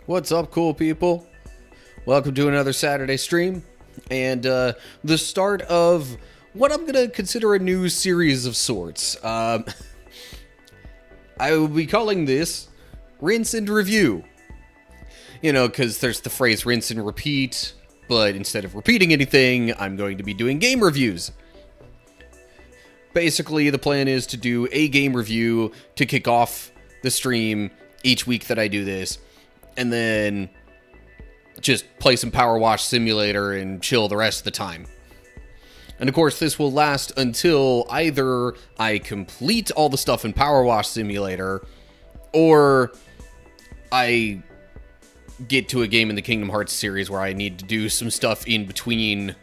What's up, cool people? Welcome to another Saturday stream, and the start of what I'm going to consider a new series of sorts. I will be calling this Rinse and Review. You know, because there's the phrase rinse and repeat, but instead of repeating anything, I'm going to be doing game reviews. Basically, the plan is to do a game review to kick off the stream each week that I do this, and then just play some PowerWash Simulator and chill the rest of the time. And of course, this will last until either I complete all the stuff in PowerWash Simulator, or I get to a game in the Kingdom Hearts series where I need to do some stuff in between,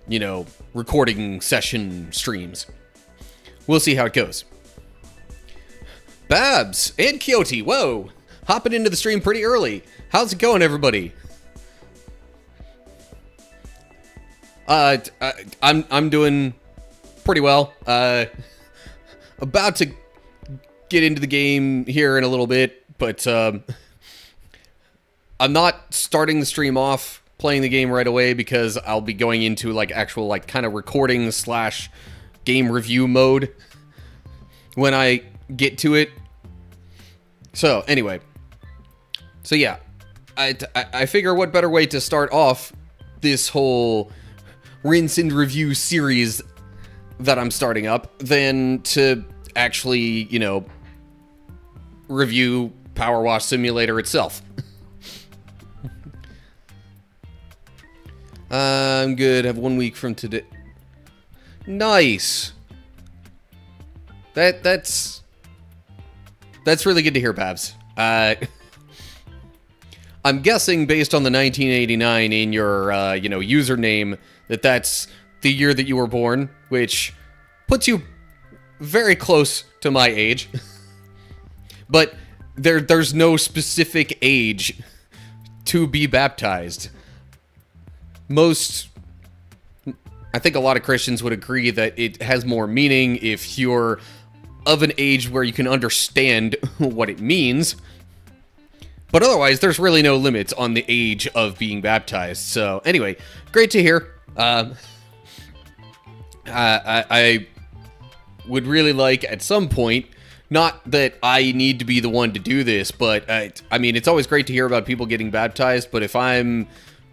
you know, recording session streams. We'll see how it goes. Babs and Kyoto, whoa! Hopping into the stream pretty early. How's it going, everybody? I'm doing pretty well. About to get into the game here in a little bit, but I'm not starting the stream off playing the game right away because I'll be going into like actual like kind of recording slash game review mode when I get to it. So anyway. So yeah, I figure what better way to start off this whole rinse and review series that I'm starting up than to actually, you know, review PowerWash Simulator itself. I'm good. Have 1 week from today. Nice. That's really good to hear, Babs. I'm guessing based on the 1989 in your, username, that's the year that you were born, which puts you very close to my age. But there's no specific age to be baptized. I think a lot of Christians would agree that it has more meaning if you're of an age where you can understand what it means. But otherwise, there's really no limits on the age of being baptized. So anyway, great to hear. I would really like at some point, not that I need to be the one to do this, but I mean, it's always great to hear about people getting baptized, but if I'm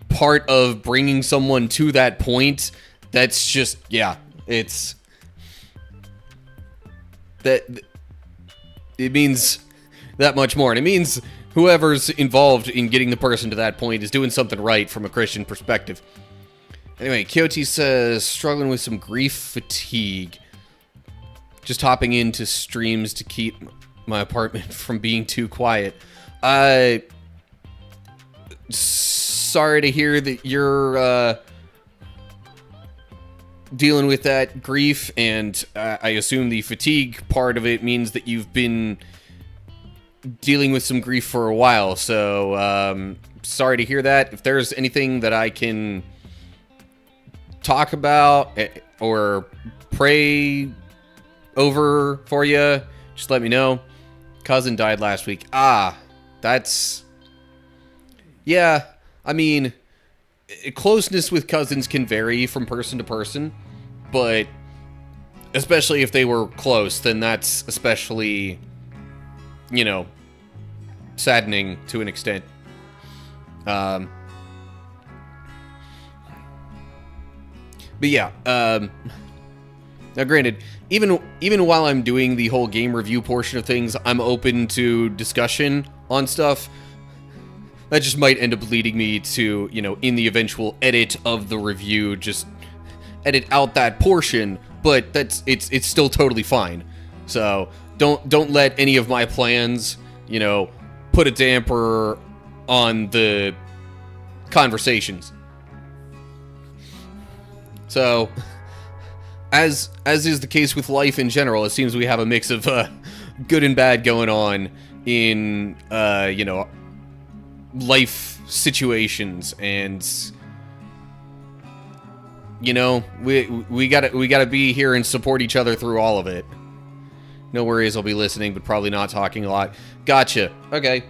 part of bringing someone to that point, that's just, yeah, it's that it means that much more. And it means whoever's involved in getting the person to that point is doing something right from a Christian perspective. Anyway, Kyoto says, struggling with some grief fatigue. Just hopping into streams to keep my apartment from being too quiet. Sorry to hear that you're dealing with that grief, and I assume the fatigue part of it means that you've been dealing with some grief for a while, so sorry to hear that. If there's anything that I can talk about or pray over for you, just let me know. Cousin died last week. That's... Yeah, I mean, closeness with cousins can vary from person to person, but especially if they were close, then that's especially, you know, saddening to an extent. But yeah, now granted, even while I'm doing the whole game review portion of things, I'm open to discussion on stuff. That just might end up leading me to, you know, in the eventual edit of the review, just edit out that portion, but it's still totally fine. So don't let any of my plans, you know, put a damper on the conversations. So, as is the case with life in general, it seems we have a mix of good and bad going on in you know, life situations, and you know, we gotta be here and support each other through all of it. No worries, I'll be listening, but probably not talking a lot. Gotcha. Okay.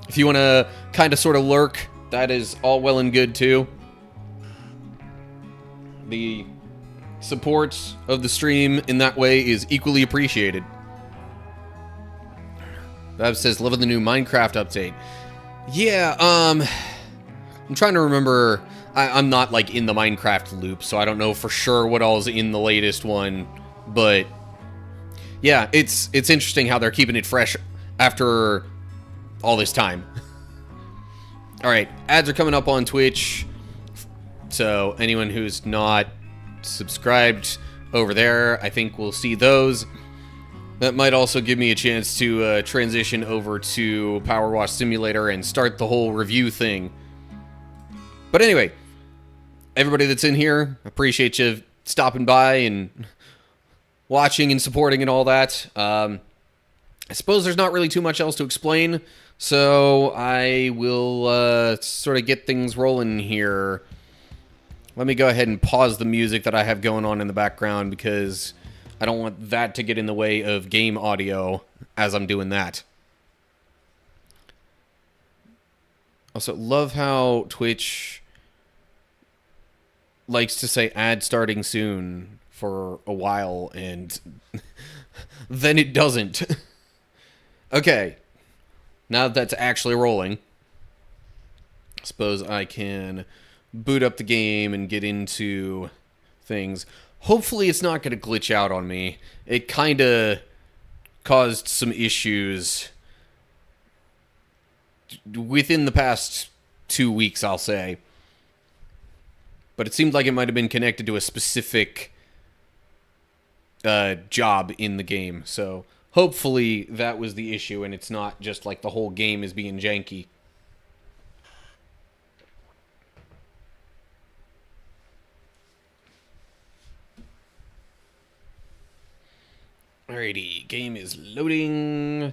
If you want to kind of sort of lurk, that is all well and good too. The support of the stream in that way is equally appreciated. Bab says, loving the new Minecraft update. Yeah, I'm trying to remember. I'm not, like, in the Minecraft loop, so I don't know for sure what all's in the latest one. But, yeah, it's interesting how they're keeping it fresh after all this time. Alright, ads are coming up on Twitch. So, anyone who's not subscribed over there, I think we'll see those. That might also give me a chance to transition over to PowerWash Simulator and start the whole review thing. But anyway, everybody that's in here, appreciate you stopping by and watching and supporting and all that. I suppose there's not really too much else to explain, so I will sort of get things rolling here. Let me go ahead and pause the music that I have going on in the background because I don't want that to get in the way of game audio as I'm doing that. Also, love how Twitch likes to say ad starting soon for a while, and then it doesn't. Okay, now that that's actually rolling, I suppose I can boot up the game and get into things. Hopefully it's not going to glitch out on me. It kind of caused some issues within the past 2 weeks, I'll say. But it seemed like it might have been connected to a specific job in the game. So hopefully that was the issue and it's not just like the whole game is being janky. Alrighty, game is loading.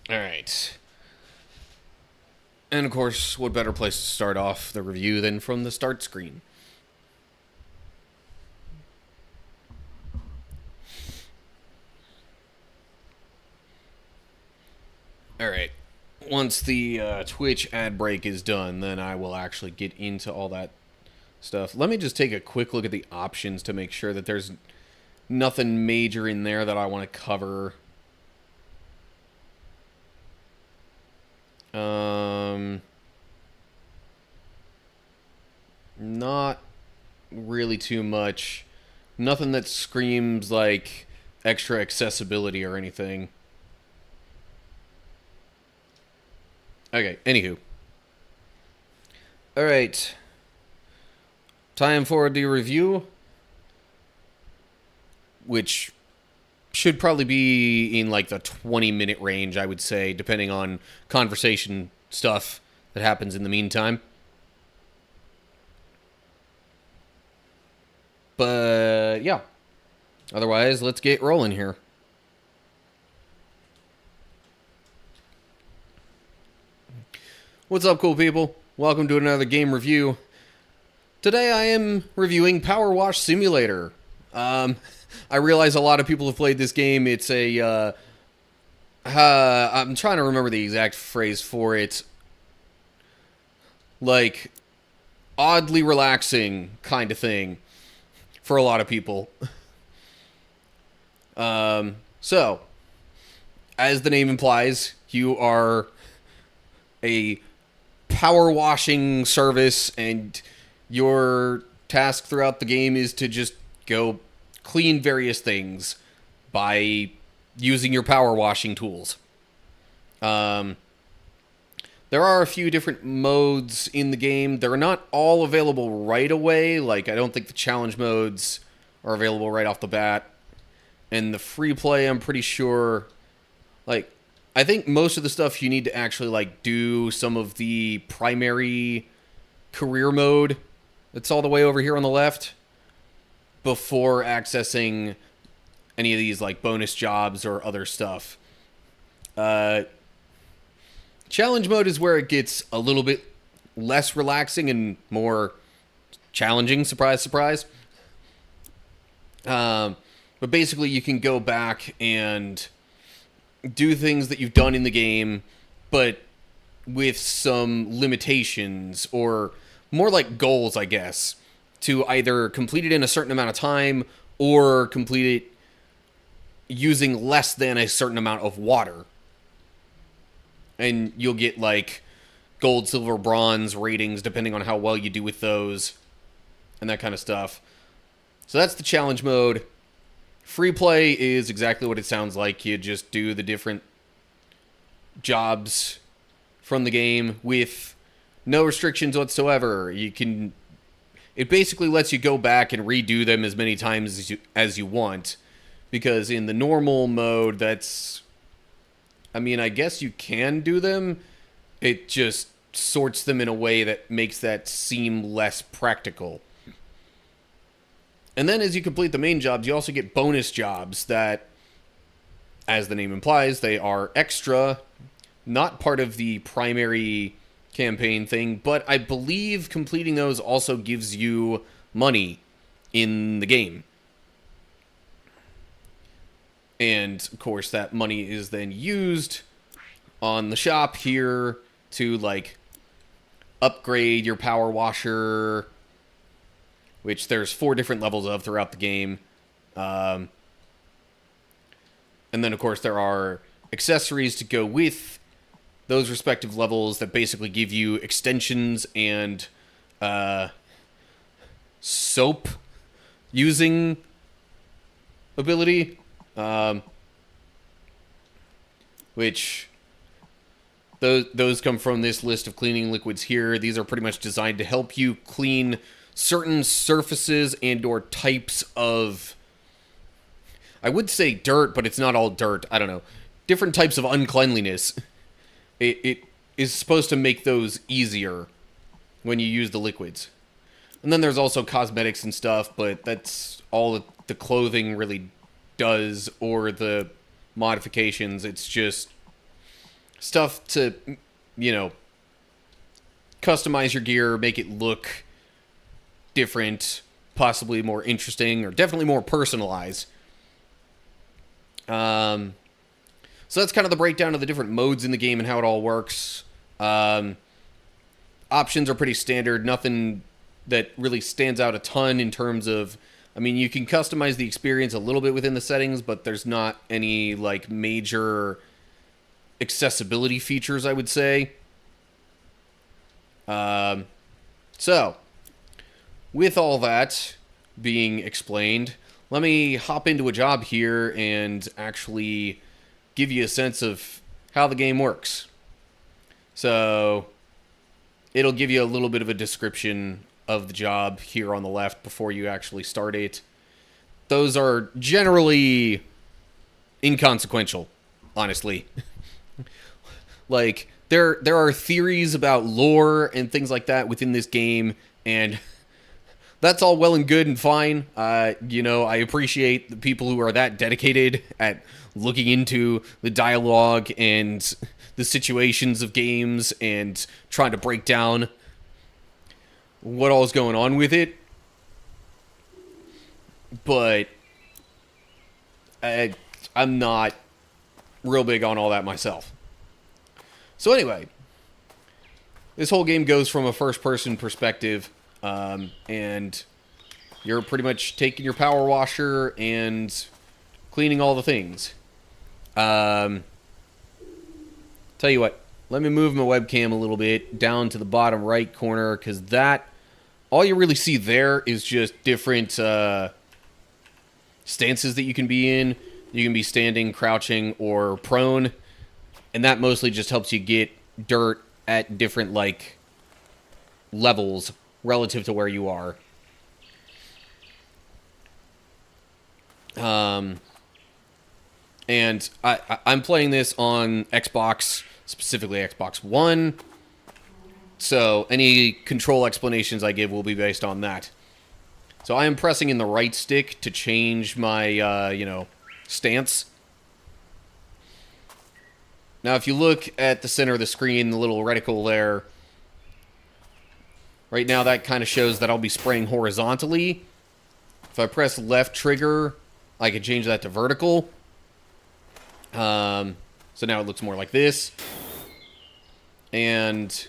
Alright. And of course, what better place to start off the review than from the start screen? Alright. Once the Twitch ad break is done, then I will actually get into all that stuff. Let me just take a quick look at the options to make sure that there's nothing major in there that I want to cover. Not really too much. Nothing that screams like extra accessibility or anything. Okay, anywho. Alright. Time for the review. Which should probably be in like the 20-minute range, I would say, depending on conversation stuff that happens in the meantime. But, yeah. Otherwise, let's get rolling here. What's up, cool people? Welcome to another game review. Today I am reviewing PowerWash Simulator. I realize a lot of people have played this game. It's a, I'm trying to remember the exact phrase for it. Like, oddly relaxing kind of thing for a lot of people. So, as the name implies, you are a power washing service, and your task throughout the game is to just go clean various things by using your power washing tools. There are a few different modes in the game. They're not all available right away. Like, I don't think the challenge modes are available right off the bat. And the free play, I'm pretty sure, like, I think most of the stuff you need to actually, like, do some of the primary career mode that's all the way over here on the left before accessing any of these, like, bonus jobs or other stuff. Challenge mode is where it gets a little bit less relaxing and more challenging, surprise, surprise. But basically, you can go back and do things that you've done in the game, but with some limitations, or more like goals, I guess, to either complete it in a certain amount of time or complete it using less than a certain amount of water. And you'll get like gold, silver, bronze ratings depending on how well you do with those and that kind of stuff. So that's the challenge mode. Free play is exactly what it sounds like. You just do the different jobs from the game with no restrictions whatsoever. It basically lets you go back and redo them as many times as you want, because in the normal mode, I guess you can do them. It just sorts them in a way that makes that seem less practical. And then as you complete the main jobs, you also get bonus jobs that, as the name implies, they are extra, not part of the primary campaign thing, but I believe completing those also gives you money in the game. And, of course, that money is then used on the shop here to, like, upgrade your power washer, which there's 4 different levels of throughout the game. And then, of course, there are accessories to go with those respective levels that basically give you extensions and soap using ability, which those come from this list of cleaning liquids here. These are pretty much designed to help you clean certain surfaces and or types of, I would say dirt, but it's not all dirt. I don't know. Different types of uncleanliness. It is supposed to make those easier when you use the liquids. And then there's also cosmetics and stuff, but that's all the clothing really does, or the modifications. It's just stuff to, customize your gear, make it look different, possibly more interesting, or definitely more personalized. So that's kind of the breakdown of the different modes in the game and how it all works. Options are pretty standard. Nothing that really stands out a ton in terms of, you can customize the experience a little bit within the settings, but there's not any, like, major accessibility features, I would say. So, with all that being explained, let me hop into a job here and actually give you a sense of how the game works. So, it'll give you a little bit of a description of the job here on the left before you actually start it. Those are generally inconsequential, honestly. Like, there are theories about lore and things like that within this game, and that's all well and good and fine. I appreciate the people who are that dedicated at looking into the dialogue and the situations of games and trying to break down what all is going on with it. But I'm not real big on all that myself. So anyway, this whole game goes from a first-person perspective, and you're pretty much taking your power washer and cleaning all the things. Tell you what, let me move my webcam a little bit down to the bottom right corner, because all you really see there is just different stances that you can be in. You can be standing, crouching, or prone, and that mostly just helps you get dirt at different, like, levels relative to where you are. And I'm playing this on Xbox, specifically Xbox One, so any control explanations I give will be based on that. So I am pressing in the right stick to change my, stance. Now, if you look at the center of the screen, the little reticle there, right now that kind of shows that I'll be spraying horizontally. If I press left trigger, I can change that to vertical. So now it looks more like this. And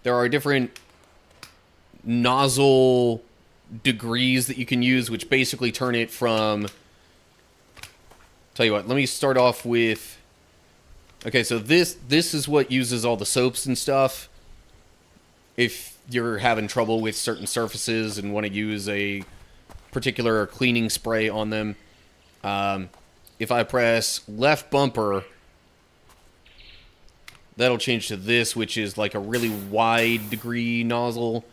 there are different nozzle degrees that you can use, which basically turn it from... Tell you what, let me start off with... Okay, so this is what uses all the soaps and stuff. If you're having trouble with certain surfaces and want to use a particular cleaning spray on them. If I press left bumper, that'll change to this, which is like a really wide degree nozzle.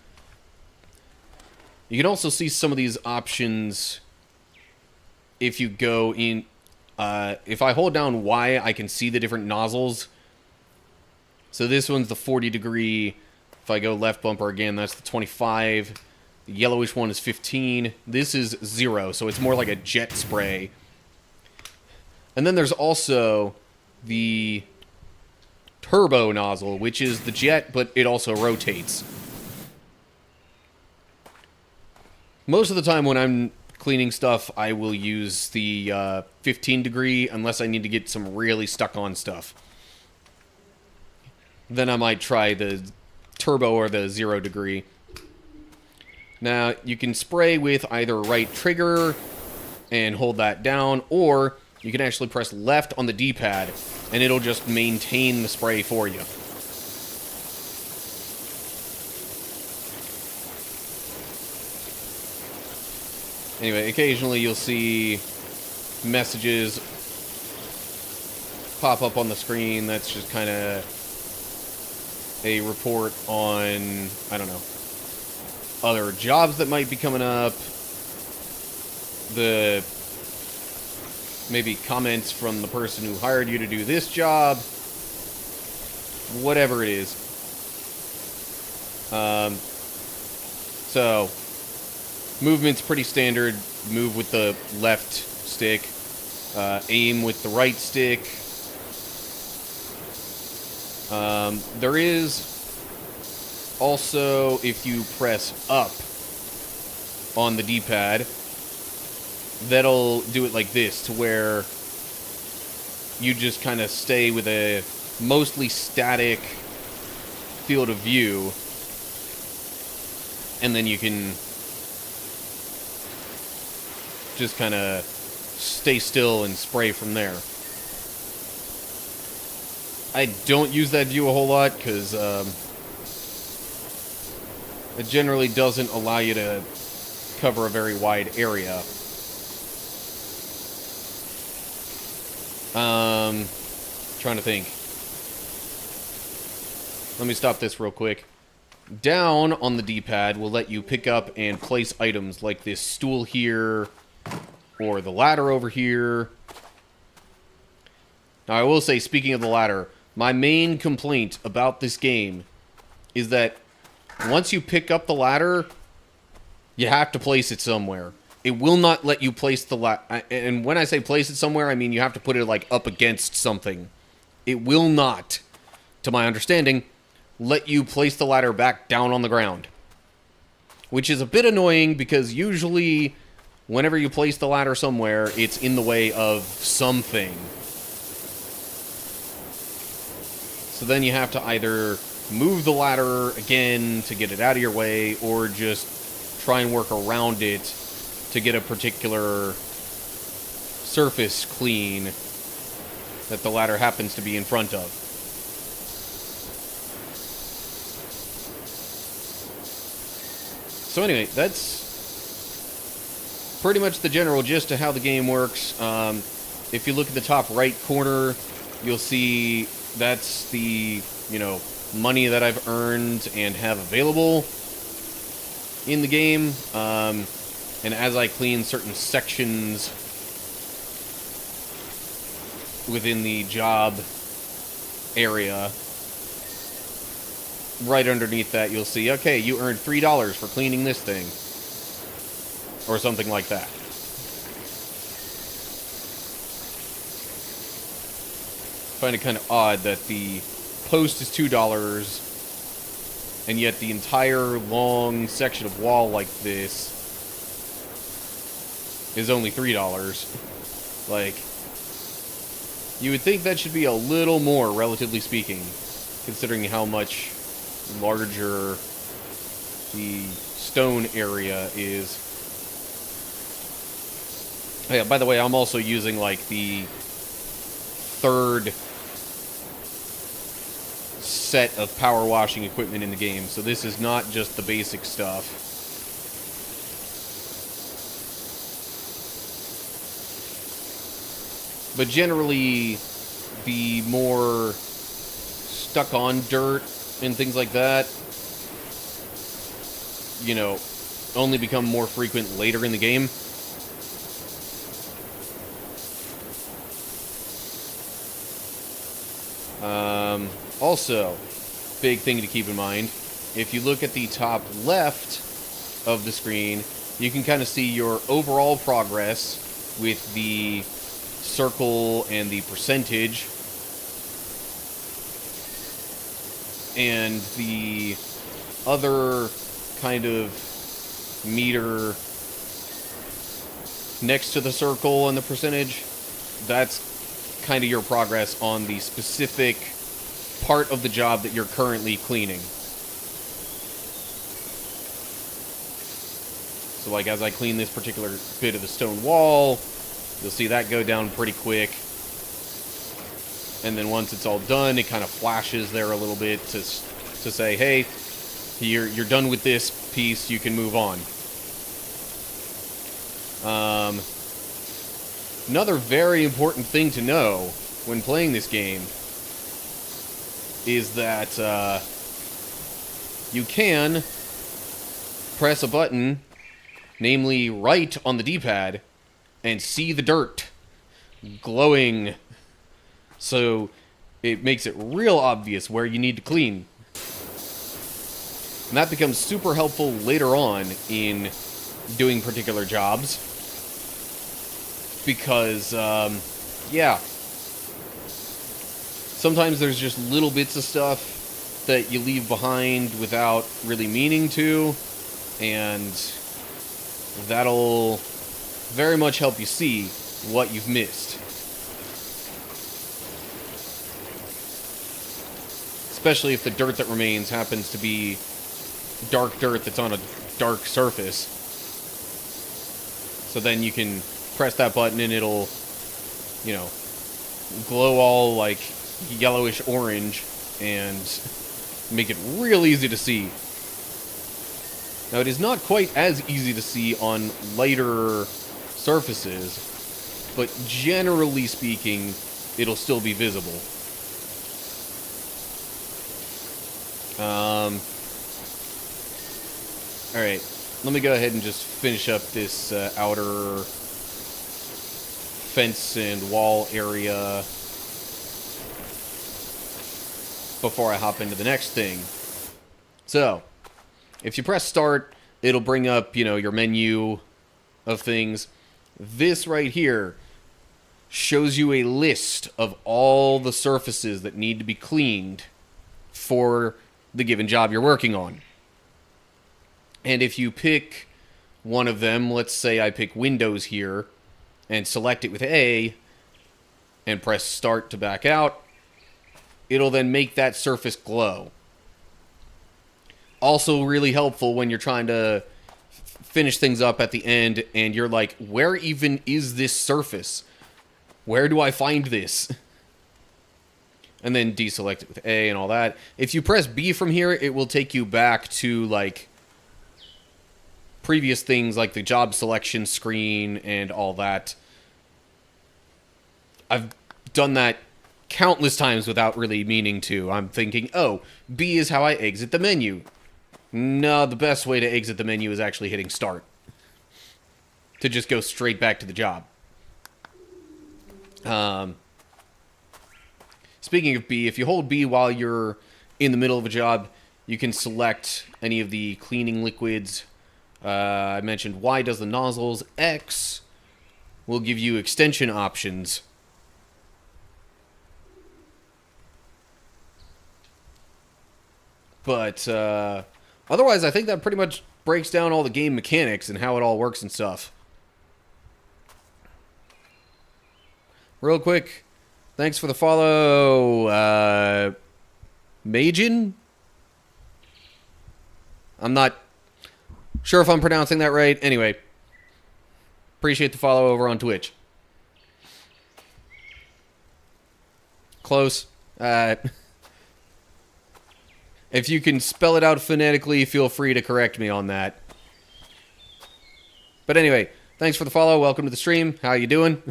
You can also see some of these options if you go in... if I hold down Y, I can see the different nozzles. So this one's the 40 degree. If I go left bumper again, that's the 25. The yellowish one is 15. This is 0, so it's more like a jet spray. And then there's also the turbo nozzle, which is the jet, but it also rotates. Most of the time when I'm cleaning stuff, I will use the 15 degree unless I need to get some really stuck on stuff. Then I might try the turbo or the 0 degree. Now, you can spray with either right trigger and hold that down, or you can actually press left on the D-pad, and it'll just maintain the spray for you. Anyway, occasionally you'll see messages pop up on the screen. That's just kind of a report on, I don't know, other jobs that might be coming up, the maybe comments from the person who hired you to do this job, whatever it is. So movement's pretty standard. Move with the left stick, aim with the right stick. There is also, if you press up on the D-pad, that'll do it like this, to where you just kind of stay with a mostly static field of view, and then you can just kind of stay still and spray from there. I don't use that view a whole lot, because it generally doesn't allow you to cover a very wide area. Trying to think. Let me stop this real quick. Down on the D-pad will let you pick up and place items like this stool here, or the ladder over here. Now, I will say, speaking of the ladder, my main complaint about this game is that once you pick up the ladder, you have to place it somewhere. It will not let you place the ladder. And when I say place it somewhere, I mean you have to put it like up against something. It will not, to my understanding, let you place the ladder back down on the ground. Which is a bit annoying, because usually whenever you place the ladder somewhere, it's in the way of something. So then you have to either move the ladder again to get it out of your way, or just try and work around it to get a particular surface clean that the ladder happens to be in front of. So anyway, that's pretty much the general gist of how the game works. If you look at the top right corner, you'll see that's the, money that I've earned and have available in the game. And as I clean certain sections within the job area, right underneath that you'll see, okay, you earned $3 for cleaning this thing, or something like that. I find it kind of odd that the post is $2, and yet the entire long section of wall like this is only $3. Like, you would think that should be a little more, relatively speaking, considering how much larger the stone area is. Oh yeah, by the way, I'm also using, like, the third set of power washing equipment in the game, so this is not just the basic stuff. But generally, the more stuck-on dirt and things like that, you know, only become more frequent later in the game. Also, big thing to keep in mind, if you look at the top left of the screen, you can kind of see your overall progress with the circle and the percentage, and the other kind of meter next to the circle and the percentage, that's kind of your progress on the specific part of the job that you're currently cleaning. So like as I clean this particular bit of the stone wall, you'll see that go down pretty quick. And then once it's all done, it kind of flashes there a little bit to say, hey, you're done with this piece, you can move on. Another very important thing to know when playing this game is that you can press a button, namely right on the D-pad, and see the dirt glowing. So it makes it real obvious where you need to clean. And that becomes super helpful later on in doing particular jobs. Because, yeah, sometimes there's just little bits of stuff that you leave behind without really meaning to, and that'll very much help you see what you've missed. Especially if the dirt that remains happens to be dark dirt that's on a dark surface. So then you can press that button and it'll, you know, glow all like yellowish orange and make it real easy to see. Now it is not quite as easy to see on lighter surfaces, but generally speaking, it'll still be visible. Alright, let me go ahead and just finish up this outer fence and wall area before I hop into the next thing. So, if you press start, it'll bring up, you know, your menu of things. This right here shows you a list of all the surfaces that need to be cleaned for the given job you're working on. And if you pick one of them, let's say I pick Windows here, and select it with A, and press start to back out, it'll then make that surface glow. Also really helpful when you're trying to finish things up at the end, and you're like, where even is this surface? Where do I find this? And then deselect it with A and all that. If you press B from here, it will take you back to, like, previous things like the job selection screen and all that. I've done that countless times without really meaning to. I'm thinking, oh, B is how I exit the menu. No, the best way to exit the menu is actually hitting start. To just go straight back to the job. Speaking of B, if you hold B while you're in the middle of a job, you can select any of the cleaning liquids. I mentioned Y does the nozzles. X will give you extension options. But otherwise, I think that pretty much breaks down all the game mechanics and how it all works and stuff. real quick, thanks for the follow, Majin? I'm not sure if I'm pronouncing that right. Anyway, appreciate the follow over on Twitch. Close. If you can spell it out phonetically, feel free to correct me on that. But anyway, thanks for the follow. Welcome to the stream. How you doing?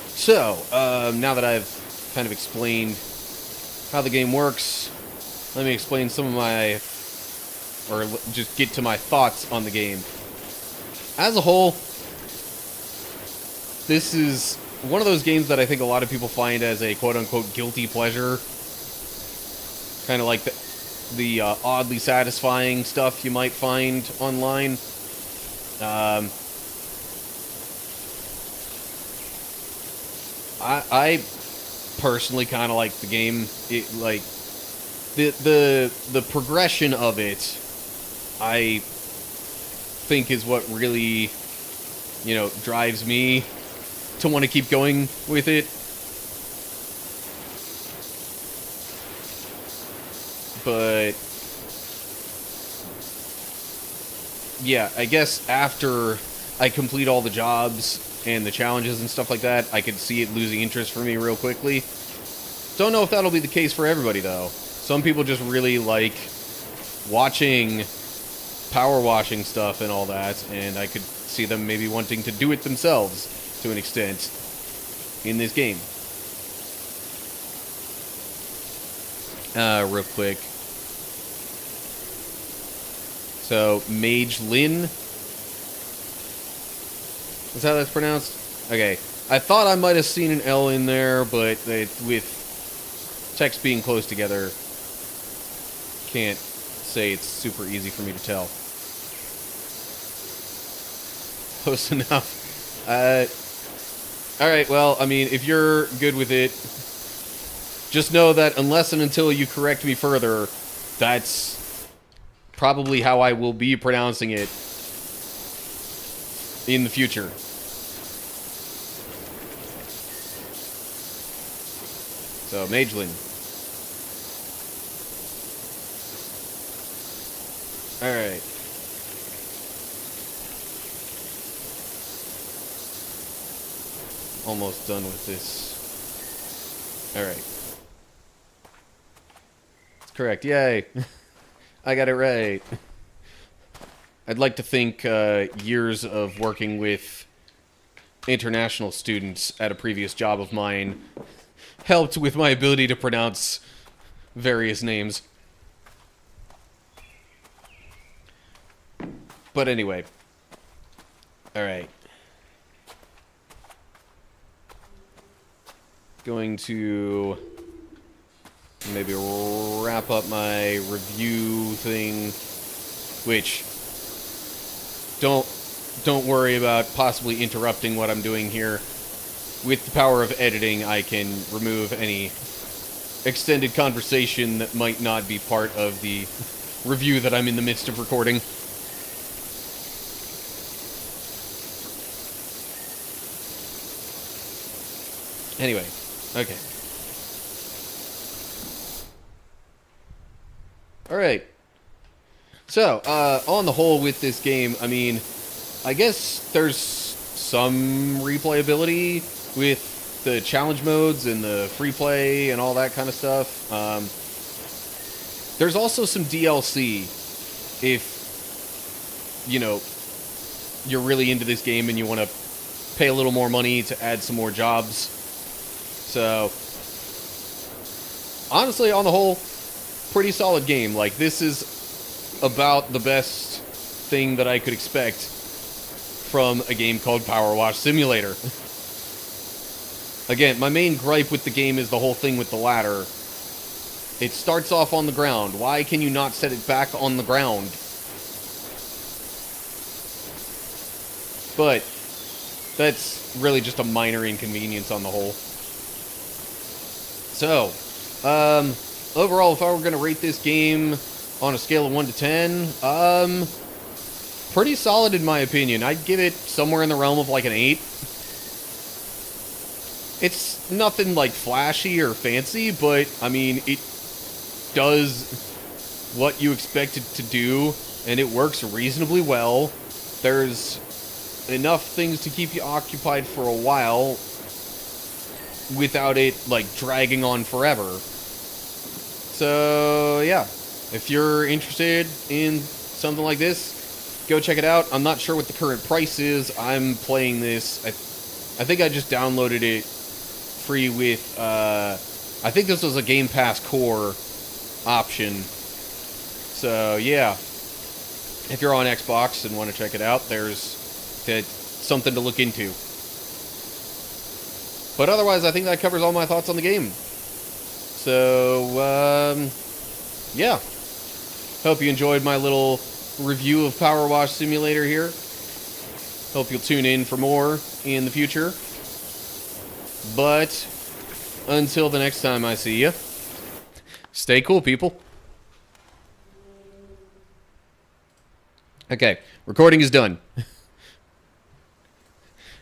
So, now that I've kind of explained how the game works, let me explain some of my, or just get to my thoughts on the game. As a whole, this is one of those games that I think a lot of people find as a quote-unquote guilty pleasure. Kind of like the oddly satisfying stuff you might find online. I personally kind of like the game. It, like the progression of it, I think is what really, drives me to want to keep going with it. But yeah, I guess after I complete all the jobs and the challenges and stuff like that, I could see it losing interest for me real quickly. Don't know if that'll be the case for everybody, though. Some people just really like watching power washing stuff and all that, and I could see them maybe wanting to do it themselves to an extent in this game. Real quick. So, Mage Lin. Is that how that's pronounced? Okay. I thought I might have seen an L in there, but with text being close together, can't say it's super easy for me to tell. Close enough. Alright, well, I mean, if you're good with it, just know that unless and until you correct me further, that's probably how I will be pronouncing it in the future. So, Magelin. Alright. Almost done with this. Alright. It's correct. Yay! I got it right. I'd like to think years of working with international students at a previous job of mine helped with my ability to pronounce various names. But anyway. Alright. Going to maybe wrap up my review thing, which don't worry about possibly interrupting what I'm doing here. With the power of editing, I can remove any extended conversation that might not be part of the review that I'm in the midst of recording. Anyway, okay. Alright. So, on the whole with this game, I mean, I guess there's some replayability with the challenge modes and the free play and all that kind of stuff. There's also some DLC if, you're really into this game and you want to pay a little more money to add some more jobs. So, honestly, on the whole, pretty solid game. Like, this is about the best thing that I could expect from a game called PowerWash Simulator. Again, my main gripe with the game is the whole thing with the ladder. It starts off on the ground. Why can you not set it back on the ground? But that's really just a minor inconvenience on the whole. So, overall, if I were going to rate this game on a scale of 1 to 10, pretty solid in my opinion. I'd give it somewhere in the realm of like an 8. It's nothing like flashy or fancy, but I mean, it does what you expect it to do, and it works reasonably well. There's enough things to keep you occupied for a while without it like dragging on forever. So yeah, if you're interested in something like this, go check it out. I'm not sure what the current price is. I'm playing this, I think I just downloaded it free with I think this was a Game Pass Core option. So yeah, if you're on Xbox and want to check it out, there's something to look into. But otherwise, I think that covers all my thoughts on the game. So yeah, hope you enjoyed my little review of PowerWash Simulator here. Hope you'll tune in for more in the future. But until the next time I see you, stay cool, people. Okay, recording is done.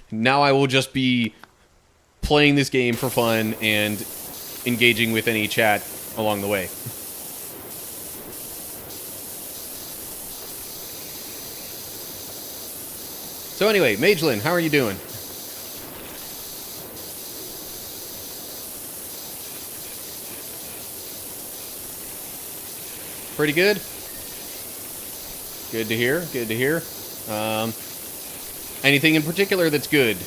Now I will just be playing this game for fun and engaging with any chat along the way. So anyway, Magelin, how are you doing? Pretty good? Good to hear, good to hear. Anything in particular that's good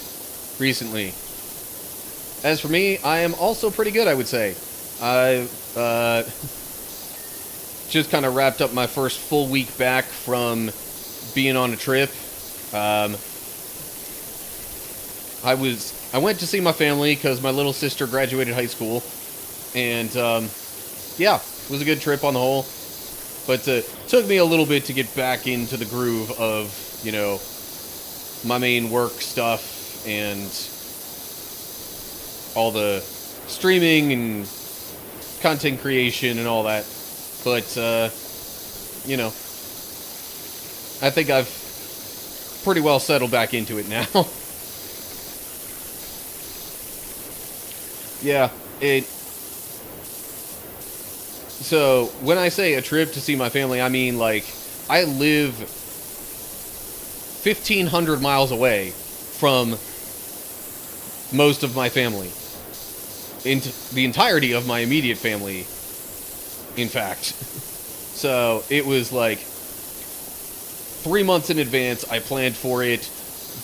recently? As for me, I am also pretty good, I would say. I just kind of wrapped up my first full week back from being on a trip. I went to see my family because my little sister graduated high school. And, yeah, it was a good trip on the whole. But it took me a little bit to get back into the groove of, you know, my main work stuff and all the streaming and content creation and all that. But, you know, I think I've pretty well settled back into it now. Yeah, so, when I say a trip to see my family, I mean, like, I live 1,500 miles away from most of my family. The entirety of my immediate family, in fact. So, it was, like, 3 months in advance, I planned for it,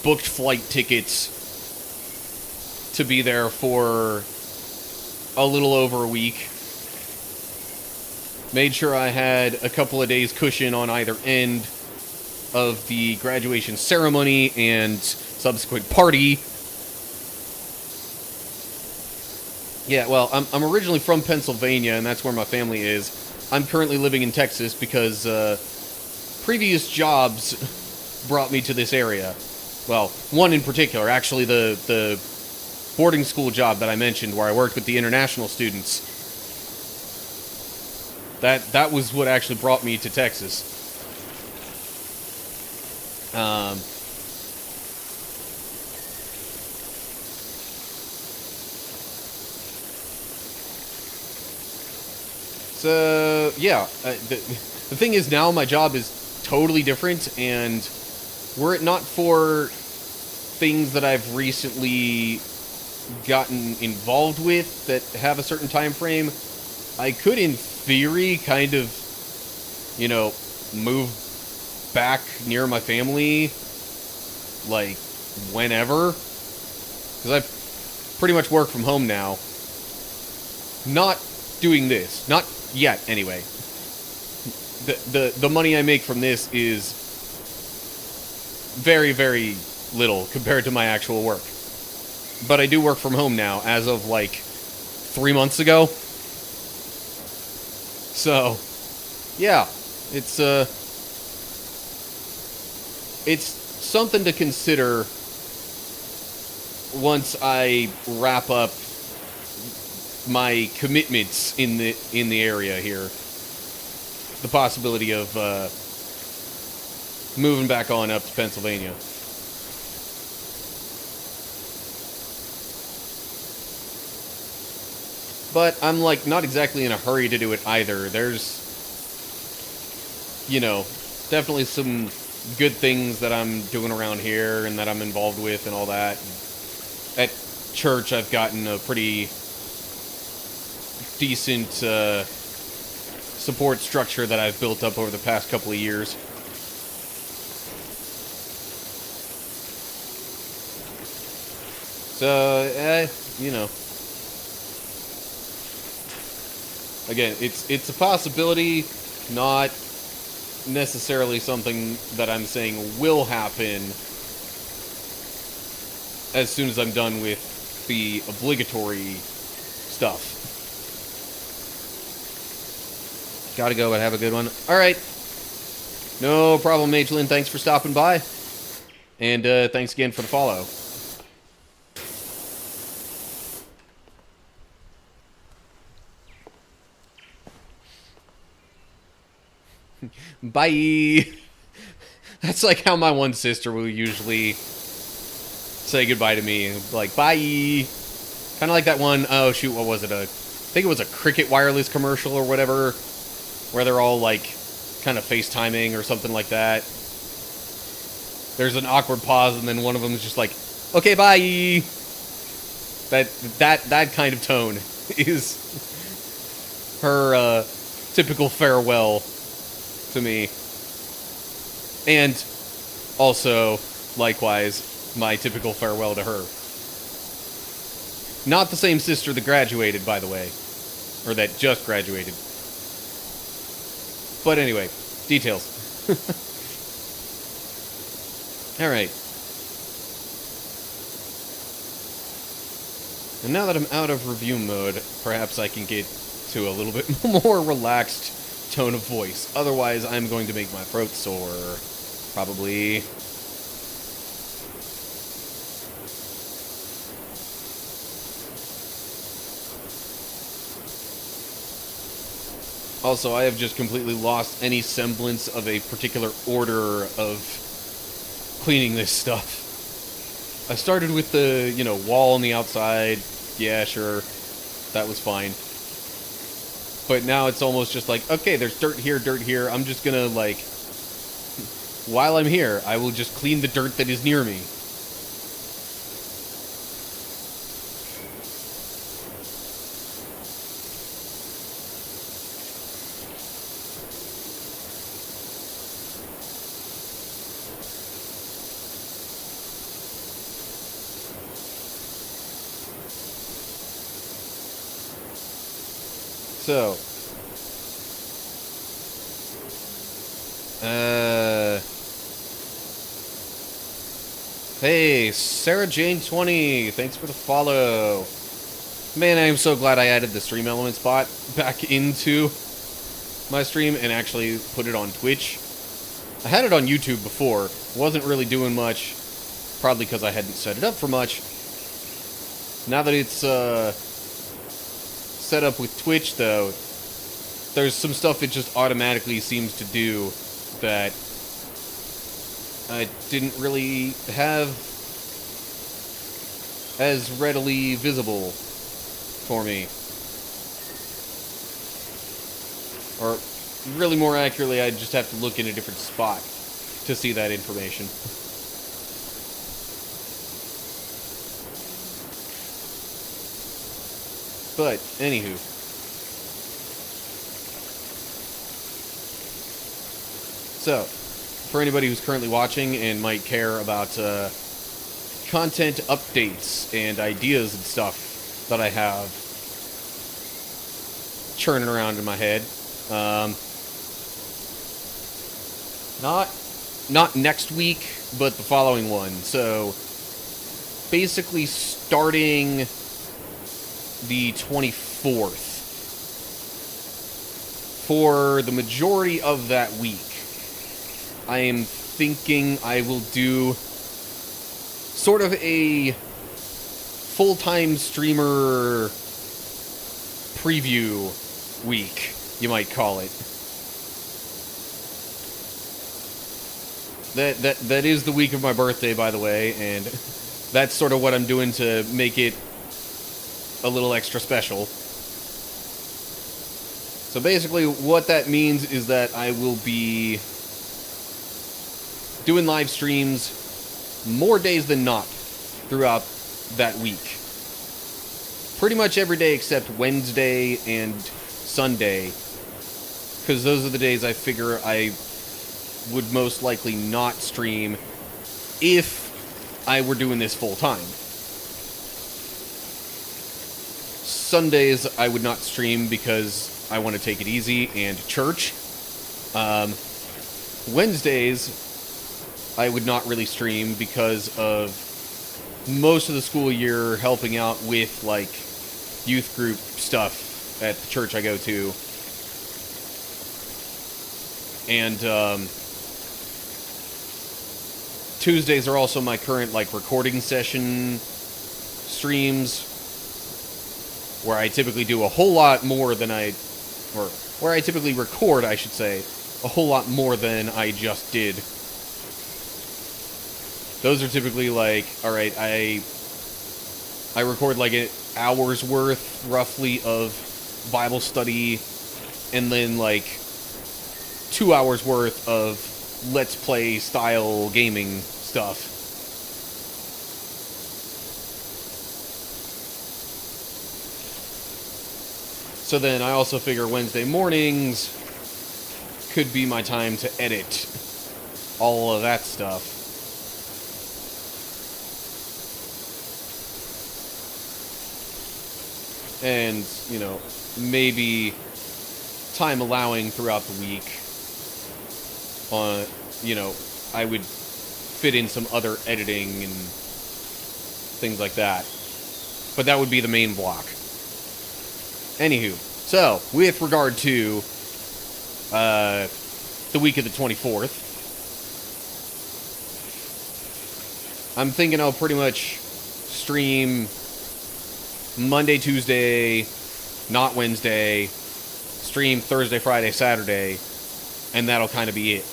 booked flight tickets to be there for a little over a week. Made sure I had a couple of days cushion on either end of the graduation ceremony and subsequent party. Yeah, well, I'm originally from Pennsylvania, and that's where my family is. I'm currently living in Texas because previous jobs brought me to this area. Well, one in particular, actually the boarding school job that I mentioned where I worked with the international students. That was what actually brought me to Texas. So, yeah, the thing is now my job is totally different, and were it not for things that I've recently gotten involved with that have a certain time frame, I could, in theory, kind of, you know, move back near my family, like, whenever. Because I pretty much work from home now. Not doing this. Not yet, anyway. The money I make from this is very, very little compared to my actual work. But I do work from home now, as of, like, 3 months ago. So, yeah, it's something to consider once I wrap up my commitments in the area here. The possibility of moving back on up to Pennsylvania. But I'm, like, not exactly in a hurry to do it either. There's, you know, definitely some good things that I'm doing around here and that I'm involved with and all that. At church, I've gotten a pretty decent support structure that I've built up over the past couple of years. So, you know. Again, it's a possibility, not necessarily something that I'm saying will happen as soon as I'm done with the obligatory stuff. Gotta go, but have a good one. Alright. No problem, Magelin. Thanks for stopping by. And thanks again for the follow. Bye. That's like how my one sister will usually say goodbye to me. Like, bye. Kind of like that one, oh shoot, what was it? I think it was a Cricket Wireless commercial or whatever, where they're all like kind of FaceTiming or something like that. There's an awkward pause and then one of them is just like, okay, bye. That kind of tone is her typical farewell to me. And also, likewise, my typical farewell to her. Not the same sister that graduated, by the way. Or that just graduated. But anyway, details. Alright. And now that I'm out of review mode, perhaps I can get to a little bit more relaxed tone of voice. Otherwise, I'm going to make my throat sore. Probably. Also, I have just completely lost any semblance of a particular order of cleaning this stuff. I started with the, you know, wall on the outside. Yeah, sure. That was fine. But now it's almost just like, okay, there's dirt here. I'm just gonna, like, while I'm here, I will just clean the dirt that is near me. So, hey, Sarah Jane 20, thanks for the follow. Man, I am so glad I added the Stream Elements bot back into my stream and actually put it on Twitch. I had it on YouTube before, wasn't really doing much, probably because I hadn't set it up for much. Now that it's, set up with Twitch, though, there's some stuff it just automatically seems to do that I didn't really have as readily visible for me. Or, really more accurately, I just have to look in a different spot to see that information. But, anywho. So, for anybody who's currently watching and might care about content updates and ideas and stuff that I have churning around in my head, not next week, but the following one. So, basically starting the 24th. For the majority of that week, I am thinking I will do sort of a full-time streamer preview week, you might call it. That is the week of my birthday, by the way, and that's sort of what I'm doing to make it a little extra special. So basically, what that means is that I will be doing live streams more days than not throughout that week. Pretty much every day except Wednesday and Sunday, because those are the days I figure I would most likely not stream if I were doing this full time. Sundays I would not stream because I want to take it easy and church. Wednesdays I would not really stream because of most of the school year helping out with like youth group stuff at the church I go to. And Tuesdays are also my current like recording session streams, where I typically do a whole lot more than where I typically record, I should say, a whole lot more than I just did. Those are typically like, alright, I record like an hour's worth, roughly, of Bible study, and then like 2 hours worth of Let's Play style gaming stuff. So then I also figure Wednesday mornings could be my time to edit all of that stuff. And, you know, maybe time allowing throughout the week, you know, I would fit in some other editing and things like that. But that would be the main block. Anywho, so, with regard to the week of the 24th, I'm thinking I'll pretty much stream Monday, Tuesday, not Wednesday, stream Thursday, Friday, Saturday, and that'll kind of be it.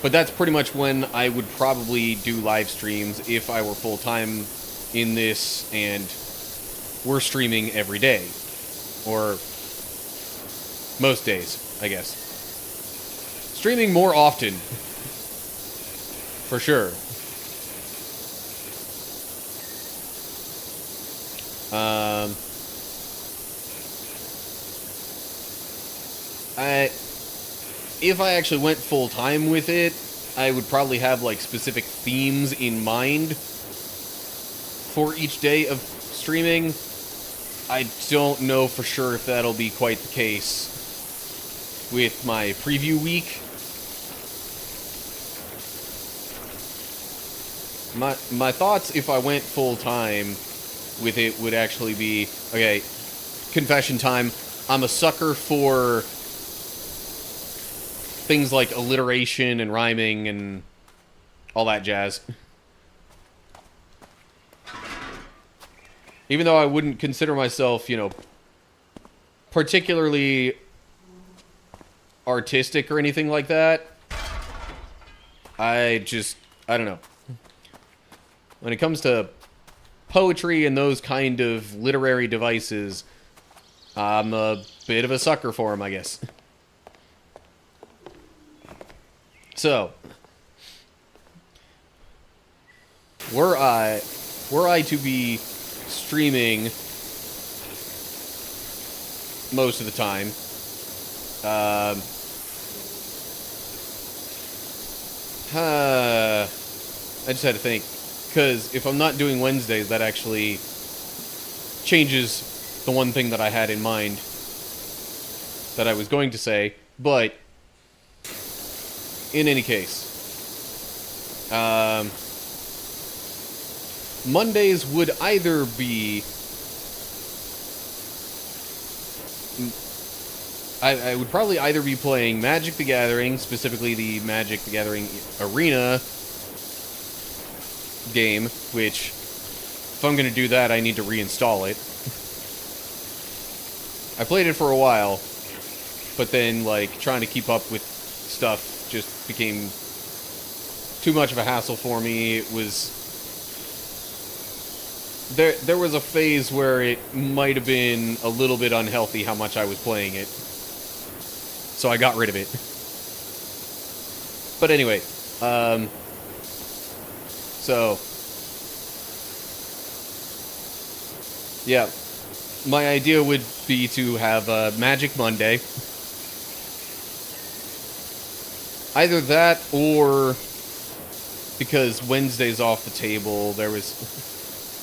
But that's pretty much when I would probably do live streams if I were full-time in this and we're streaming every day. Or most days, I guess. Streaming more often. For sure. If I actually went full-time with it, I would probably have, like, specific themes in mind for each day of streaming. I don't know for sure if that'll be quite the case with my preview week. My thoughts if I went full-time with it would actually be, okay, confession time, I'm a sucker for things like alliteration and rhyming and all that jazz. Even though I wouldn't consider myself, you know, particularly artistic or anything like that, I don't know. When it comes to poetry and those kind of literary devices, I'm a bit of a sucker for them, I guess. So, were I to be streaming most of the time, I just had to think, because if I'm not doing Wednesdays, that actually changes the one thing that I had in mind that I was going to say, but in any case, Mondays would either be, I would probably either be playing Magic the Gathering, specifically the Magic the Gathering Arena game, which, if I'm going to do that, I need to reinstall it. I played it for a while, but then, like, trying to keep up with stuff just became too much of a hassle for me. It was... There was a phase where it might have been a little bit unhealthy how much I was playing it. So I got rid of it. But anyway, so... Yeah, my idea would be to have Magic Monday. Either that, or because Wednesday's off the table, there's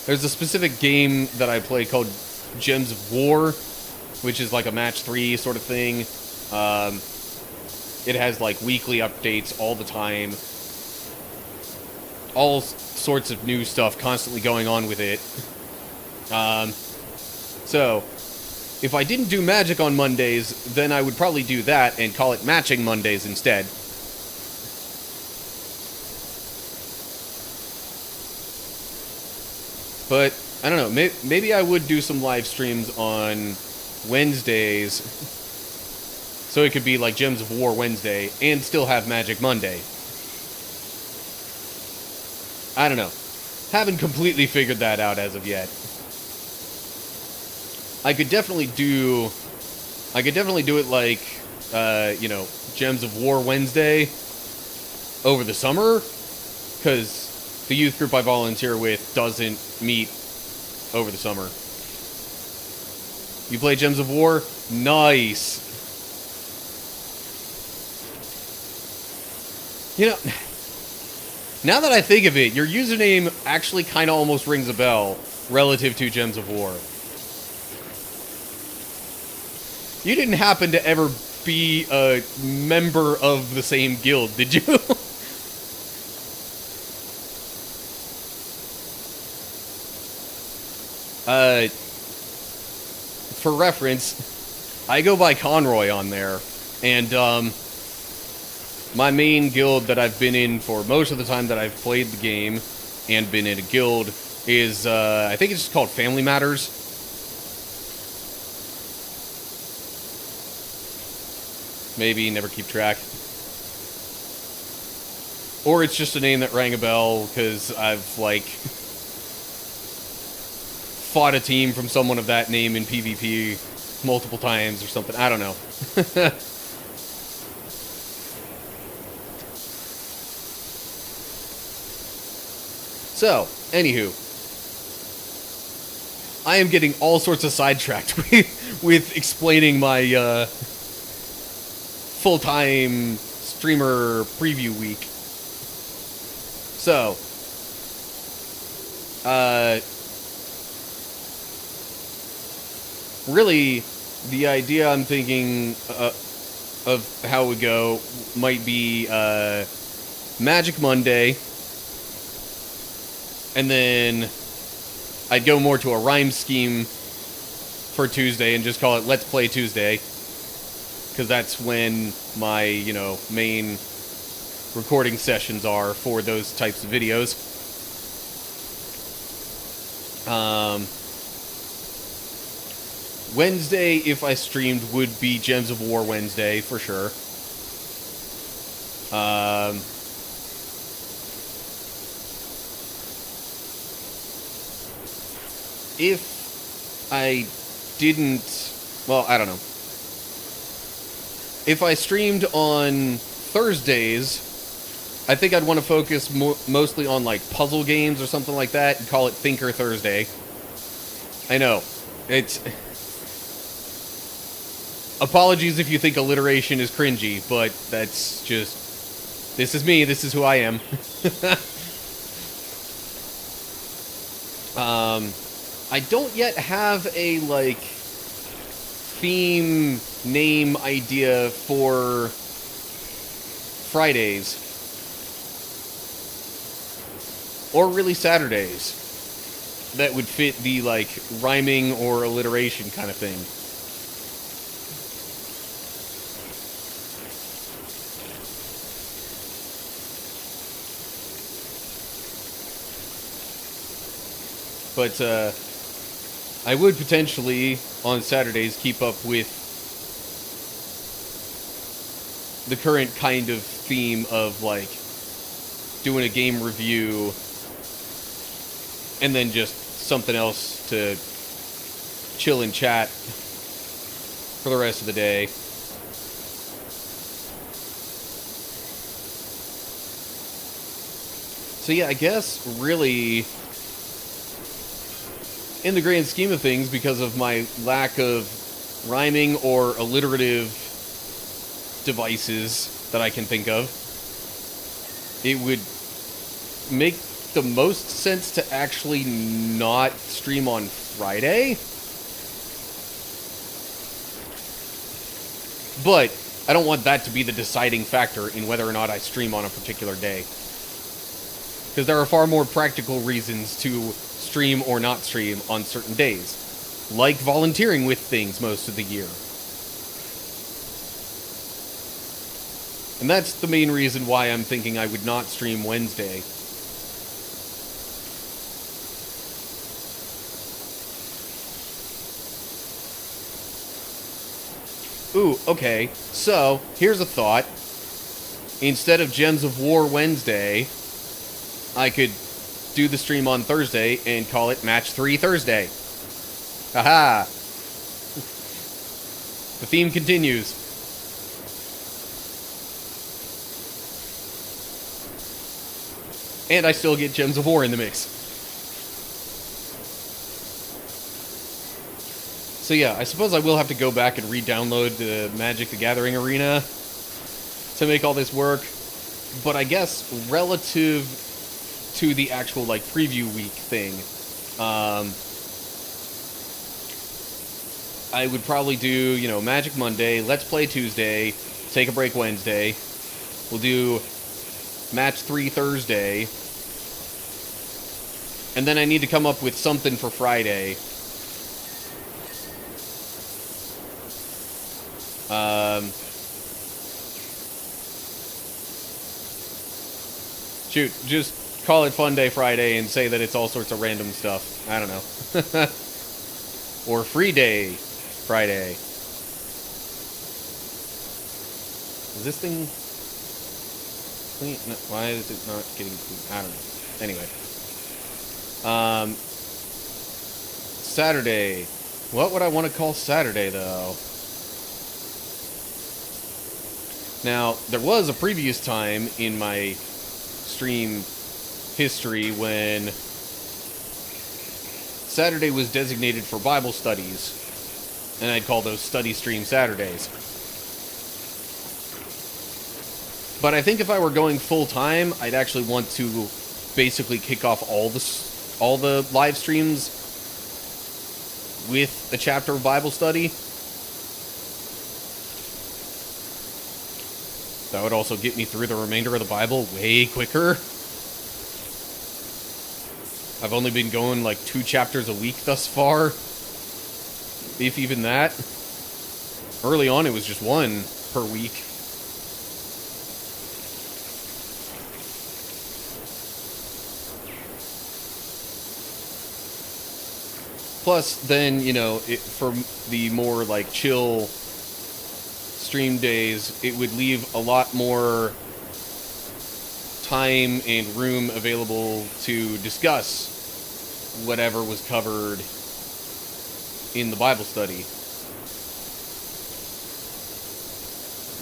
a specific game that I play called Gems of War, which is like a match 3 sort of thing. It has like weekly updates all the time. All sorts of new stuff constantly going on with it. So, if I didn't do Magic on Mondays, then I would probably do that and call it Matching Mondays instead. But, I don't know, maybe I would do some live streams on Wednesdays, so it could be like Gems of War Wednesday, and still have Magic Monday. I don't know. Haven't completely figured that out as of yet. I could definitely do it like, you know, Gems of War Wednesday over the summer, because the youth group I volunteer with doesn't meet over the summer. You play Gems of War? Nice. You know, now that I think of it, your username actually kind of almost rings a bell relative to Gems of War. You didn't happen to ever be a member of the same guild, did you? For reference, I go by Conroy on there, and my main guild that I've been in for most of the time that I've played the game and been in a guild is, I think it's just called Family Matters. Maybe, never keep track. Or it's just a name that rang a bell because I've, like, fought a team from someone of that name in PvP multiple times or something. I don't know. So, anywho. I am getting all sorts of sidetracked with explaining my, full-time streamer preview week. So, really, the idea I'm thinking of how it would go might be Magic Monday, and then I'd go more to a rhyme scheme for Tuesday and just call it Let's Play Tuesday. Because that's when my, you know, main recording sessions are for those types of videos. Wednesday, if I streamed, would be Gems of War Wednesday, for sure. If I didn't... Well, I don't know. If I streamed on Thursdays, I think I'd want to focus mostly on, like, puzzle games or something like that and call it Thinker Thursday. I know. It's... Apologies if you think alliteration is cringy, but that's just... This is me, this is who I am. I don't yet have a, like... theme name idea for Fridays. Or really Saturdays. That would fit the, like, rhyming or alliteration kind of thing. But, I would potentially, on Saturdays, keep up with the current kind of theme of, like, doing a game review and then just something else to chill and chat for the rest of the day. So yeah, I guess really, in the grand scheme of things, because of my lack of rhyming or alliterative devices that I can think of, it would make the most sense to actually not stream on Friday. But I don't want that to be the deciding factor in whether or not I stream on a particular day. Because there are far more practical reasons to stream or not stream on certain days. Like volunteering with things most of the year. And that's the main reason why I'm thinking I would not stream Wednesday. Ooh, okay. So, here's a thought. Instead of Gems of War Wednesday, I could do the stream on Thursday and call it Match 3 Thursday. Haha! The theme continues. And I still get Gems of War in the mix. So yeah, I suppose I will have to go back and re-download the Magic the Gathering Arena to make all this work. But I guess relative to the actual, like, preview week thing, I would probably do, you know, Magic Monday, Let's Play Tuesday, take a break Wednesday. We'll do Match 3 Thursday. And then I need to come up with something for Friday. Shoot, just call it Fun Day Friday and say that it's all sorts of random stuff. I don't know. Or Free Day Friday. Is this thing clean? No, why is it not getting clean? I don't know. Anyway. Saturday. What would I want to call Saturday, though? Now, there was a previous time in my stream history when Saturday was designated for Bible studies, and I'd call those study stream Saturdays. But I think if I were going full-time, I'd actually want to basically kick off all the live streams with a chapter of Bible study. That would also get me through the remainder of the Bible way quicker. I've only been going like 2 chapters a week thus far, if even that. Early on, it was just 1 per week. Plus, then, you know, for the more, like, chill stream days, it would leave a lot more time and room available to discuss whatever was covered in the Bible study.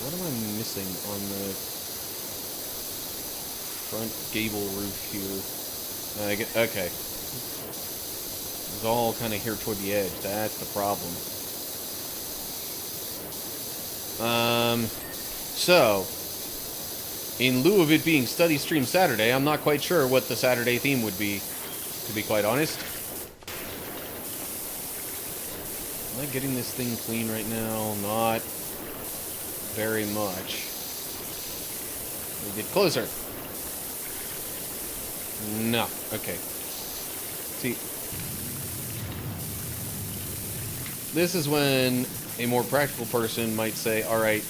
What am I missing on the front gable roof here? Okay. It's all kind of here toward the edge. That's the problem. So, in lieu of it being Study Stream Saturday, I'm not quite sure what the Saturday theme would be, to be quite honest. Am I getting this thing clean right now? Not very much. Let me get closer. No. Okay. See, this is when a more practical person might say, alright,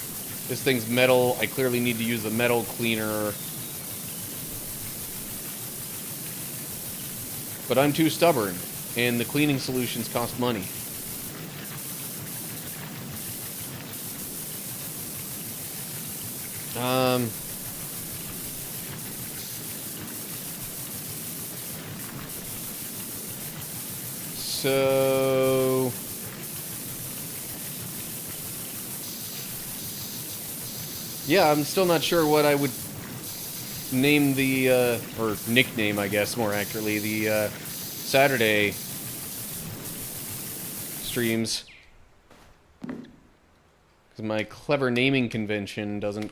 this thing's metal, I clearly need to use the metal cleaner. But I'm too stubborn, and the cleaning solutions cost money. Um... So... Yeah, I'm still not sure what I would name the, or nickname, I guess, more accurately, the, Saturday streams. Because my clever naming convention doesn't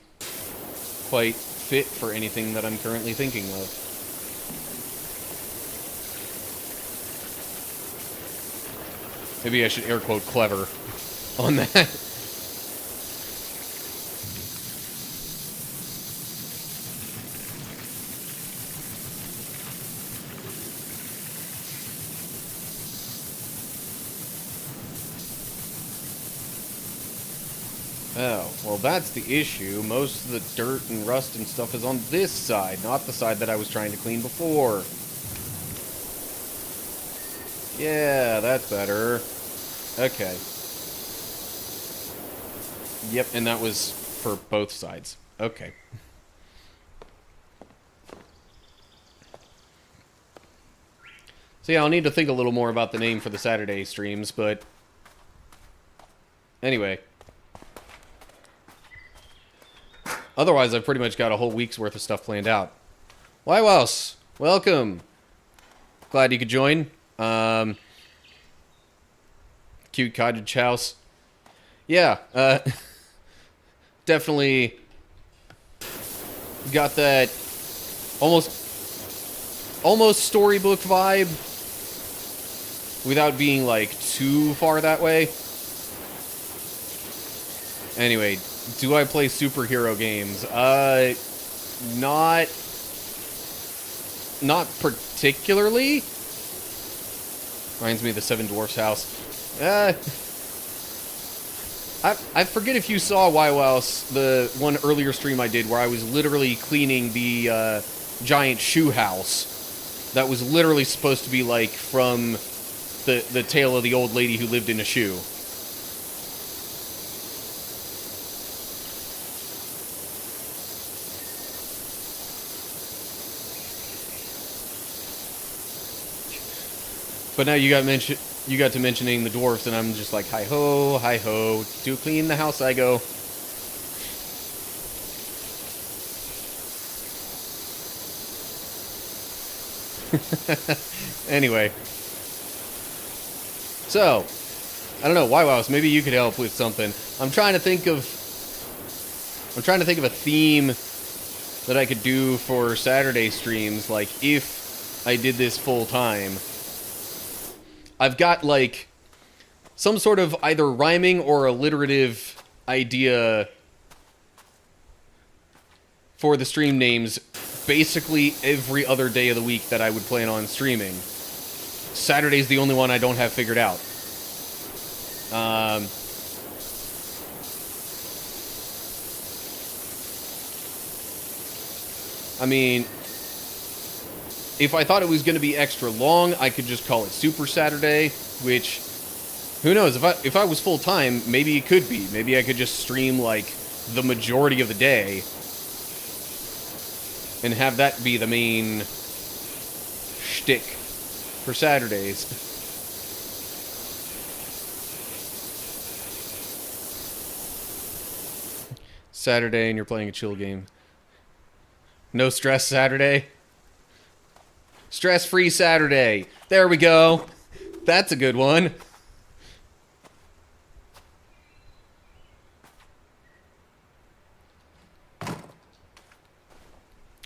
quite fit for anything that I'm currently thinking of. Maybe I should air quote clever on that. Oh, well that's the issue. Most of the dirt and rust and stuff is on this side, not the side that I was trying to clean before. Yeah, that's better. Okay. Yep, and that was for both sides. Okay. So yeah, I'll need to think a little more about the name for the Saturday streams, but... Anyway. Otherwise, I've pretty much got a whole week's worth of stuff planned out. Why else? Welcome. Glad you could join. Cute cottage house. Yeah, definitely got that almost storybook vibe without being like too far that way. Anyway, do I play superhero games? Not particularly. Reminds me of the Seven Dwarfs house. I forget if you saw Wywouse, the one earlier stream I did where I was literally cleaning the giant shoe house that was literally supposed to be like from the tale of the old lady who lived in a shoe. But now you got to mentioning the dwarfs, and I'm just like, hi ho, to clean the house I go. Anyway, so I don't know, Wywouse, maybe you could help with something. I'm trying to think of a theme that I could do for Saturday streams, like if I did this full time. I've got, like, some sort of either rhyming or alliterative idea for the stream names basically every other day of the week that I would plan on streaming. Saturday's the only one I don't have figured out. I mean... If I thought it was going to be extra long, I could just call it Super Saturday, which, who knows, if I was full-time, maybe it could be. Maybe I could just stream, like, the majority of the day, and have that be the main shtick for Saturdays. Saturday, and you're playing a chill game. No stress Saturday. Stress-free Saturday. There we go. That's a good one.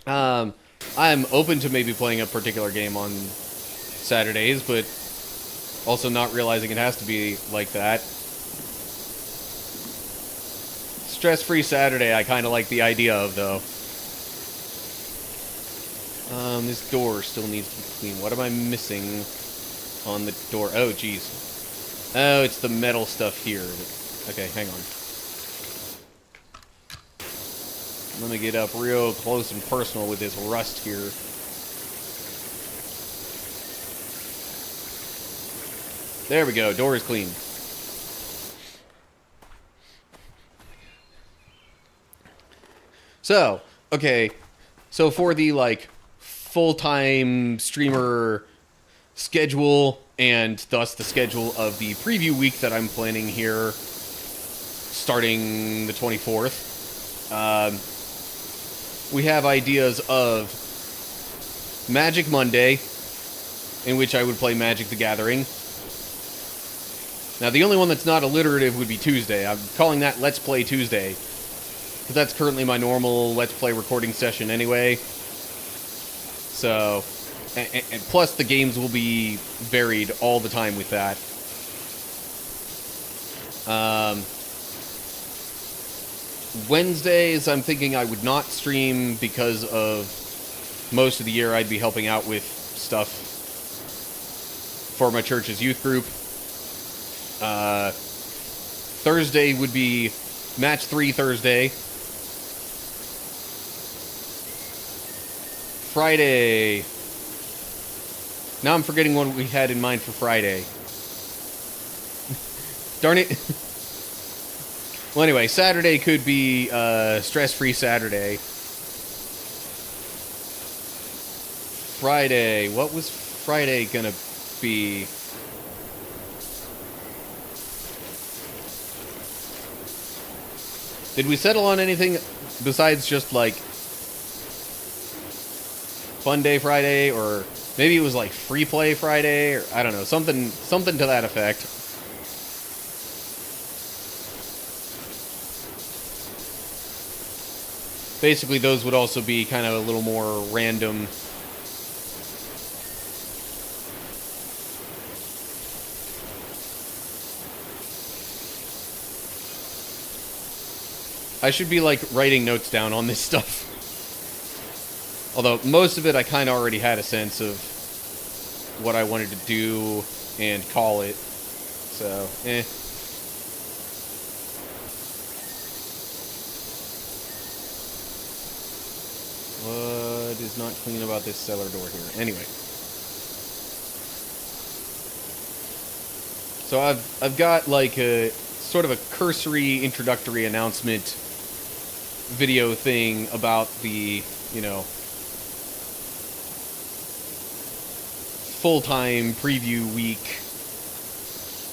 I'm open to maybe playing a particular game on Saturdays, but also not realizing it has to be like that. Stress-free Saturday, I kind of like the idea of, though. This door still needs to be clean. What am I missing on the door? Oh, jeez. Oh, it's the metal stuff here. Okay, hang on. Let me get up real close and personal with this rust here. There we go. Door is clean. So, okay. So for the, like, full-time streamer schedule, and thus the schedule of the preview week that I'm planning here, starting the 24th, we have ideas of Magic Monday, in which I would play Magic the Gathering. Now, the only one that's not alliterative would be Tuesday. I'm calling that Let's Play Tuesday, because that's currently my normal Let's Play recording session anyway. So, and plus the games will be varied all the time with that. Wednesdays, I'm thinking I would not stream because of most of the year I'd be helping out with stuff for my church's youth group. Thursday would be Match 3 Thursday. Friday. Now I'm forgetting what we had in mind for Friday. Darn it. Well, anyway, Saturday could be stress-free Saturday. Friday. What was Friday gonna be? Did we settle on anything besides just, like, Fun Day Friday, or maybe it was, like, Free Play Friday, or I don't know, something to that effect. Basically, those would also be kind of a little more random. I should be, like, writing notes down on this stuff. Although, most of it I kind of already had a sense of what I wanted to do and call it. So, eh. What is not clean about this cellar door here? Anyway. So I've got, like, a sort of a cursory introductory announcement video thing about the, you know, full-time preview week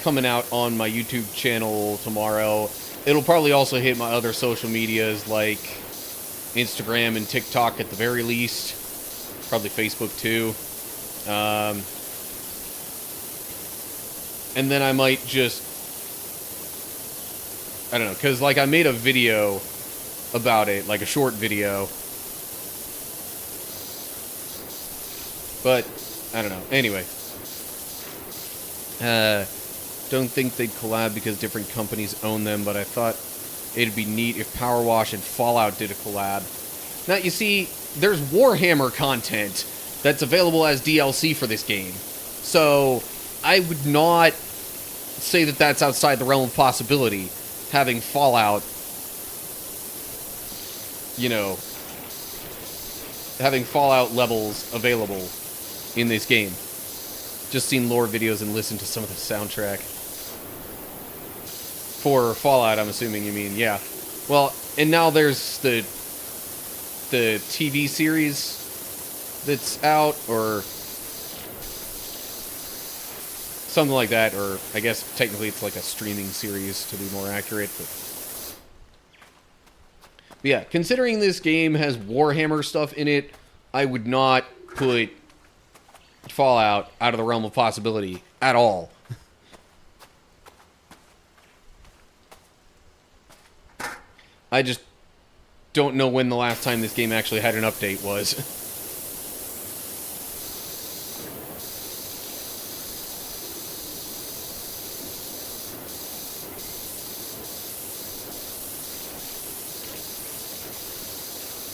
coming out on my YouTube channel tomorrow. It'll probably also hit my other social medias like Instagram and TikTok at the very least. Probably Facebook too. And then I might just, I don't know, because, like, I made a video about it, like a short video. But, I don't know. Anyway. Don't think they'd collab because different companies own them, but I thought it'd be neat if PowerWash and Fallout did a collab. Now, you see, there's Warhammer content that's available as DLC for this game. So, I would not say that that's outside the realm of possibility, having Fallout, you know, having Fallout levels available in this game. Just seen lore videos and listened to some of the soundtrack. For Fallout, I'm assuming you mean, yeah. Well, and now there's the TV series that's out, or something like that, or I guess technically it's like a streaming series to be more accurate, but yeah, considering this game has Warhammer stuff in it, I would not put Fallout out of the realm of possibility at all. I just don't know when the last time this game actually had an update was.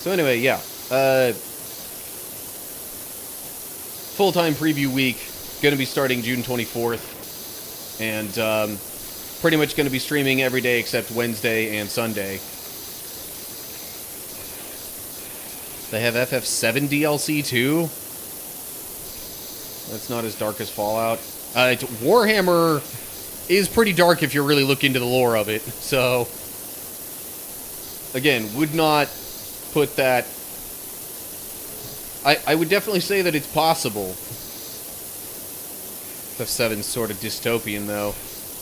So anyway, yeah. Full-time preview week. Going to be starting June 24th. And pretty much going to be streaming every day except Wednesday and Sunday. They have FF7 DLC too? That's not as dark as Fallout. Warhammer is pretty dark if you really look into the lore of it. So, again, would not put that... I would definitely say that it's possible. F7's sort of dystopian, though.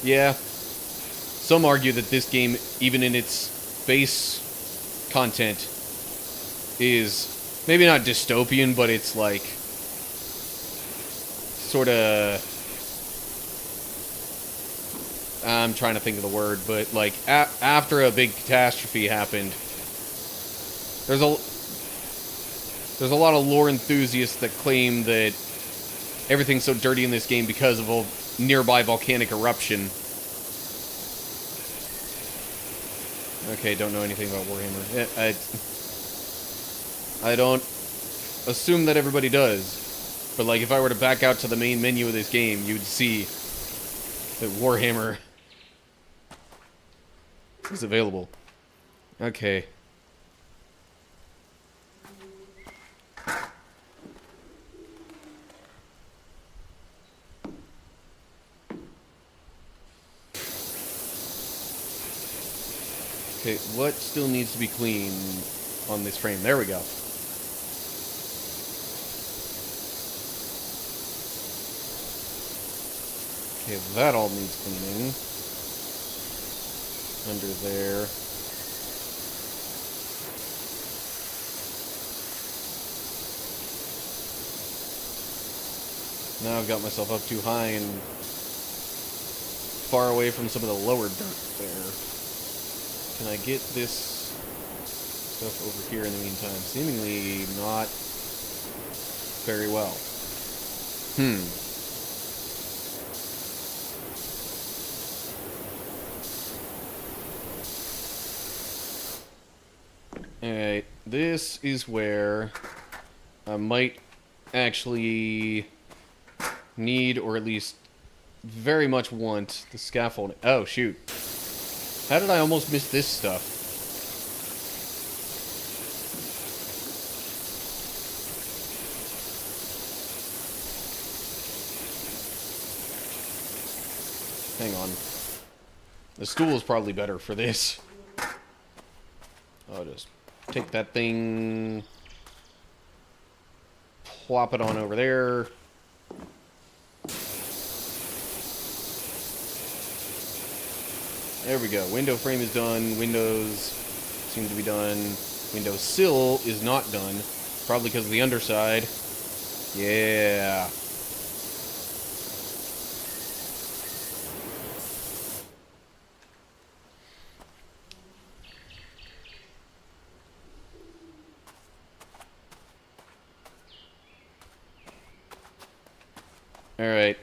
Yeah. Some argue that this game, even in its base content, is maybe not dystopian, but it's like sort of... I'm trying to think of the word, but like after a big catastrophe happened, there's a lot of lore enthusiasts that claim that everything's so dirty in this game because of a nearby volcanic eruption. Okay, don't know anything about Warhammer. I don't assume that everybody does, but like if I were to back out to the main menu of this game, you'd see that Warhammer is available. Okay. Okay, what still needs to be cleaned on this frame? There we go. Okay, that all needs cleaning. Under there. Now I've got myself up too high and far away from some of the lower dirt there. Can I get this stuff over here in the meantime? Seemingly not very well. Alright, this is where I might actually need, or at least very much want, the scaffolding. Oh, shoot. How did I almost miss this stuff? Hang on. The stool is probably better for this. I'll just take that thing, plop it on over there. There we go. Window frame is done. Windows seem to be done. Window sill is not done. Probably because of the underside. Yeah. Alright.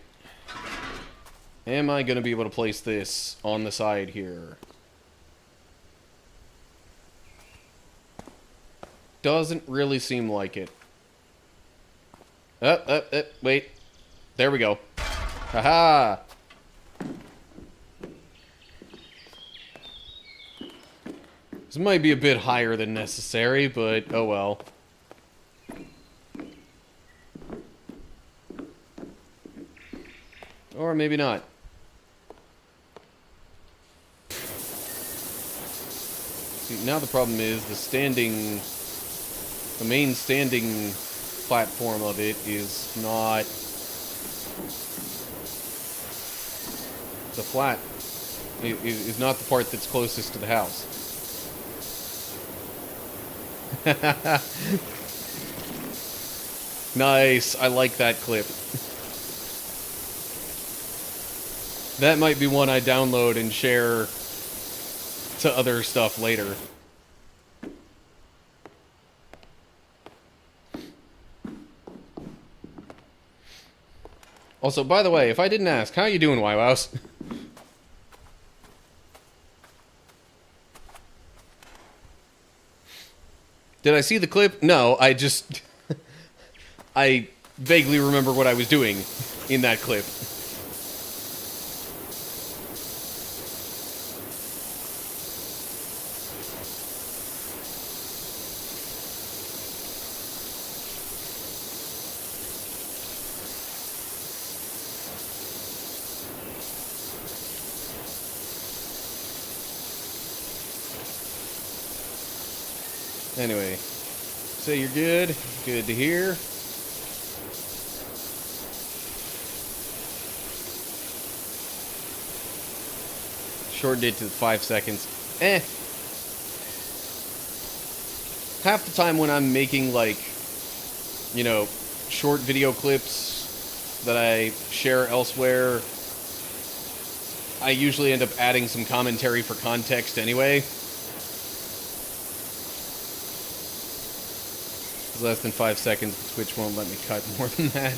Am I going to be able to place this on the side here? Doesn't really seem like it. Wait. There we go. Haha! This might be a bit higher than necessary, but oh well. Or maybe not. See, now the problem is the main standing platform of it is not the flat. It is not the part that's closest to the house. Nice, I like that clip. That might be one I download and share to other stuff later. Also, by the way, if I didn't ask, how you doing, Wywows? Did I see the clip? No, I just... I vaguely remember what I was doing in that clip. Anyway, say you're good. Good to hear. Shortened it to 5 seconds. Half the time when I'm making, like, you know, short video clips that I share elsewhere, I usually end up adding some commentary for context anyway. It's less than 5 seconds, but Twitch won't let me cut more than that.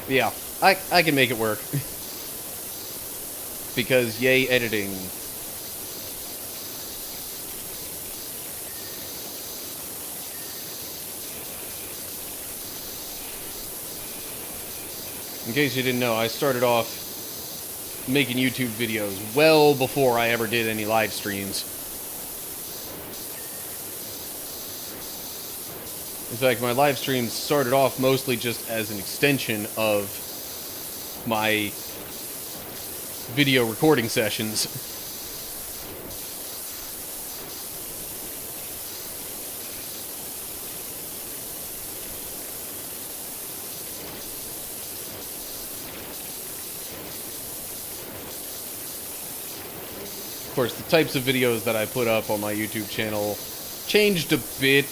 Yeah, I can make it work. Because yay editing. In case you didn't know, I started off making YouTube videos well before I ever did any live streams. In fact, my live streams started off mostly just as an extension of my video recording sessions. Of course, the types of videos that I put up on my YouTube channel changed a bit.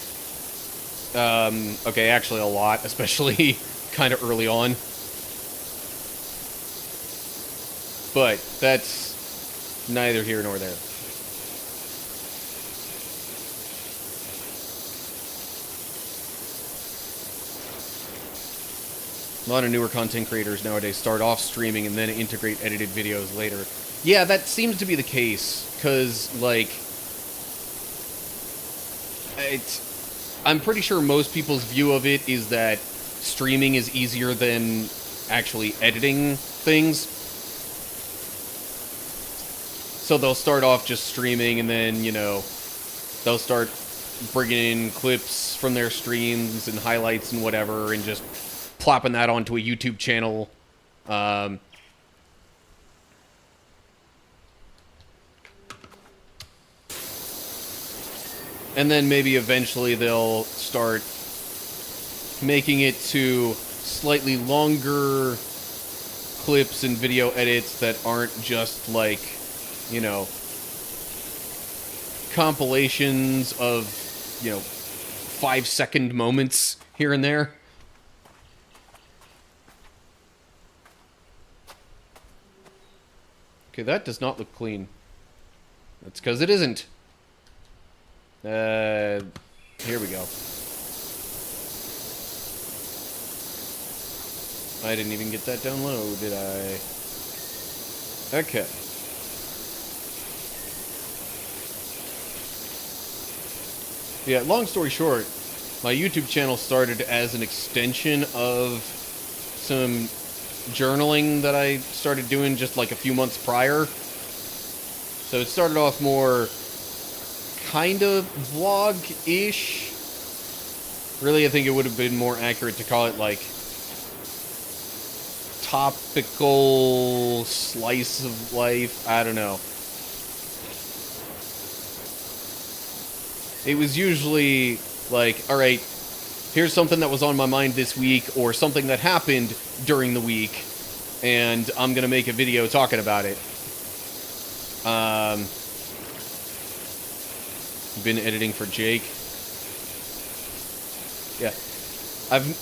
Okay, actually a lot, especially kind of early on. But that's neither here nor there. A lot of newer content creators nowadays start off streaming and then integrate edited videos later. Yeah, that seems to be the case, because, like, I'm pretty sure most people's view of it is that streaming is easier than actually editing things. So they'll start off just streaming, and then, you know, they'll start bringing in clips from their streams and highlights and whatever, and just plopping that onto a YouTube channel. And then maybe eventually they'll start making it to slightly longer clips and video edits that aren't just like, you know, compilations of, you know, 5-second moments here and there. Okay, that does not look clean. That's because it isn't. Here we go. I didn't even get that down low, did I? Okay. Yeah, long story short, my YouTube channel started as an extension of some journaling that I started doing just like a few months prior. So it started off more kind of vlog-ish. Really, I think it would have been more accurate to call it like topical slice of life. I don't know. It was usually like, alright, here's something that was on my mind this week, or something that happened during the week, and I'm gonna make a video talking about it. Been editing for Jake. Yeah.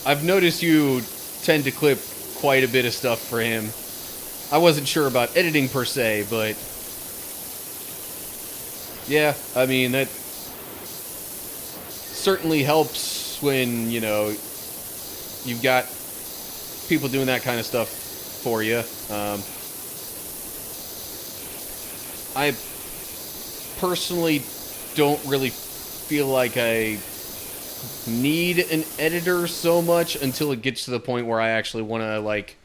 I've noticed you tend to clip quite a bit of stuff for him. I wasn't sure about editing per se, but yeah, I mean, that certainly helps when, you know, you've got people doing that kind of stuff for you. I personally don't really feel like I need an editor so much until it gets to the point where I actually want to, like,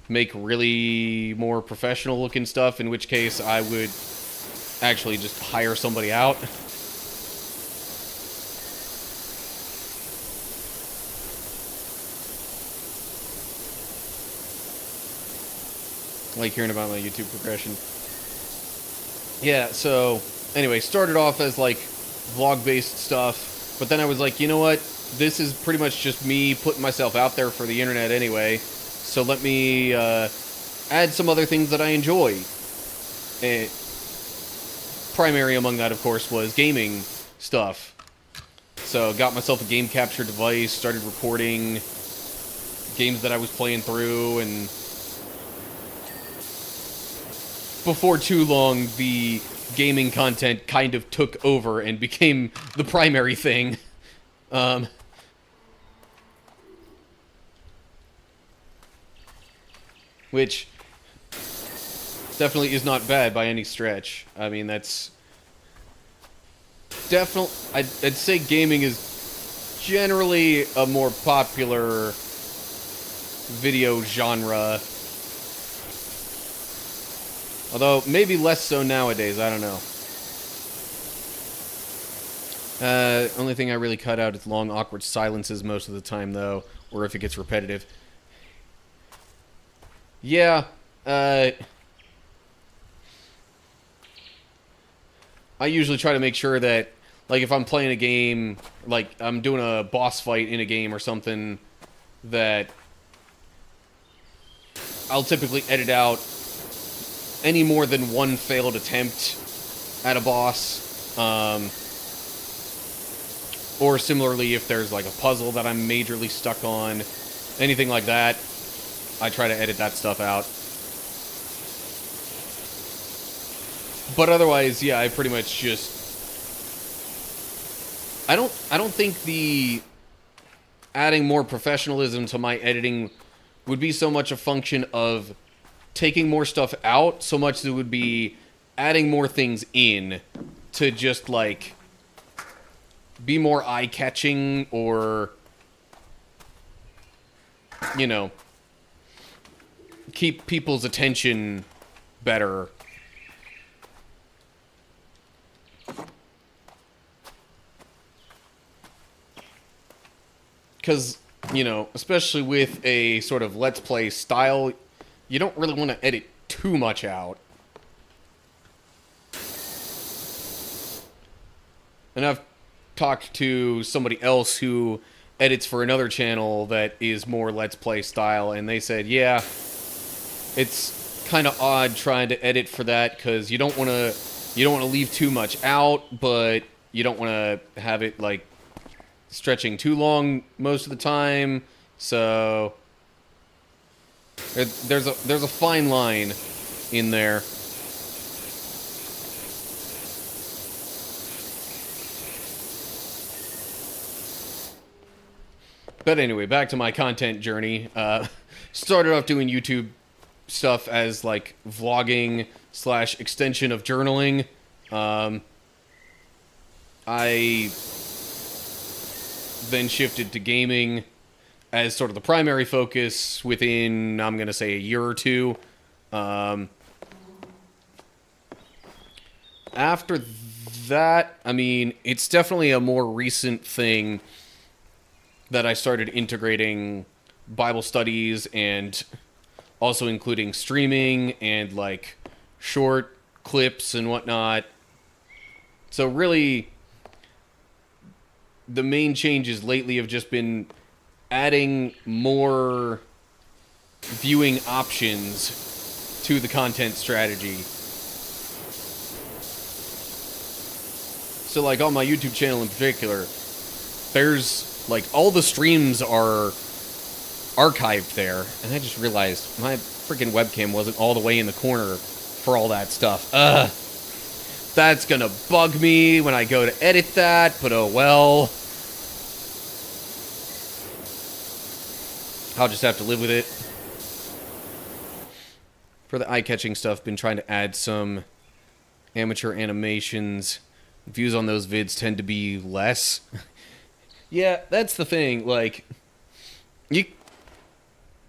make really more professional looking stuff, in which case I would actually just hire somebody out. I like hearing about my YouTube progression. Yeah, so anyway, started off as like vlog-based stuff, but then I was like, you know what? This is pretty much just me putting myself out there for the internet anyway. So let me add some other things that I enjoy. And primary among that, of course, was gaming stuff. So got myself a game capture device, started recording games that I was playing through, and before too long, the gaming content kind of took over and became the primary thing. Um, which definitely is not bad by any stretch. I mean, that's definitely... I'd say gaming is generally a more popular video genre. Although, maybe less so nowadays, I don't know. Only thing I really cut out is long, awkward silences most of the time, though, or if it gets repetitive. Yeah, I usually try to make sure that, like, if I'm playing a game, like, I'm doing a boss fight in a game or something, that I'll typically edit out any more than one failed attempt at a boss. Or similarly, if there's like a puzzle that I'm majorly stuck on, anything like that, I try to edit that stuff out. But otherwise, yeah, I pretty much just... I don't think the adding more professionalism to my editing would be so much a function of taking more stuff out, so much as it would be adding more things in to just, like, be more eye-catching, or, you know, keep people's attention better. Because, you know, especially with a sort of Let's Play style, you don't really want to edit too much out. And I've talked to somebody else who edits for another channel that is more Let's Play style, and they said, yeah, it's kind of odd trying to edit for that, because you don't want to leave too much out, but you don't want to have it, like, stretching too long most of the time. So there's a fine line in there. But anyway, back to my content journey. Started off doing YouTube stuff as, like, vlogging / extension of journaling. I then shifted to gaming as sort of the primary focus within, I'm going to say, a year or two. After that, I mean, it's definitely a more recent thing that I started integrating Bible studies and also including streaming and, like, short clips and whatnot. So really, the main changes lately have just been adding more viewing options to the content strategy. So, like, on my YouTube channel in particular, there's, like, all the streams are archived there. And I just realized my freaking webcam wasn't all the way in the corner for all that stuff. That's gonna bug me when I go to edit that, but oh well. I'll just have to live with it. For the eye-catching stuff, been trying to add some amateur animations. Views on those vids tend to be less. Yeah, that's the thing. Like, you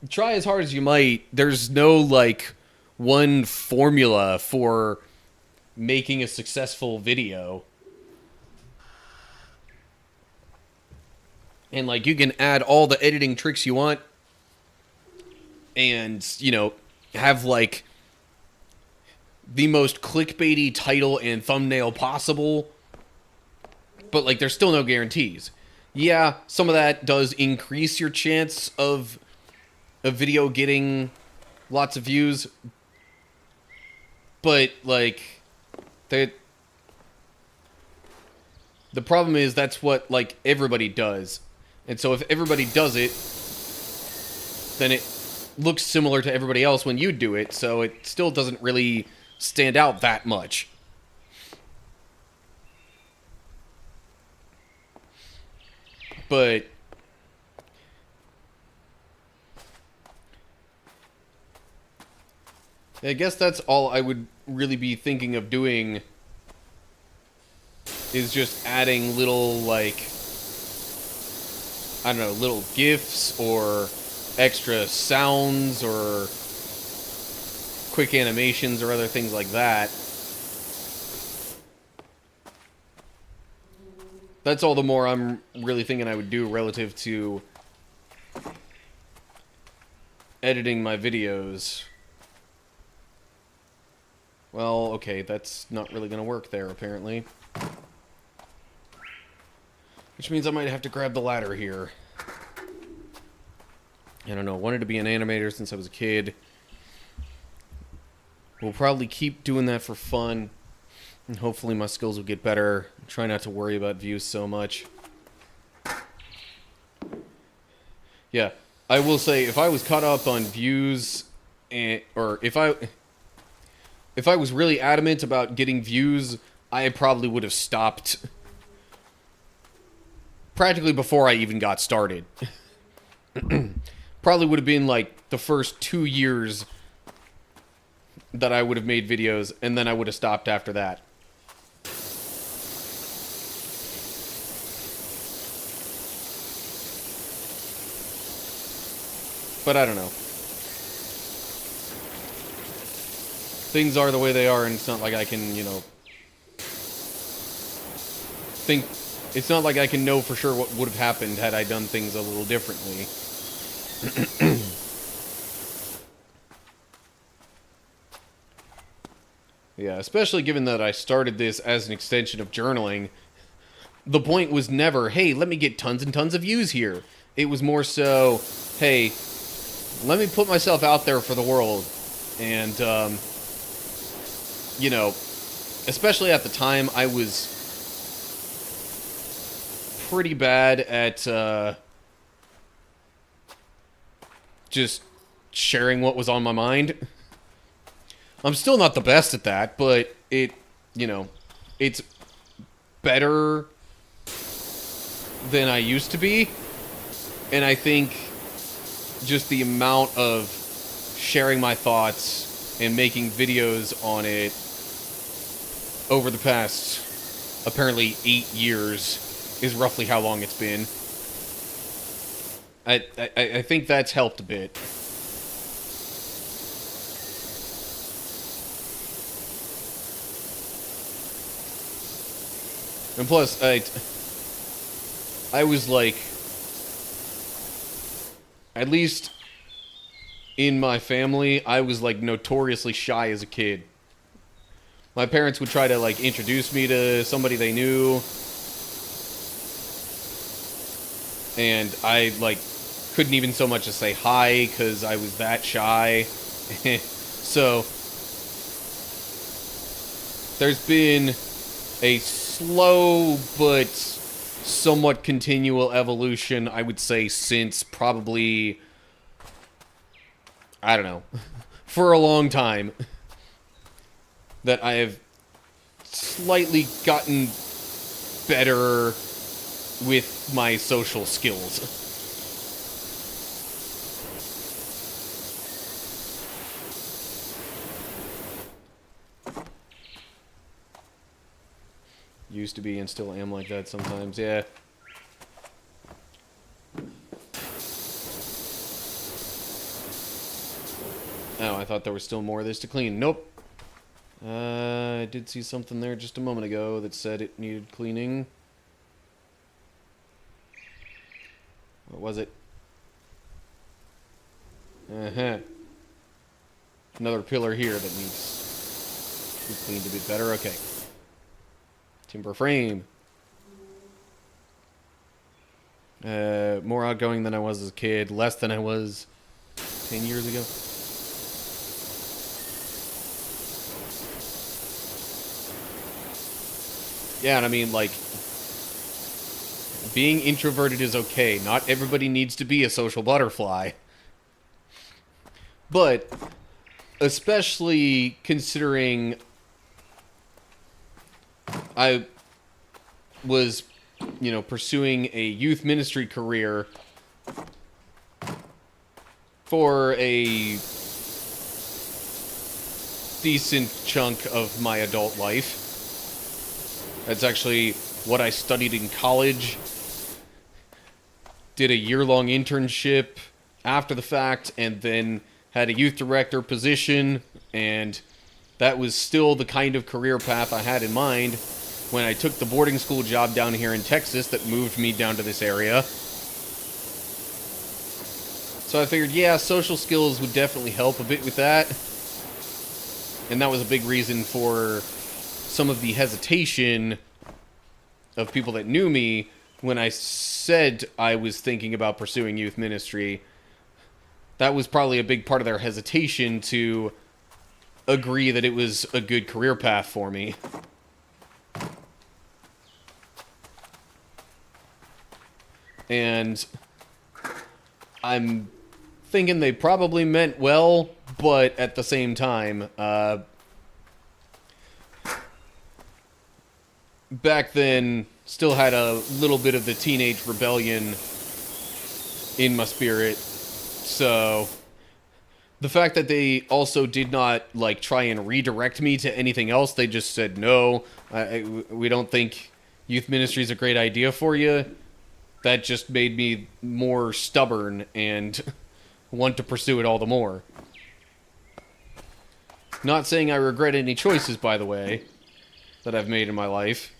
try as hard as you might, there's no, like, one formula for making a successful video. And, like, you can add all the editing tricks you want and, you know, have, like, the most clickbaity title and thumbnail possible, but like there's still no guarantees. Yeah, some of that does increase your chance of a video getting lots of views, but like the problem is that's what like everybody does. And so if everybody does it, then it looks similar to everybody else when you do it, so it still doesn't really stand out that much. But I guess that's all I would really be thinking of doing, is just adding little, like, I don't know, little GIFs or extra sounds or quick animations or other things like that. That's all the more I'm really thinking I would do relative to editing my videos. Well, okay, that's not really going to work there, apparently. Which means I might have to grab the ladder here. I don't know, wanted to be an animator since I was a kid. We'll probably keep doing that for fun. And hopefully my skills will get better. Try not to worry about views so much. Yeah, I will say, if I was caught up on views, or if I was really adamant about getting views, I probably would have stopped practically before I even got started. Probably would have been like the first 2 years that I would have made videos, and then I would have stopped after that. But I don't know. Things are the way they are, and it's not like I can, you know, it's not like I can know for sure what would have happened had I done things a little differently. Yeah, especially given that I started this as an extension of journaling. The point was never, hey, let me get tons and tons of views here. It was more so, hey, let me put myself out there for the world. And, you know, especially at the time, I was pretty bad at just sharing what was on my mind. I'm still not the best at that, but it, you know, it's better than I used to be. And I think just the amount of sharing my thoughts and making videos on it over the past, apparently, 8 years is roughly how long it's been. I think that's helped a bit. And plus, I was like, at least in my family, I was like notoriously shy as a kid. My parents would try to like introduce me to somebody they knew, and I like couldn't even so much as say hi because I was that shy. So there's been a slow but somewhat continual evolution, I would say, since probably, I don't know, for a long time, that I have slightly gotten better with my social skills. Used to be and still am like that sometimes, yeah. Oh, I thought there was still more of this to clean. Nope. I did see something there just a moment ago that said it needed cleaning. What was it? Uh-huh. Another pillar here that needs We cleaned a bit better. Okay. Timber frame. More outgoing than I was as a kid. Less than I was 10 years ago. Yeah, and I mean, like, being introverted is okay. Not everybody needs to be a social butterfly. But, especially considering I was, you know, pursuing a youth ministry career for a decent chunk of my adult life. That's actually what I studied in college. Did a year-long internship after the fact, and then had a youth director position, and that was still the kind of career path I had in mind when I took the boarding school job down here in Texas that moved me down to this area. So I figured, yeah, social skills would definitely help a bit with that. And that was a big reason for some of the hesitation of people that knew me when I said I was thinking about pursuing youth ministry. That was probably a big part of their hesitation to agree that it was a good career path for me. And I'm thinking they probably meant well, but at the same time, back then, still had a little bit of the teenage rebellion in my spirit. So, the fact that they also did not, like, try and redirect me to anything else, they just said, no, we don't think youth ministry is a great idea for you. That just made me more stubborn and want to pursue it all the more. Not saying I regret any choices, by the way, that I've made in my life.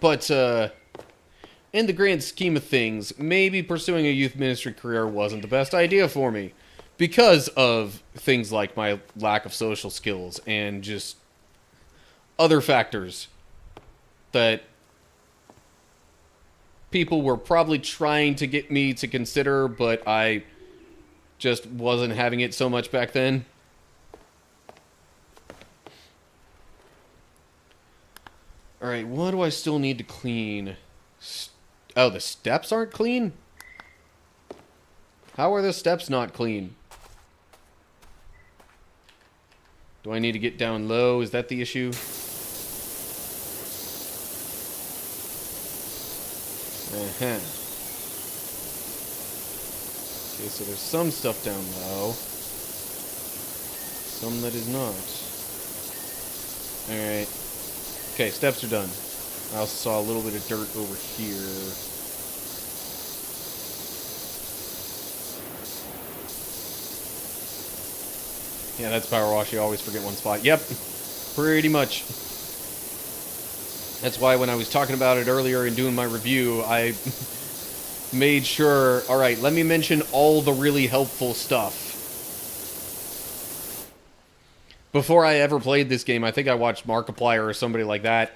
But, in the grand scheme of things, maybe pursuing a youth ministry career wasn't the best idea for me. Because of things like my lack of social skills and just other factors that people were probably trying to get me to consider, but I just wasn't having it so much back then. Alright, what do I still need to clean? Oh, the steps aren't clean? How are the steps not clean? Do I need to get down low? Is that the issue? Uh-huh. Okay, so there's some stuff down low. Some that is not. Alright. Okay, steps are done. I also saw a little bit of dirt over here. Yeah, that's PowerWash. You always forget one spot. Yep, pretty much. That's why when I was talking about it earlier and doing my review, I made sure, alright, let me mention all the really helpful stuff. Before I ever played this game, I think I watched Markiplier or somebody like that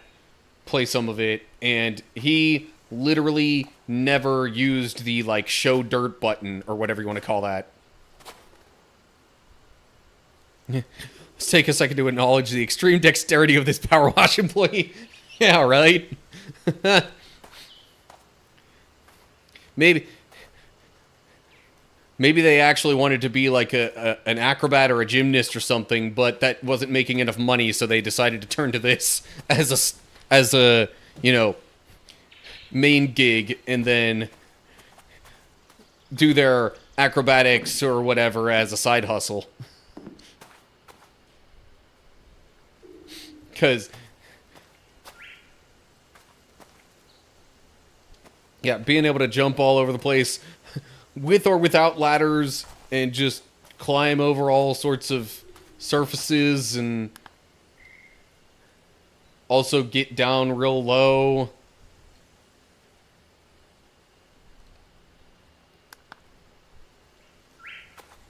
play some of it, and he literally never used the, like, show dirt button, or whatever you want to call that. Let's take a second to acknowledge the extreme dexterity of this PowerWash employee. Yeah, right? Maybe they actually wanted to be like an acrobat or a gymnast or something, but that wasn't making enough money, so they decided to turn to this as a you know, main gig, and then do their acrobatics or whatever as a side hustle. Because, yeah, being able to jump all over the place with or without ladders and just climb over all sorts of surfaces and also get down real low.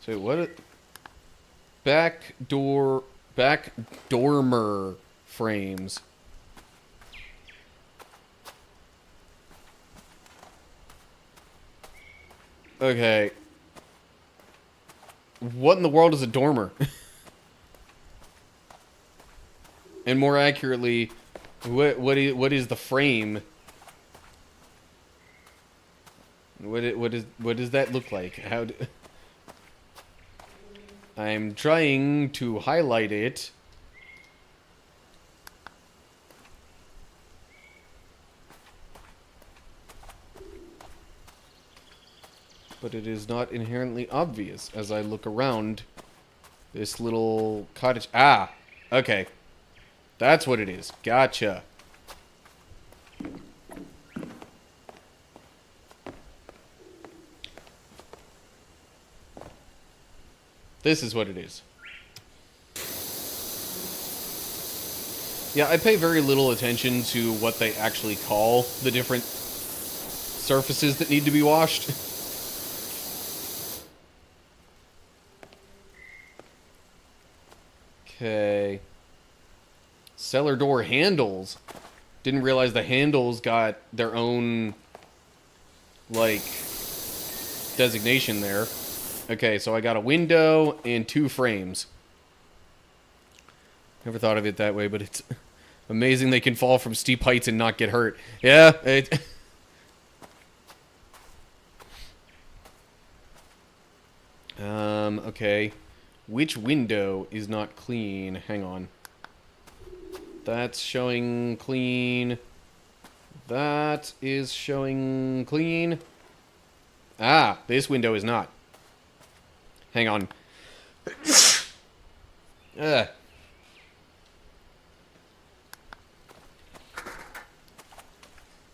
So what? Back door Back dormer frames. Okay. What in the world is a dormer? And more accurately, what is the frame? What does that look like? I'm trying to highlight it. But it is not inherently obvious as I look around this little cottage. Ah, okay. That's what it is. Gotcha. This is what it is. Yeah, I pay very little attention to what they actually call the different surfaces that need to be washed. Okay. Cellar door handles. Didn't realize the handles got their own, like, designation there. Okay, so I got a window and 2 frames. Never thought of it that way, but it's amazing they can fall from steep heights and not get hurt. Yeah, okay. Which window is not clean? Hang on. That's showing clean. That is showing clean. Ah, this window is not. Hang on.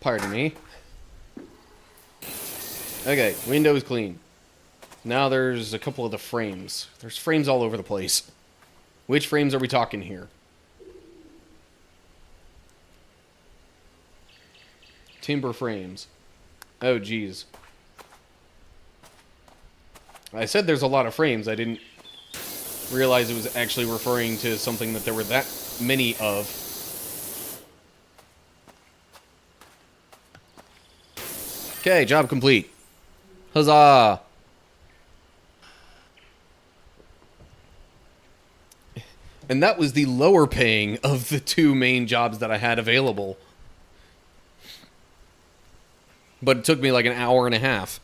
Pardon me. Okay, window is clean. Now there's a couple of the frames. There's frames all over the place. Which frames are we talking here? Timber frames. Oh, geez. I said there's a lot of frames. I didn't realize it was actually referring to something that there were that many of. Okay, job complete. Huzzah! And that was the lower paying of the 2 main jobs that I had available. But it took me like an hour and a half.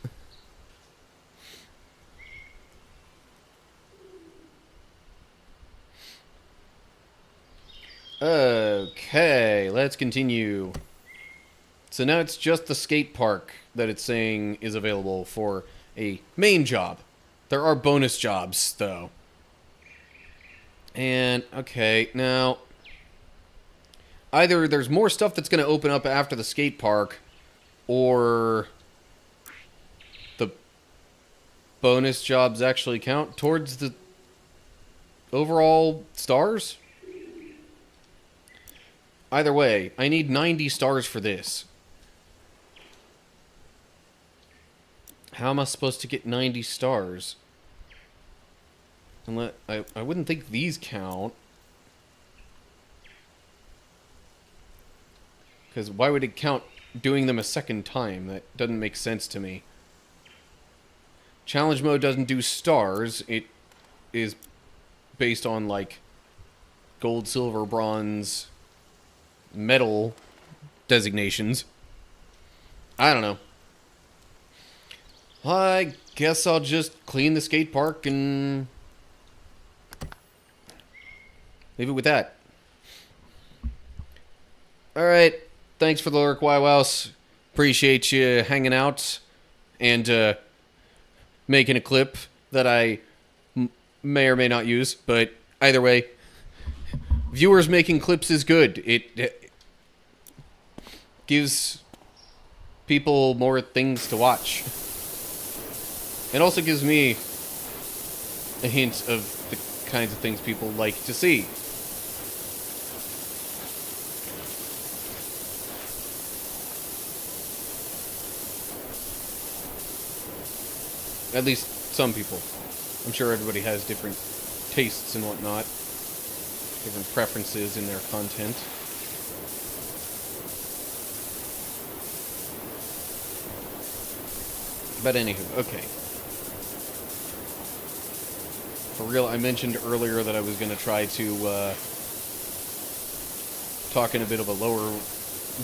Okay, let's continue. So now it's just the skate park that it's saying is available for a main job. There are bonus jobs, though. And, okay, now, either there's more stuff that's going to open up after the skate park, or the bonus jobs actually count towards the overall stars? Either way, I need 90 stars for this. How am I supposed to get 90 stars? Unless, I wouldn't think these count. Because why would it count doing them a second time? That doesn't make sense to me. Challenge mode doesn't do stars. It is based on, like, gold, silver, bronze, metal designations. I don't know. I guess I'll just clean the skate park and leave it with that. Alright, thanks for the lurk, Wouse. Appreciate you hanging out and making a clip that I may or may not use, but either way, viewers making clips is good. It gives people more things to watch. It also gives me a hint of the kinds of things people like to see. At least some people. I'm sure everybody has different tastes and whatnot. different preferences in their content. But anywho, okay. For real, I mentioned earlier that I was going to try to talk in a bit of a lower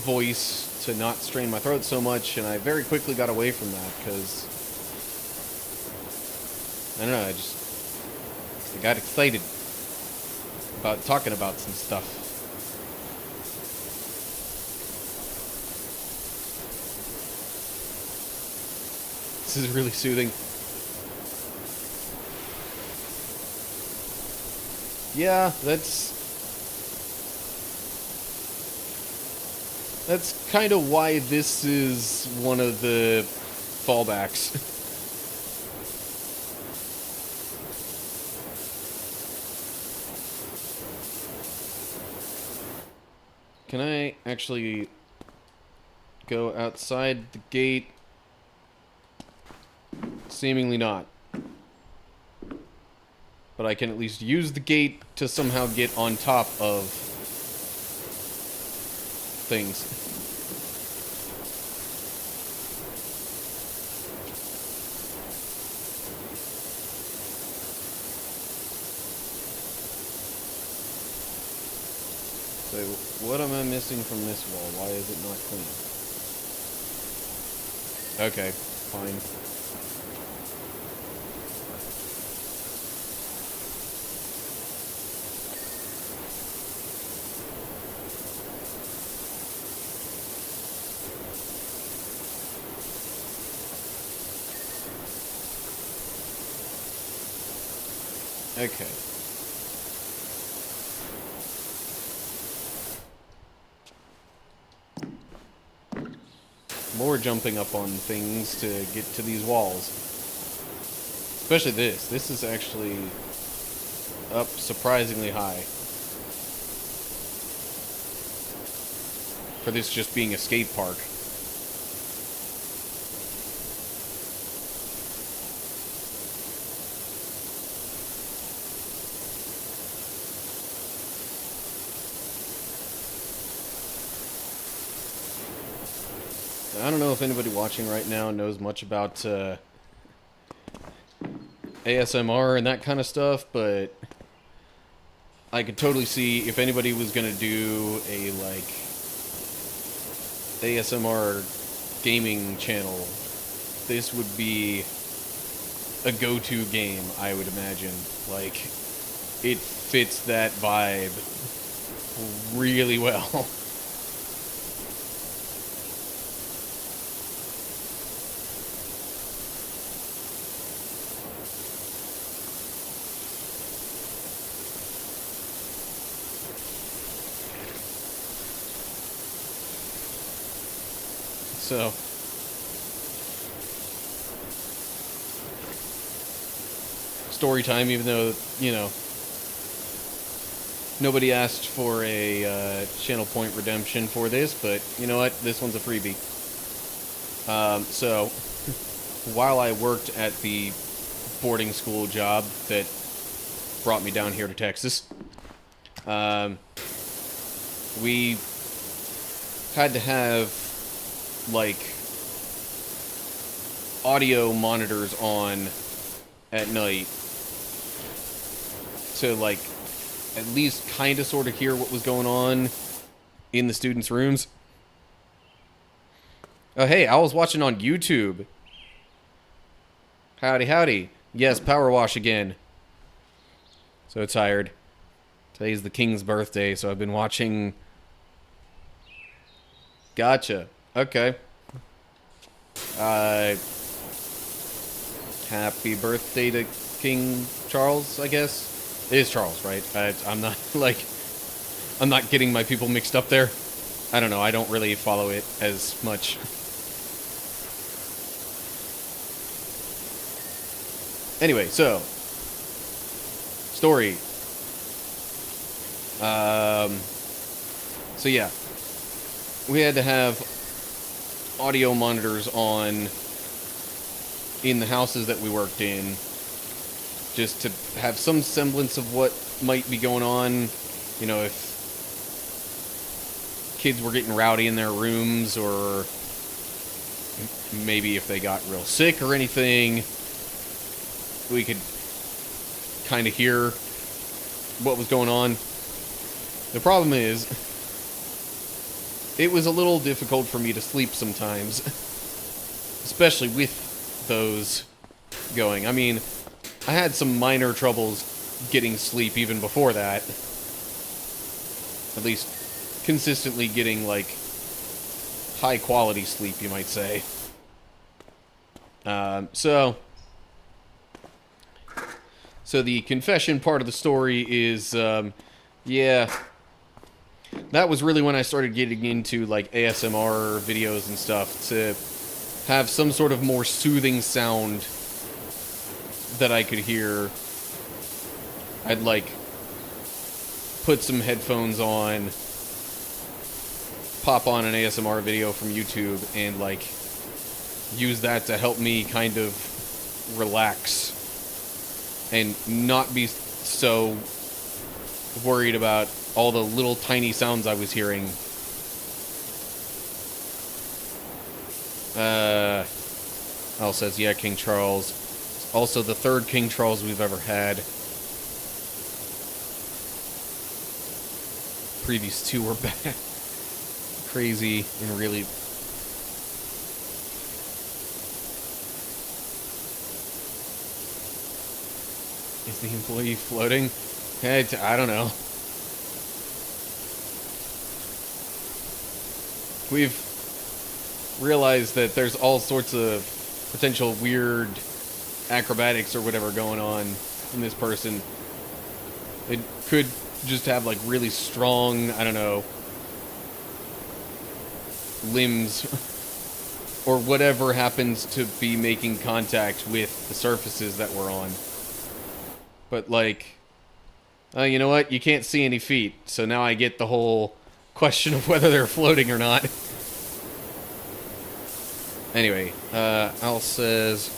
voice to not strain my throat so much, and I very quickly got away from that because I don't know, I got excited about talking about some stuff. This is really soothing. Yeah, that's kind of why this is one of the fallbacks. Can I actually go outside the gate? Seemingly not. But I can at least use the gate to somehow get on top of things. So, what am I missing from this wall? Why is it not clean? Okay, fine. Okay. More jumping up on things to get to these walls. Especially this. This is actually up surprisingly high. For this just being a skate park. I don't know if anybody watching right now knows much about ASMR and that kind of stuff, but I could totally see if anybody was gonna do a like ASMR gaming channel, this would be a go-to game, I would imagine. Like, it fits that vibe really well. So, story time, even though, you know, nobody asked for a channel point redemption for this, but you know what? This one's a freebie. So, while I worked at the boarding school job that brought me down here to Texas, we had to have like audio monitors on at night to like at least kind of sort of hear what was going on in the students' rooms. Oh hey, I was watching on YouTube. Howdy howdy. Yes, PowerWash again. So tired. Today's the king's birthday, so I've been watching. Gotcha. Okay. Happy birthday to King Charles, I guess. It is Charles, right? I'm not, like, I'm not getting my people mixed up there. I don't know, I don't really follow it as much. Anyway, so. Story. So yeah. We had to have audio monitors on in the houses that we worked in just to have some semblance of what might be going on you know, if kids were getting rowdy in their rooms, or maybe if they got real sick or anything, we could kind of hear what was going on. The problem is, it was a little difficult for me to sleep sometimes, especially with those going. I mean, I had some minor troubles getting sleep even before that. At least consistently getting, like, high quality sleep, you might say. So the confession part of the story is, yeah, that was really when I started getting into, like, ASMR videos and stuff, to have some sort of more soothing sound that I could hear. I'd, like, put some headphones on, pop on an ASMR video from YouTube, and, like, use that to help me kind of relax and not be so worried about all the little tiny sounds I was hearing. Al says, yeah, King Charles. Also the third King Charles we've ever had. Previous two were bad. Crazy and really... Is the employee floating? I don't know. We've realized that there's all sorts of potential weird acrobatics or whatever going on in this person. It could just have, like, really strong, I don't know, limbs or whatever happens to be making contact with the surfaces that we're on. But, like, you know what? You can't see any feet, so now I get the whole question of whether they're floating or not. Anyway, Al says,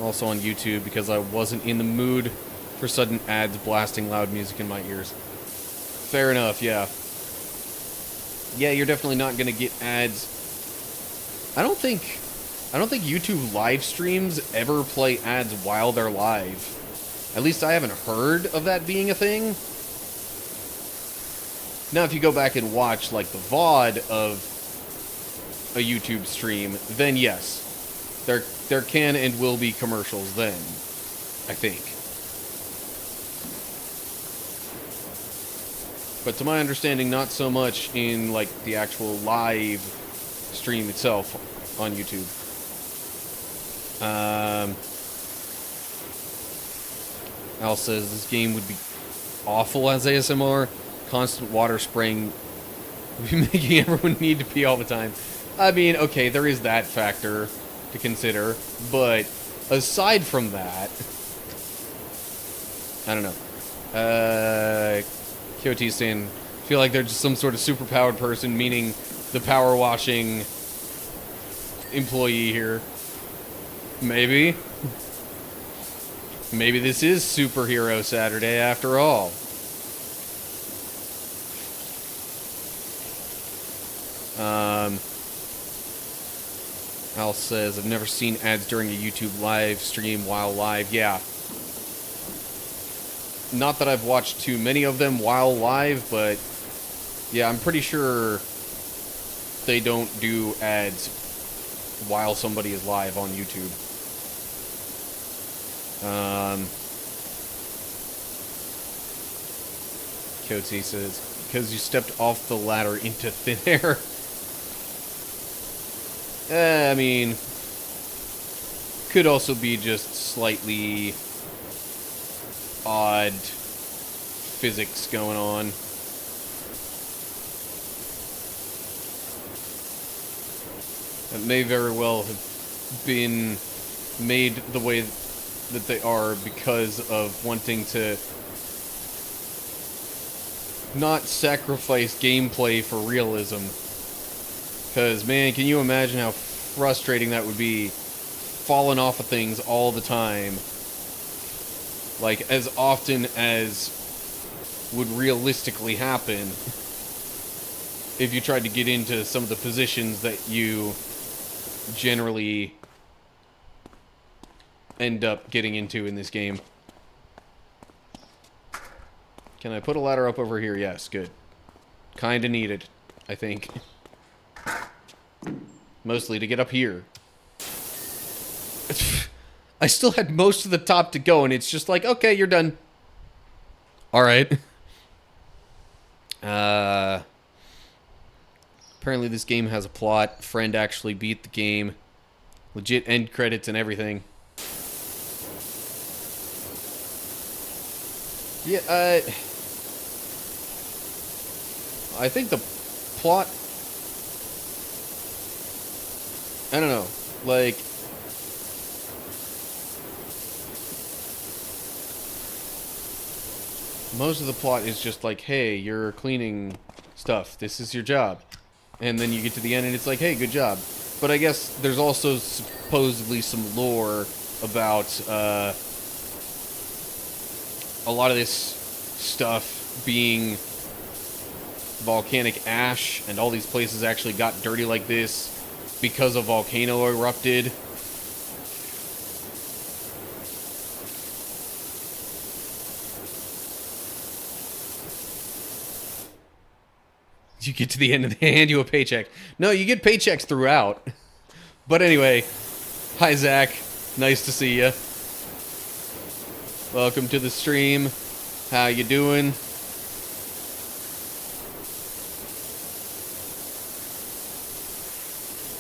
also on YouTube, because I wasn't in the mood for sudden ads blasting loud music in my ears. Fair enough, yeah. Yeah, you're definitely not gonna get ads. I don't think YouTube live streams ever play ads while they're live. At least I haven't heard of that being a thing. Now, if you go back and watch, like, the VOD of a YouTube stream, then yes. There can and will be commercials then, I think. But to my understanding, not so much in, like, the actual live stream itself on YouTube. Al says this game would be awful as ASMR. Constant water spraying would be making everyone need to pee all the time. I mean, okay, there is that factor to consider, but aside from that, I don't know. Kyoti's saying, feel like they're just some sort of superpowered person, meaning the power washing employee here. Maybe. Maybe this is Superhero Saturday after all. Al says, I've never seen ads during a YouTube live stream while live. Yeah. Not that I've watched too many of them while live, but yeah, I'm pretty sure they don't do ads while somebody is live on YouTube. Coatsy says, because you stepped off the ladder into thin air. I mean, could also be just slightly odd physics going on. It may very well have been made the way that they are because of wanting to not sacrifice gameplay for realism. Because, man, can you imagine how frustrating that would be, falling off of things all the time? Like, as often as would realistically happen if you tried to get into some of the positions that you generally end up getting into in this game. Can I put a ladder up over here? Yes, good. Kinda needed, I think. Mostly to get up here. I still had most of the top to go, and it's just like, okay, you're done. Alright. Apparently this game has a plot. Friend actually beat the game. Legit end credits and everything. Yeah, I think the plot... I don't know. Like... most of the plot is just like, hey, you're cleaning stuff. This is your job. And then you get to the end and it's like, hey, good job. But I guess there's also supposedly some lore about a lot of this stuff being volcanic ash, and all these places actually got dirty like this because a volcano erupted. You get to the end and they hand you a paycheck. No, you get paychecks throughout. But anyway, hi Zach, nice to see you. Welcome to the stream. How you doing?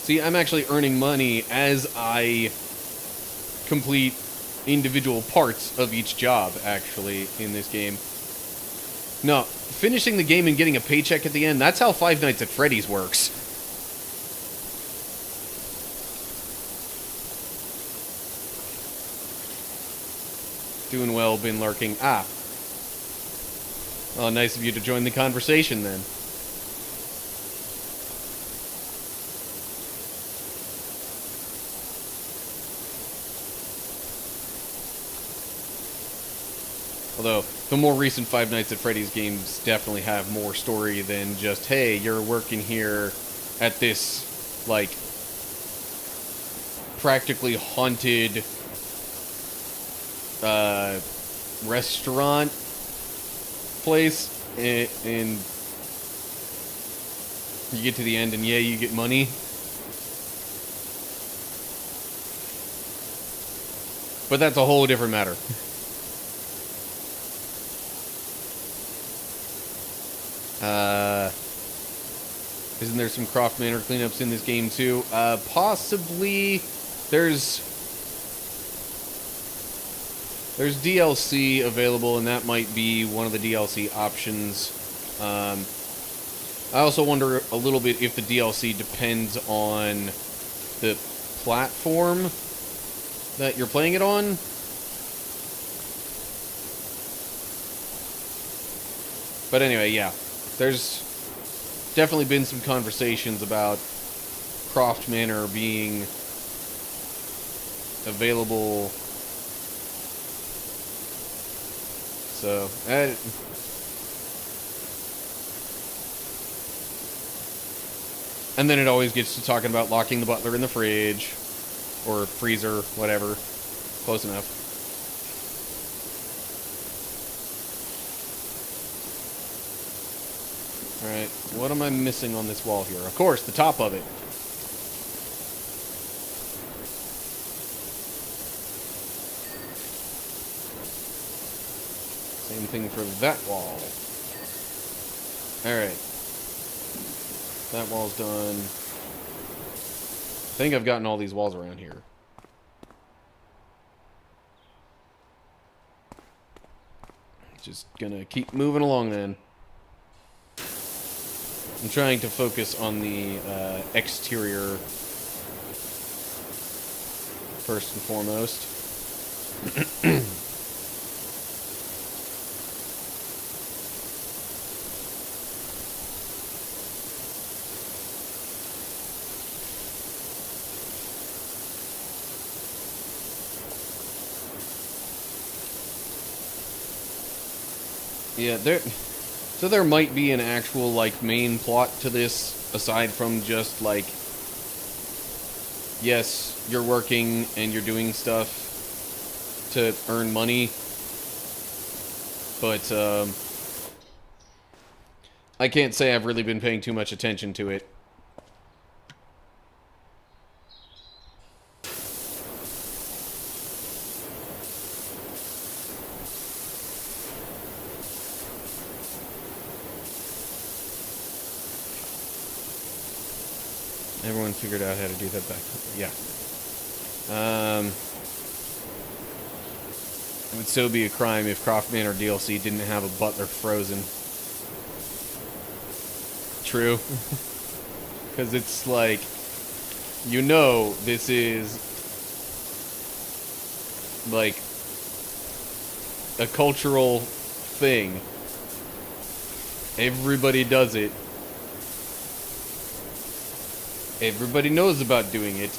See, I'm actually earning money as I complete individual parts of each job, actually, in this game. No, finishing the game and getting a paycheck at the end, that's how Five Nights at Freddy's works. Doing well, been lurking. Ah. Oh, nice of you to join the conversation, then. Although, the more recent Five Nights at Freddy's games definitely have more story than just, hey, you're working here at this, like, practically haunted restaurant place, and you get to the end and yeah, you get money. But that's a whole different matter. Isn't there some Croft Manor cleanups in this game too? Possibly. There's DLC available, and that might be one of the DLC options. I also wonder a little bit if the DLC depends on the platform that you're playing it on. But anyway, yeah. There's definitely been some conversations about Croft Manor being available. So, and then it always gets to talking about locking the butler in the fridge, or freezer, whatever. Close enough. Alright, what am I missing on this wall here? Of course, the top of it. Same thing for that wall. Alright. That wall's done. I think I've gotten all these walls around here. Just gonna keep moving along then. I'm trying to focus on the exterior first and foremost. Yeah, so there might be an actual, like, main plot to this, aside from just, like, yes, you're working and you're doing stuff to earn money, but, I can't say I've really been paying too much attention to it. Everyone figured out how to do that back. Yeah. It would so be a crime if Craftman or DLC didn't have a butler frozen. True. Because it's like, you know, this is like a cultural thing. Everybody does it. Everybody knows about doing it.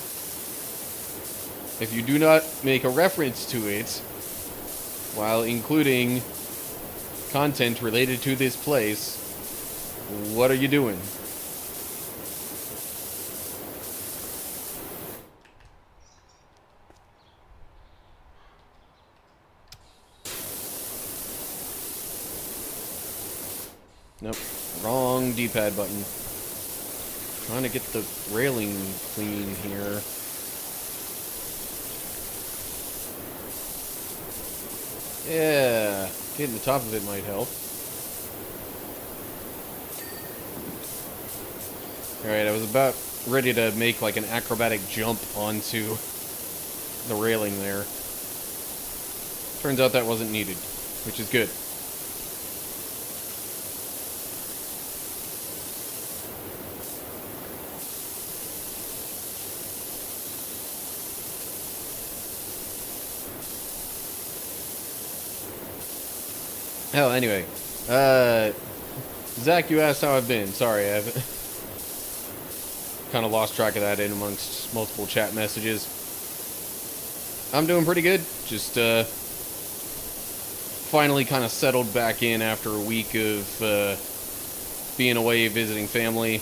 If you do not make a reference to it while including content related to this place, what are you doing? Nope. Wrong D-pad button. Trying to get the railing clean here. Yeah, getting the top of it might help. Alright, I was about ready to make like an acrobatic jump onto the railing there. Turns out that wasn't needed, which is good. Hell, anyway. Zach, you asked how I've been. Sorry, I've kind of lost track of that in amongst multiple chat messages. I'm doing pretty good. Just, finally kind of settled back in after a week of, being away visiting family.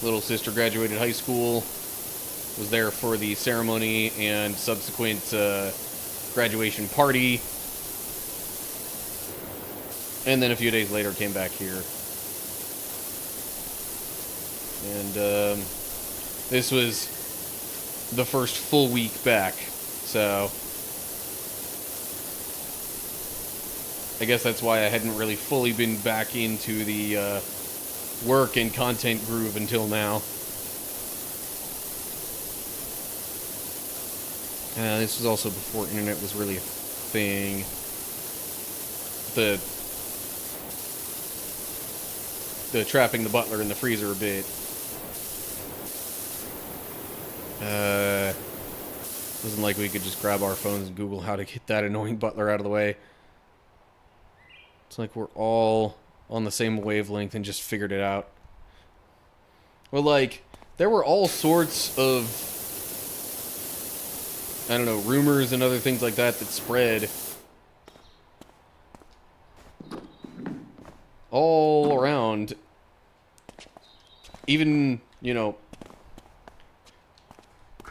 Little sister graduated high school. Was there for the ceremony and subsequent, graduation party. And then a few days later came back here. And this was the first full week back. So I guess that's why I hadn't really fully been back into the work and content groove until now. This was also before internet was really a thing. The trapping the butler in the freezer a bit. Wasn't like we could just grab our phones and Google how to get that annoying butler out of the way. It's like we're all on the same wavelength and just figured it out. Well, like, there were all sorts of, I don't know, rumors and other things like that that spread all around. Even, you know,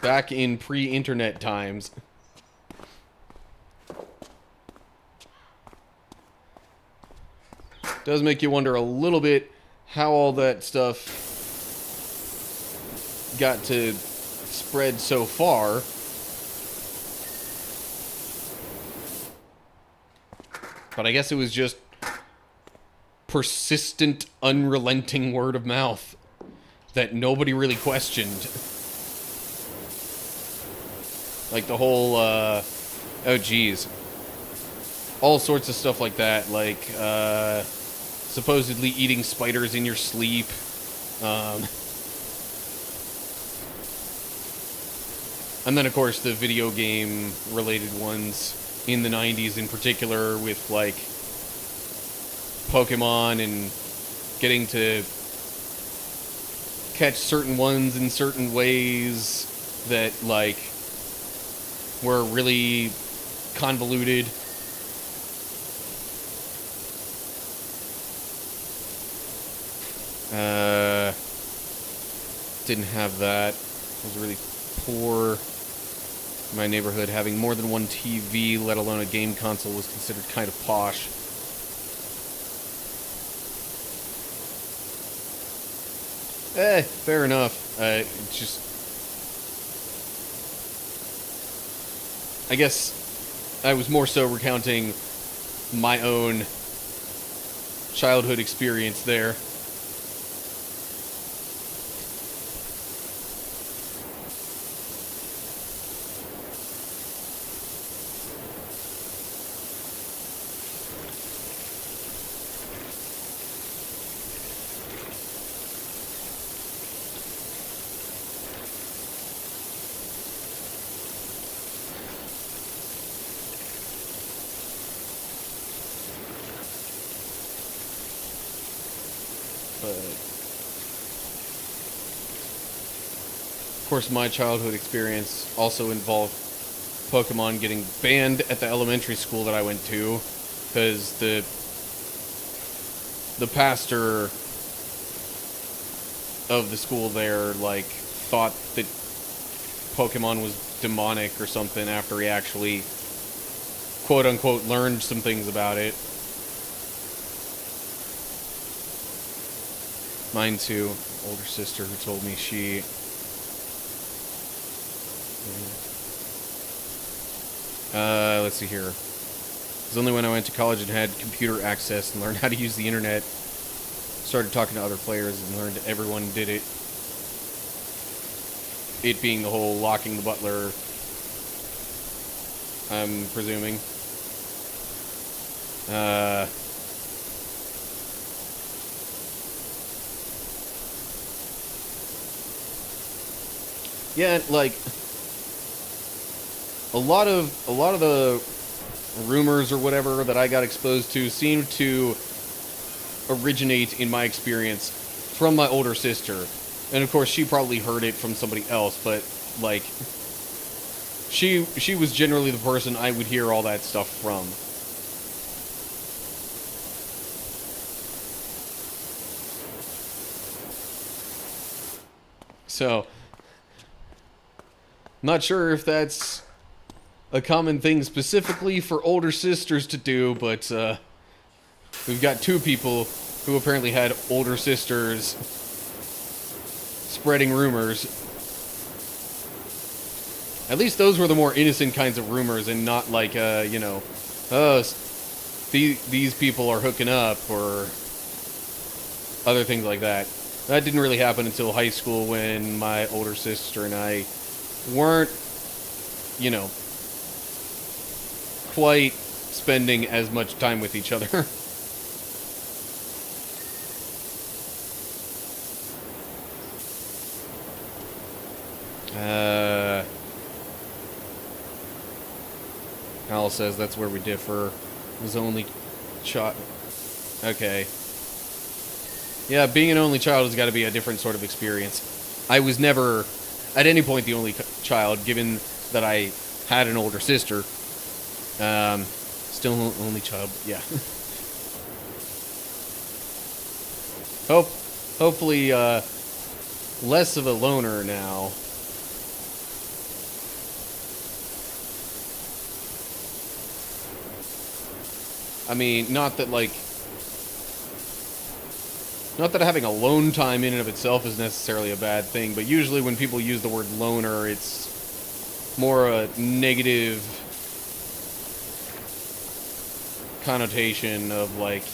back in pre-internet times. Does make you wonder a little bit how all that stuff got to spread so far. But I guess it was just persistent, unrelenting word of mouth that nobody really questioned. Like the whole, oh geez. All sorts of stuff like that, like, supposedly eating spiders in your sleep. And then, of course, the video game related ones in the 90s in particular with, like, Pokemon and getting to catch certain ones in certain ways that, like, were really convoluted. Uh, didn't have that. I was really poor. In my neighborhood, having more than one TV, let alone a game console, was considered kind of posh. Fair enough. It's just... I guess I was more so recounting my own childhood experience there. But of course, my childhood experience also involved Pokemon getting banned at the elementary school that I went to, because the pastor of the school there, like, thought that Pokemon was demonic or something after he actually, quote-unquote, learned some things about it. Mine too. Older sister who told me she... let's see here. It was only when I went to college and had computer access and learned how to use the internet, started talking to other players and learned everyone did it. It being the whole locking the butler, I'm presuming. Yeah, like a lot of the rumors or whatever that I got exposed to seemed to originate, in my experience, from my older sister. And of course, she probably heard it from somebody else, but like she was generally the person I would hear all that stuff from. So, not sure if that's a common thing specifically for older sisters to do, but we've got two people who apparently had older sisters spreading rumors. At least those were the more innocent kinds of rumors, and not like, these people are hooking up, or other things like that. That didn't really happen until high school, when my older sister and I weren't, quite spending as much time with each other. Al says that's where we differ. It was only child. Okay. Yeah, being an only child has got to be a different sort of experience. I was never, at any point, the only child, given that I had an older sister. Still an only child, yeah. Hopefully, less of a loner now. I mean, not that having alone time in and of itself is necessarily a bad thing, but usually when people use the word loner, it's more a negative connotation of, like,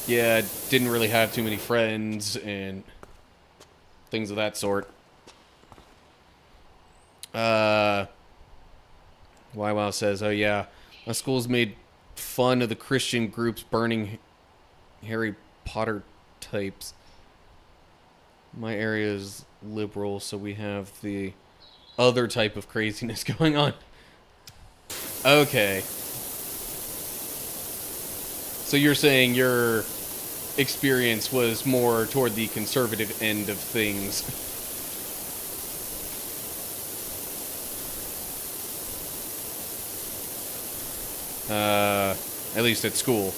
yeah, didn't really have too many friends and things of that sort. YWow says, oh yeah, my school's made fun of the Christian groups burning Harry Potter types. My area is liberal, so we have the other type of craziness going on. Okay. So you're saying your experience was more toward the conservative end of things. At least at school.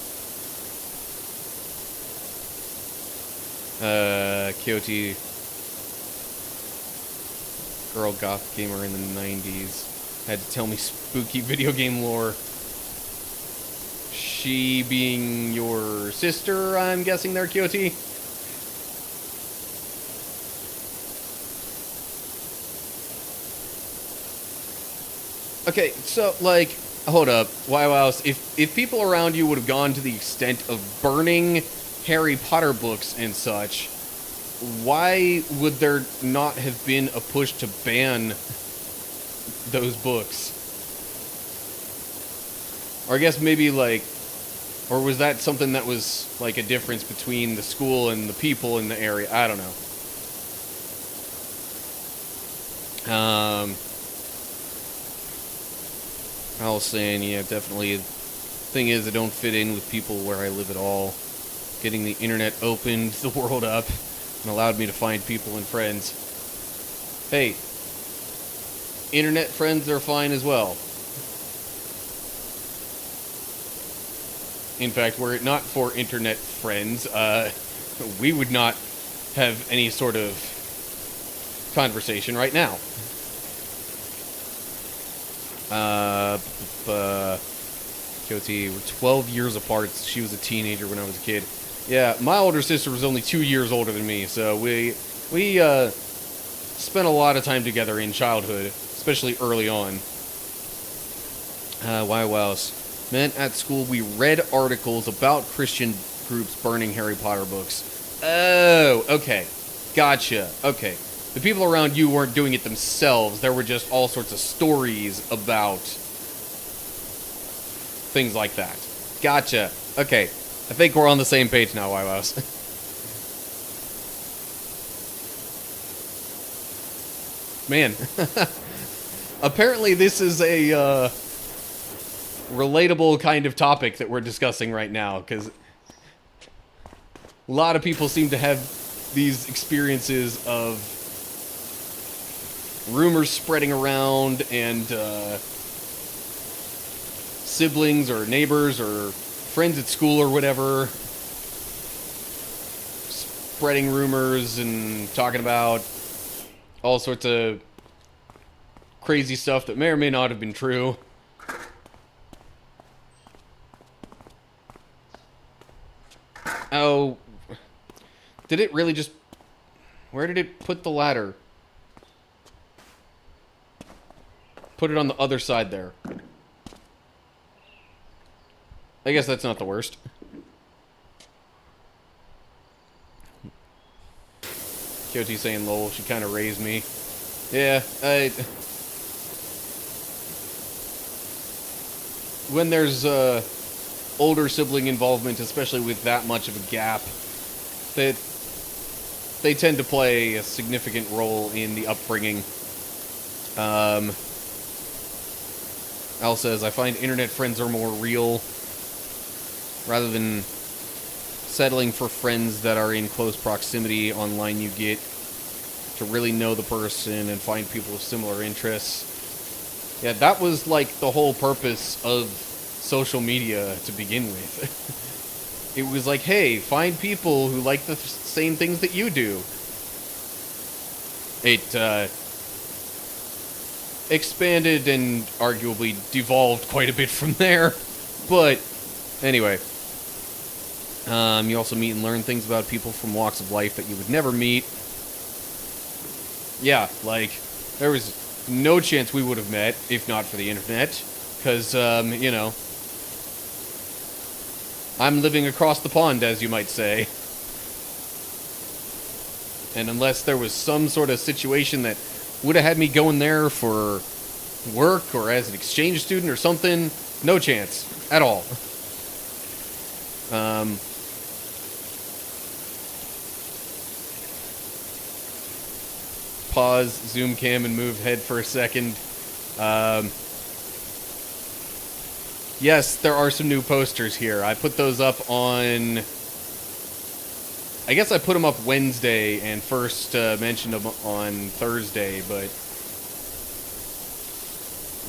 Kyoto, girl goth gamer in the 90s, had to tell me spooky video game lore. She being your sister, I'm guessing there, Kyoto? Okay, so, like, hold up. Wow, if people around you would have gone to the extent of burning Harry Potter books and such, why would there not have been a push to ban those books? Or I guess maybe, like, or was that something that was, like, a difference between the school and the people in the area? I don't know. I was saying, yeah, definitely. Thing is, I don't fit in with people where I live at all. Getting the internet opened the world up and allowed me to find people and friends. Hey, internet friends are fine as well. In fact, were it not for internet friends, we would not have any sort of conversation right now. Kyoto, we're 12 years apart. She was a teenager when I was a kid. Yeah, my older sister was only 2 years older than me, so we spent a lot of time together in childhood, especially early on. Why else? Man, at school we read articles about Christian groups burning Harry Potter books. Oh, okay. Gotcha. Okay. The people around you weren't doing it themselves. There were just all sorts of stories about things like that. Gotcha. Okay. I think we're on the same page now, Wywows. Man. Apparently this is a relatable kind of topic that we're discussing right now, because a lot of people seem to have these experiences of rumors spreading around and siblings or neighbors or friends at school or whatever spreading rumors and talking about all sorts of crazy stuff that may or may not have been true. Oh, did it really just... Where did it put the ladder? Put it on the other side there. I guess that's not the worst. Kyoto saying lol, she kind of raised me. Yeah, when there's older sibling involvement, especially with that much of a gap, they tend to play a significant role in the upbringing. Al says, I find internet friends are more real, rather than settling for friends that are in close proximity. Online you get to really know the person and find people with similar interests. Yeah, that was like the whole purpose of social media to begin with. It was like, hey, find people who like the same things that you do. It expanded and arguably devolved quite a bit from there. But anyway, you also meet and learn things about people from walks of life that you would never meet. Yeah, like, there was no chance we would have met if not for the internet. Because, you know, I'm living across the pond, as you might say. And unless there was some sort of situation that would have had me going there for work or as an exchange student or something, no chance at all. Pause, zoom cam, and move head for a second. Yes, there are some new posters here. I put those up on... I guess I put them up Wednesday and first mentioned them on Thursday, but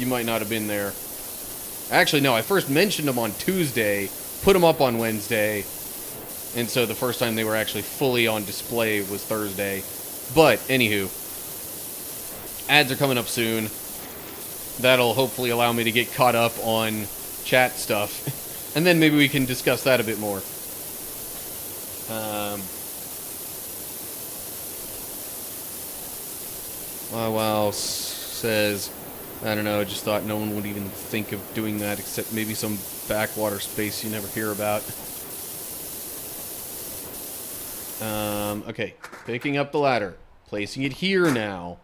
you might not have been there. Actually, no, I first mentioned them on Tuesday, put them up on Wednesday, And so the first time they were actually fully on display was Thursday. But, anywho, ads are coming up soon. That'll hopefully allow me to get caught up on chat stuff. And then maybe we can discuss that a bit more. Wow says, I don't know, just thought no one would even think of doing that except maybe some backwater space you never hear about. Okay, picking up the ladder. Placing it here now.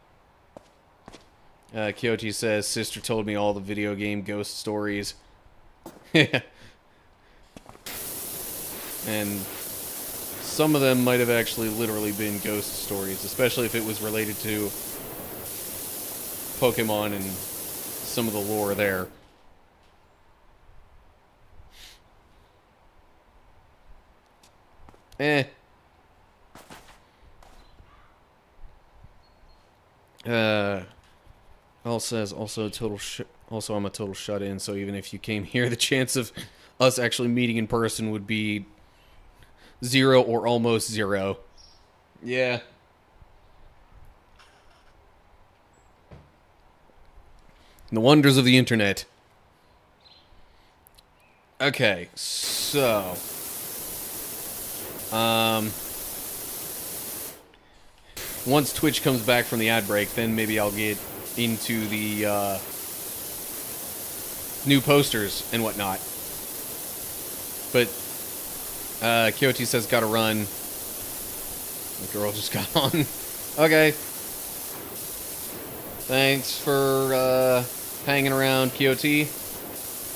Kyochi says, sister told me all the video game ghost stories. And some of them might have actually literally been ghost stories, especially if it was related to Pokemon and some of the lore there. All says also I'm a total shut-in, so even if you came here, the chance of us actually meeting in person would be 0 or almost 0. Yeah. The wonders of the internet. Okay, so once Twitch comes back from the ad break, then maybe I'll get into the new posters and whatnot. But Kyochi says gotta run. The girl just got on. Okay. Thanks for hanging around, Kyochi.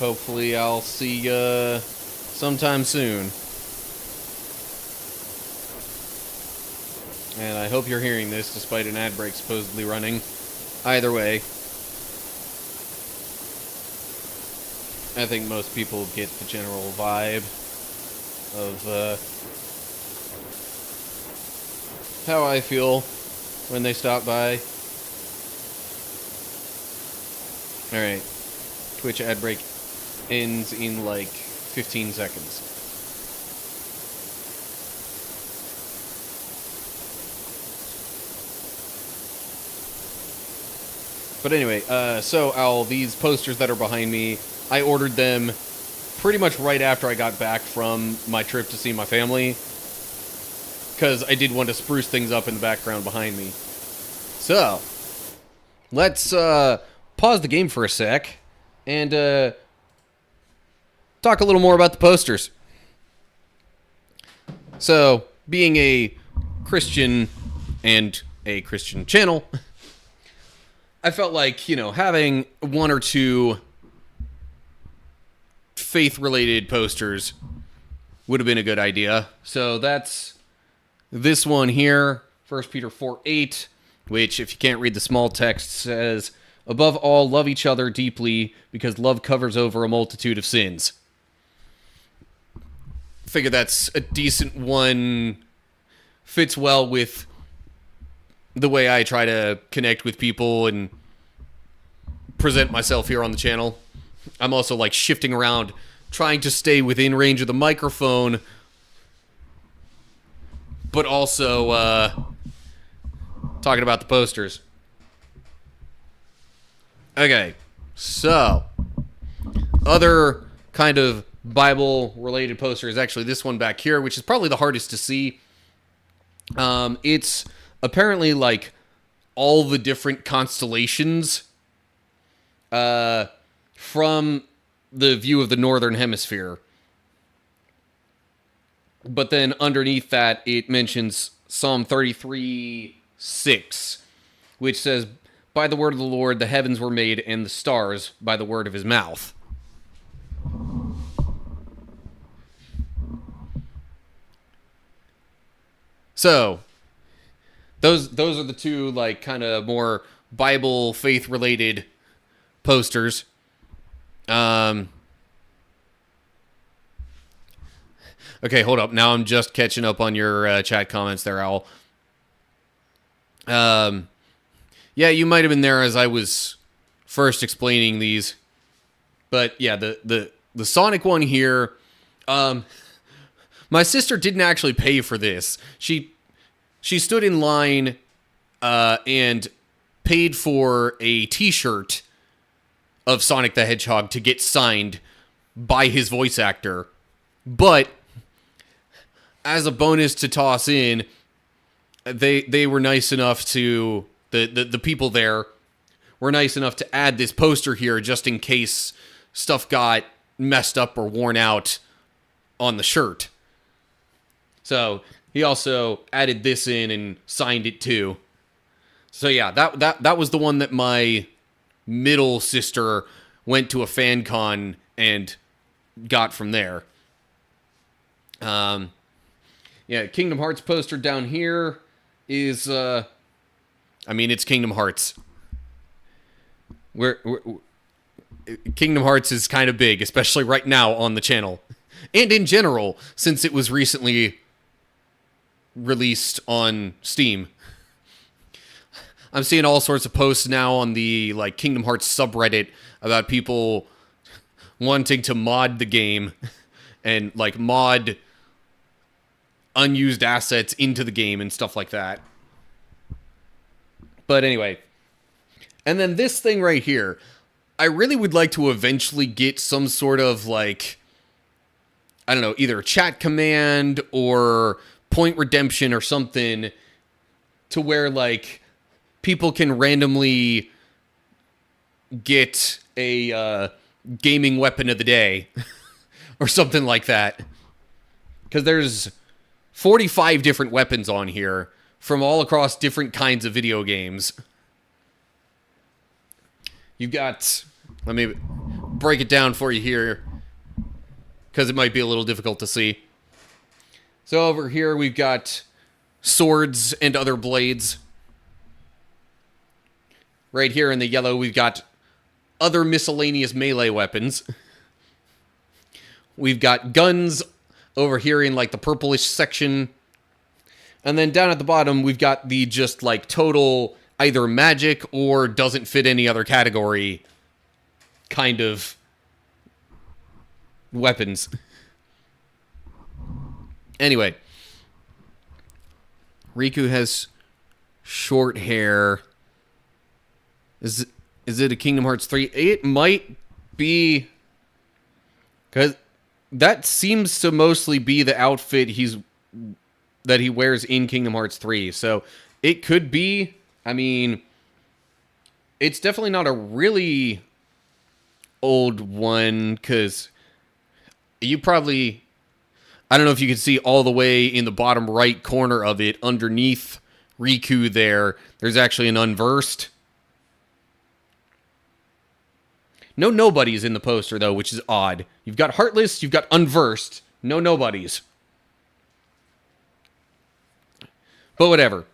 Hopefully I'll see you sometime soon. And I hope you're hearing this despite an ad break supposedly running. Either way, I think most people get the general vibe of how I feel when they stop by. Alright, Twitch ad break ends in like 15 seconds. But anyway, so these posters that are behind me, I ordered them pretty much right after I got back from my trip to see my family, because I did want to spruce things up in the background behind me. So, let's pause the game for a sec and talk a little more about the posters. So, being a Christian and a Christian channel, I felt like, you know, having one or two faith-related posters would have been a good idea. So that's this one here, 1 Peter 4:8, which, if you can't read the small text, says, above all, love each other deeply, because love covers over a multitude of sins. Figure that's a decent one, fits well with the way I try to connect with people and present myself here on the channel. I'm also like shifting around, trying to stay within range of the microphone, but also talking about the posters. Okay, so other kind of Bible-related poster is actually this one back here, which is probably the hardest to see. It's apparently like all the different constellations from the view of the northern hemisphere. But then underneath that, it mentions Psalm 33:6, which says, by the word of the Lord the heavens were made, and the stars by the word of his mouth. So, those are the two, like, kind of more Bible faith-related posters. Okay, hold up. Now I'm just catching up on your chat comments there, Owl. Yeah, you might have been there as I was first explaining these. But yeah, the Sonic one here, My sister didn't actually pay for this. She stood in line and paid for a t-shirt of Sonic the Hedgehog to get signed by his voice actor. But as a bonus to toss in, they were nice enough to, the people there were nice enough to add this poster here just in case stuff got messed up or worn out on the shirt. So he also added this in and signed it too. So yeah, that was the one that my middle sister went to a fan con and got from there. Yeah, Kingdom Hearts poster down here is, I mean, it's Kingdom Hearts. Kingdom Hearts is kind of big, especially right now on the channel. And in general, since it was recently released on Steam. I'm seeing all sorts of posts now on the like Kingdom Hearts subreddit about people wanting to mod the game and like mod unused assets into the game and stuff like that. But anyway, and then this thing right here, I really would like to eventually get some sort of like, I don't know, either a chat command or point redemption or something to where like people can randomly get a gaming weapon of the day or something like that. Because there's 45 different weapons on here from all across different kinds of video games. You've got, let me break it down for you here because it might be a little difficult to see. So over here we've got swords and other blades. Right here in the yellow we've got other miscellaneous melee weapons. We've got guns over here in like the purplish section. And then down at the bottom we've got the just like total either magic or doesn't fit any other category kind of weapons. Anyway, Riku has short hair. Is it a Kingdom Hearts 3? It might be, because that seems to mostly be the outfit that he wears in Kingdom Hearts 3. So it could be. I mean, it's definitely not a really old one, because you probably, I don't know if you can see all the way in the bottom right corner of it, underneath Riku there's actually an unversed. No nobodies in the poster, though, which is odd. You've got Heartless, you've got Unversed, no nobodies. But whatever.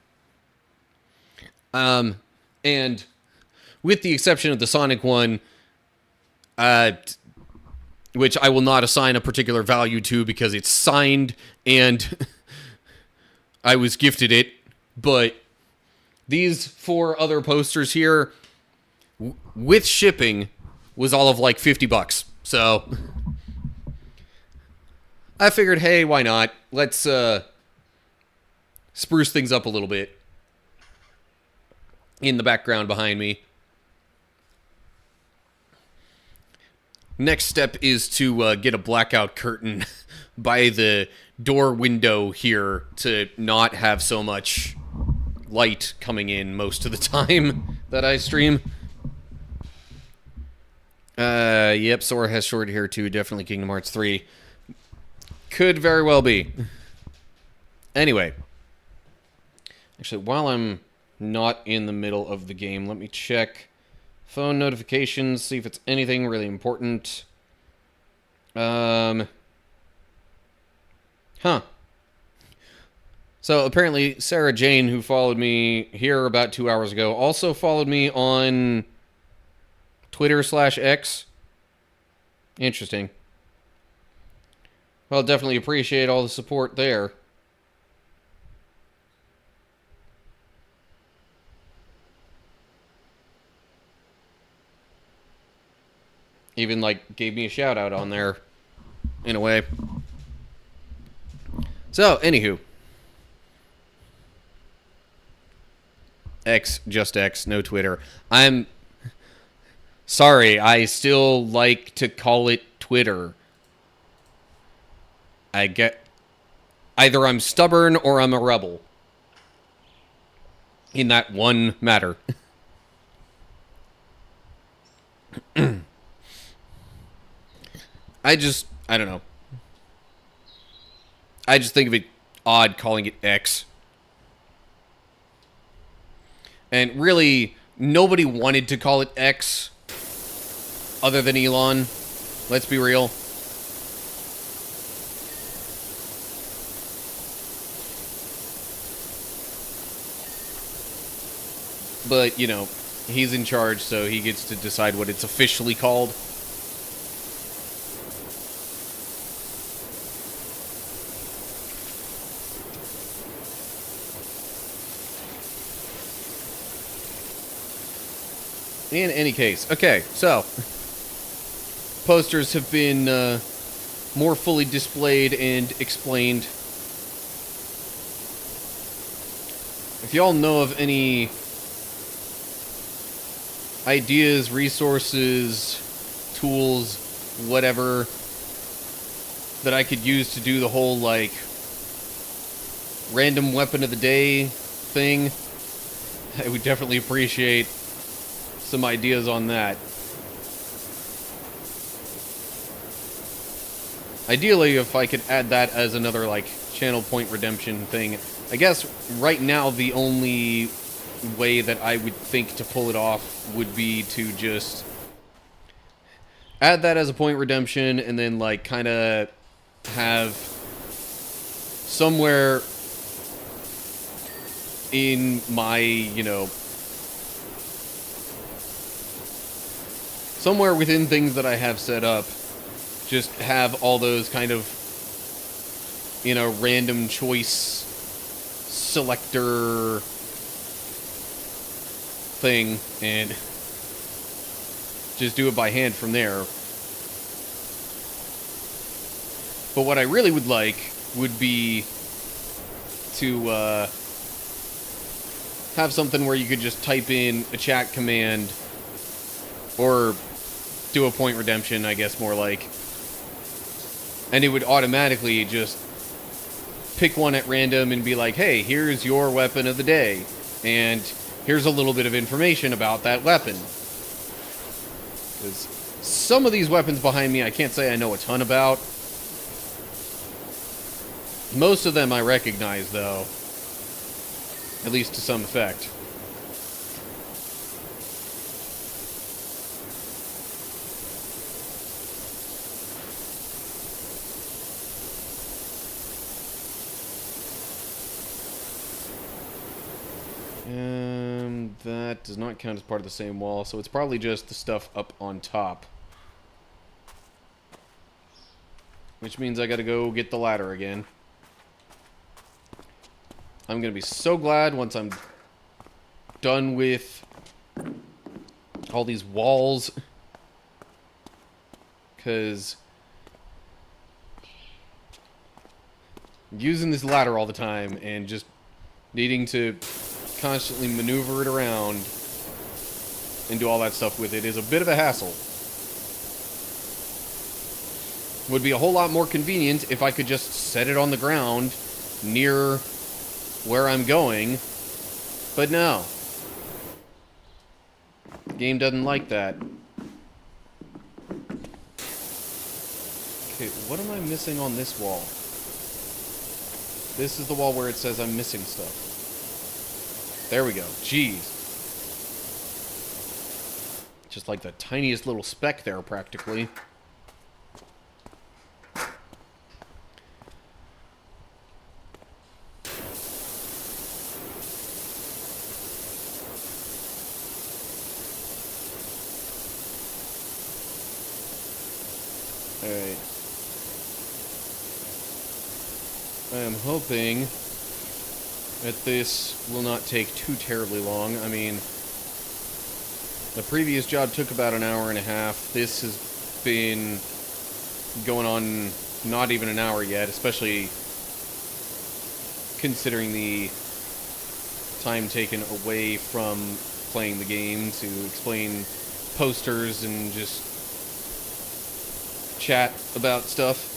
And with the exception of the Sonic one, which I will not assign a particular value to because it's signed and I was gifted it, but these 4 other posters here, with shipping, was all of like $50. So I figured, hey, why not? Let's spruce things up a little bit. In the background behind me. Next step is to get a blackout curtain by the door window here to not have so much light coming in most of the time that I stream. Yep, Sora has short hair too. Definitely Kingdom Hearts 3. Could very well be. Anyway. Actually, while I'm not in the middle of the game, let me check phone notifications, see if it's anything really important. Huh. So apparently Sarah Jane, who followed me here about 2 hours ago, also followed me on Twitter/X. Interesting. Well, definitely appreciate all the support there. Even, like, gave me a shout-out on there, in a way. So, anywho. X, just X, no Twitter. I'm sorry, I still like to call it Twitter. I get... Either I'm stubborn or I'm a rebel. In that one matter. I don't know. I just think of it odd calling it X. And really, nobody wanted to call it X other than Elon. Let's be real. But, you know, he's in charge, so he gets to decide what it's officially called. In any case, okay, so posters have been more fully displayed and explained. If y'all know of any ideas, resources, tools, whatever, that I could use to do the whole, like, random weapon of the day thing, I would definitely appreciate some ideas on that. Ideally, if I could add that as another, like, channel point redemption thing. I guess right now the only way that I would think to pull it off would be to just add that as a point redemption and then, like, kind of have somewhere in my, you know, somewhere within things that I have set up, just have all those kind of, you know, random choice selector thing, and just do it by hand from there. But what I really would like would be to have something where you could just type in a chat command, or do a point redemption, I guess, more like, and it would automatically just pick one at random and be like, hey, here's your weapon of the day, and here's a little bit of information about that weapon. Because some of these weapons behind me I can't say I know a ton about. Most of them I recognize, though, at least to some effect. That does not count as part of the same wall, so it's probably just the stuff up on top. Which means I gotta go get the ladder again. I'm gonna be so glad once I'm done with all these walls, because using this ladder all the time and just needing to constantly maneuver it around and do all that stuff with it is a bit of a hassle. Would be a whole lot more convenient if I could just set it on the ground near where I'm going, but no. The game doesn't like that. Okay, what am I missing on this wall? This is the wall where it says I'm missing stuff. There we go. Jeez. Just like the tiniest little speck there, practically. Alright. I am hoping that this will not take too terribly long. I mean, the previous job took about an hour and a half. This has been going on not even an hour yet, especially considering the time taken away from playing the game to explain posters and just chat about stuff.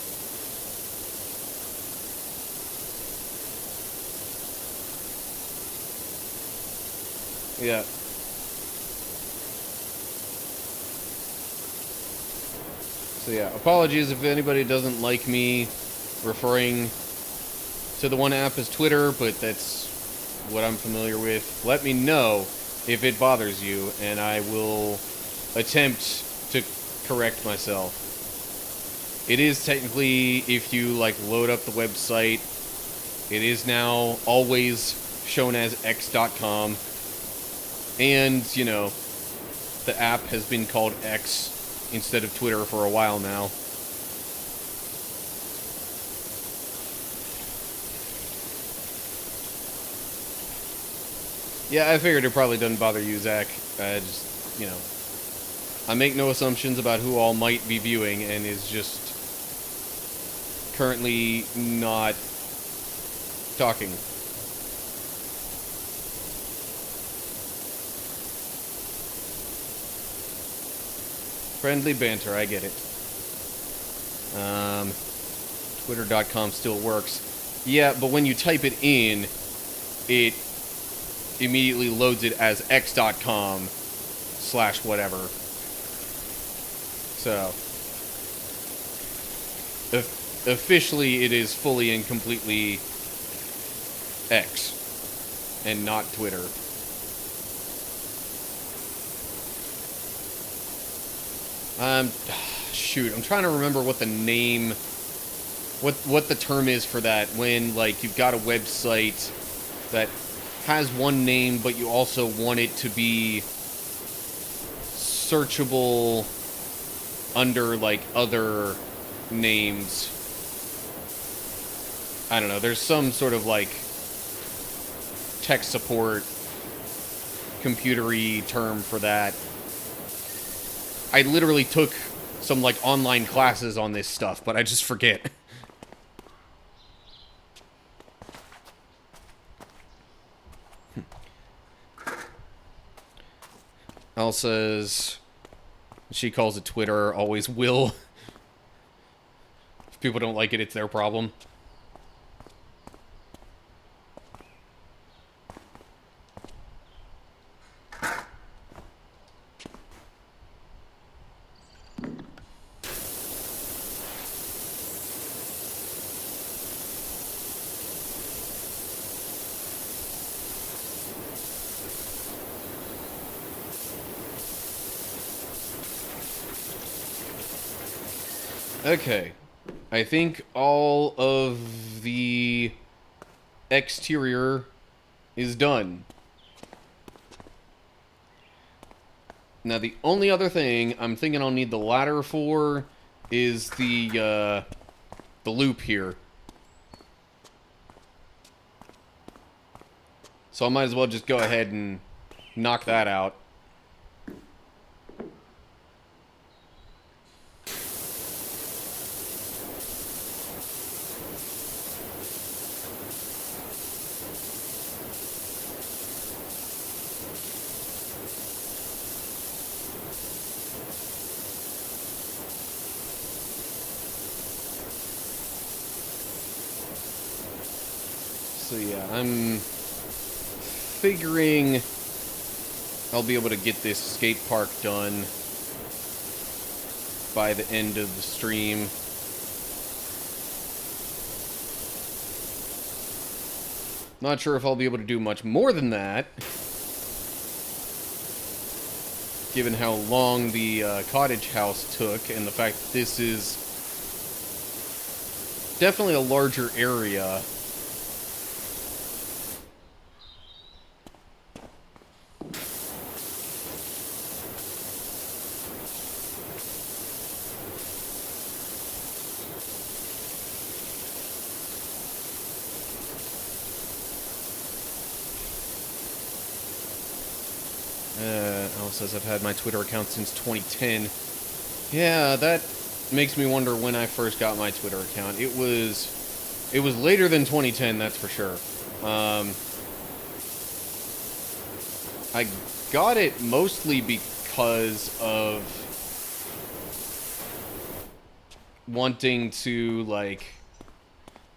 Yeah. So yeah, apologies if anybody doesn't like me referring to the one app as Twitter, but that's what I'm familiar with. Let me know if it bothers you, and I will attempt to correct myself. It is technically, if you like load up the website, it is now always shown as x.com, and you know, the app has been called X instead of Twitter for a while now. Yeah, I figured it probably doesn't bother you, Zach. Just, you know, I make no assumptions about who all might be viewing, and is just currently not talking. Friendly banter, I get it. Twitter.com still works. Yeah, but when you type it in, it immediately loads it as x.com/whatever. So, officially it is fully and completely X and not Twitter. Shoot, I'm trying to remember what the name, what the term is for that, when, like, you've got a website that has one name, but you also want it to be searchable under, like, other names. I don't know, there's some sort of, like, tech support, computery term for that. I literally took some, like, online classes on this stuff, but I just forget. Al says she calls it Twitter, always will. If people don't like it, it's their problem. Okay, I think all of the exterior is done. Now the only other thing I'm thinking I'll need the ladder for is the loop here. So I might as well just go ahead and knock that out. So yeah, I'm figuring I'll be able to get this skate park done by the end of the stream. Not sure if I'll be able to do much more than that, given how long the cottage house took, and the fact that this is definitely a larger area. Alice says, I've had my Twitter account since 2010. Yeah, that makes me wonder when I first got my Twitter account. It was later than 2010, that's for sure. I got it mostly because of wanting to, like,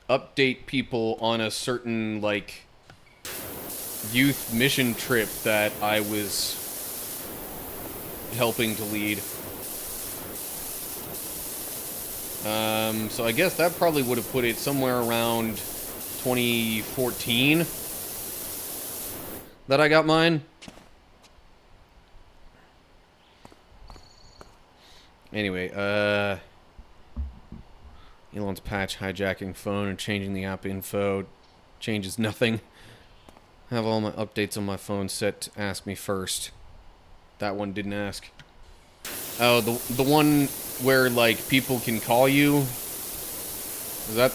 update people on a certain, like, youth mission trip that I was helping to lead. So I guess that probably would have put it somewhere around 2014 that I got mine. Anyway, Elon's patch hijacking phone and changing the app info changes nothing. I have all my updates on my phone set to ask me first. That one didn't ask. Oh, the one where, like, people can call you? Is that...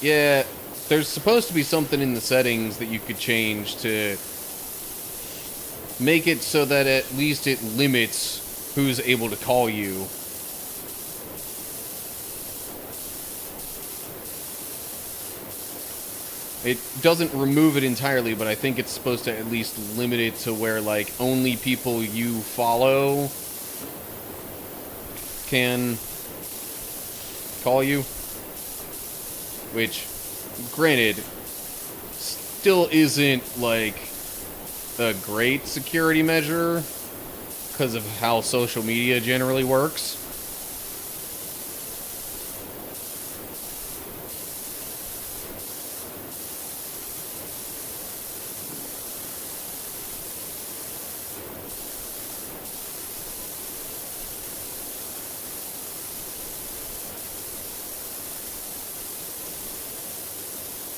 Yeah, there's supposed to be something in the settings that you could change to make it so that at least it limits who's able to call you. It doesn't remove it entirely, but I think it's supposed to at least limit it to where, like, only people you follow can call you. Which, granted, still isn't, like, a great security measure because of how social media generally works.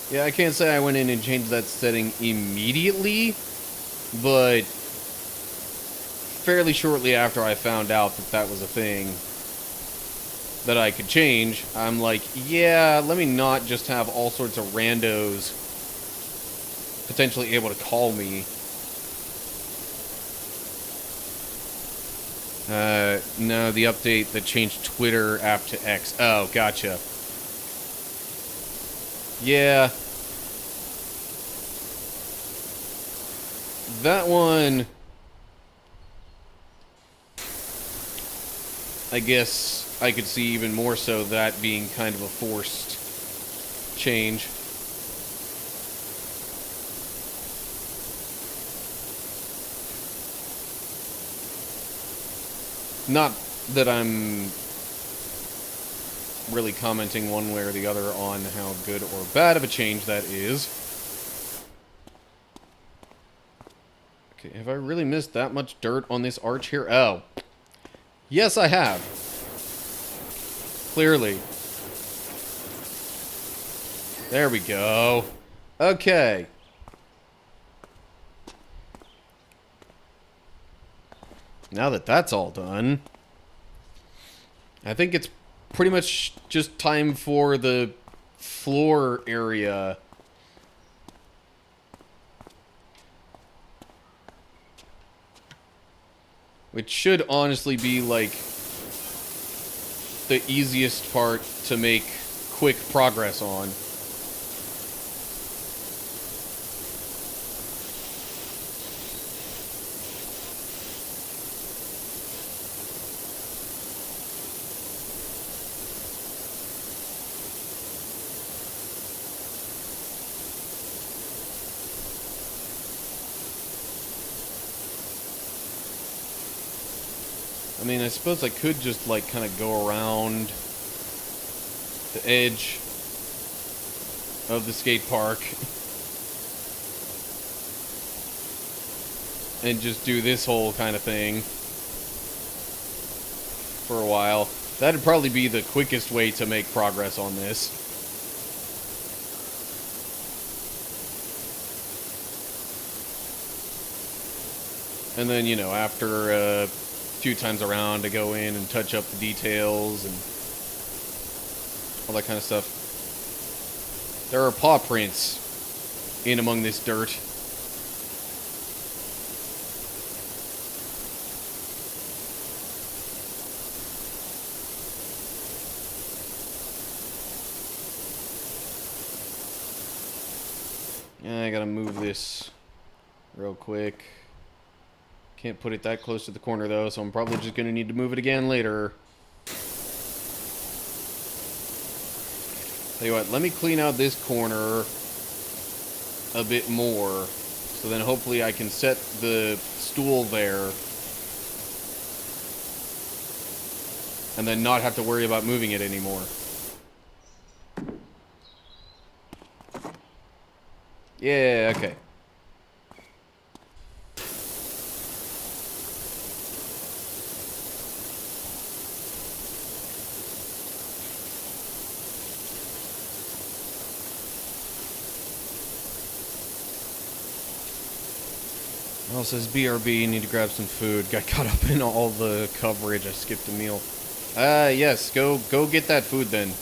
Yeah, I can't say I went in and changed that setting immediately, but fairly shortly after I found out that that was a thing that I could change, I'm like, yeah, let me not just have all sorts of randos potentially able to call me. No, the update that changed Twitter app to X. Oh, gotcha. Yeah. That one, I guess I could see even more so that being kind of a forced change. Not that I'm really commenting one way or the other on how good or bad of a change that is. Okay, have I really missed that much dirt on this arch here? Oh. Yes, I have. Clearly. There we go. Okay. Now that that's all done, I think it's pretty much just time for the floor area. Which should honestly be, like, the easiest part to make quick progress on. I mean, I suppose I could just, like, kind of go around the edge of the skate park and just do this whole kind of thing for a while. That'd probably be the quickest way to make progress on this. And then, you know, after a few times around to go in and touch up the details and all that kind of stuff. There are paw prints in among this dirt. Yeah, I gotta move this real quick. Can't put it that close to the corner, though, so I'm probably just gonna need to move it again later. Tell you what, let me clean out this corner a bit more, so then hopefully I can set the stool there and then not have to worry about moving it anymore. Yeah, okay. Well, it says BRB, need to grab some food. Got caught up in all the coverage, I skipped a meal. Yes, go get that food then.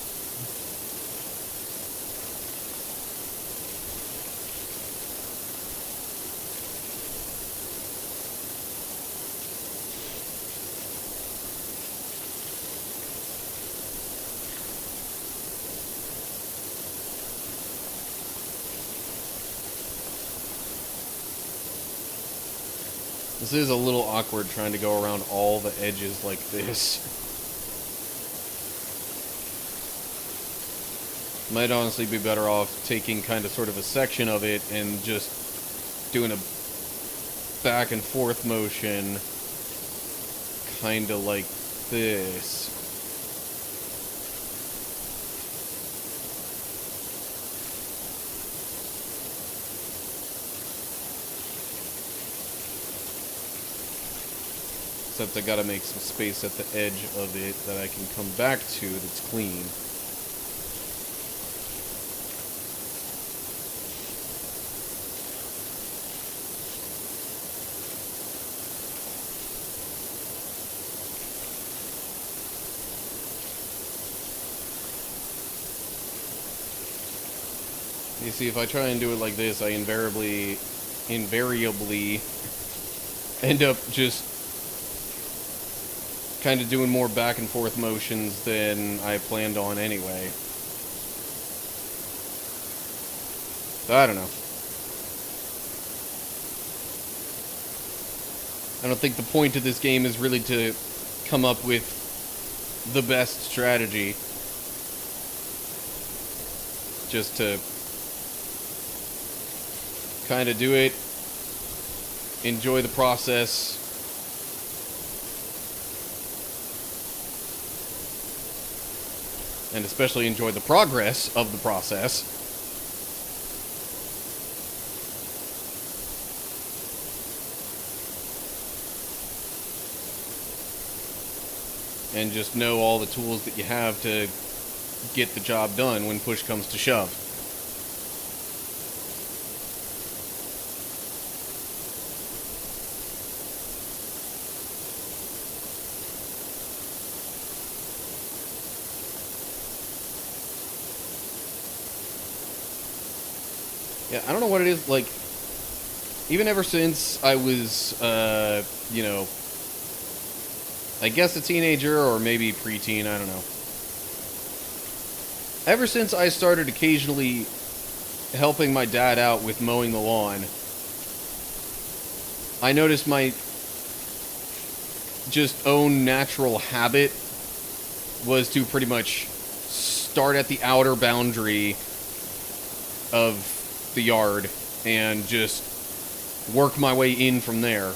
This is a little awkward trying to go around all the edges like this. Might honestly be better off taking kind of sort of a section of it and just doing a back and forth motion kind of like this. Except I gotta make some space at the edge of it that I can come back to that's clean. You see, if I try and do it like this, I invariably end up just kind of doing more back and forth motions than I planned on anyway. So, I don't know. I don't think the point of this game is really to come up with the best strategy. Just to kind of do it, enjoy the process, and especially enjoy the progress of the process. And just know all the tools that you have to get the job done when push comes to shove. Yeah, I don't know what it is, like, even ever since I was, you know, I guess a teenager or maybe preteen, I don't know. Ever since I started occasionally helping my dad out with mowing the lawn, I noticed my just own natural habit was to pretty much start at the outer boundary of the yard and just work my way in from there.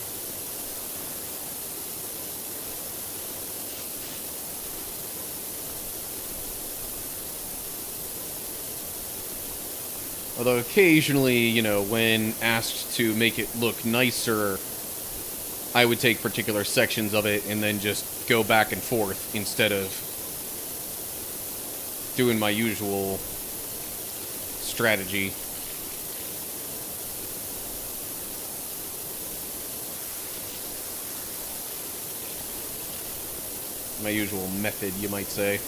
Although occasionally, you know, when asked to make it look nicer, I would take particular sections of it and then just go back and forth instead of doing my usual strategy. My usual method, you might say.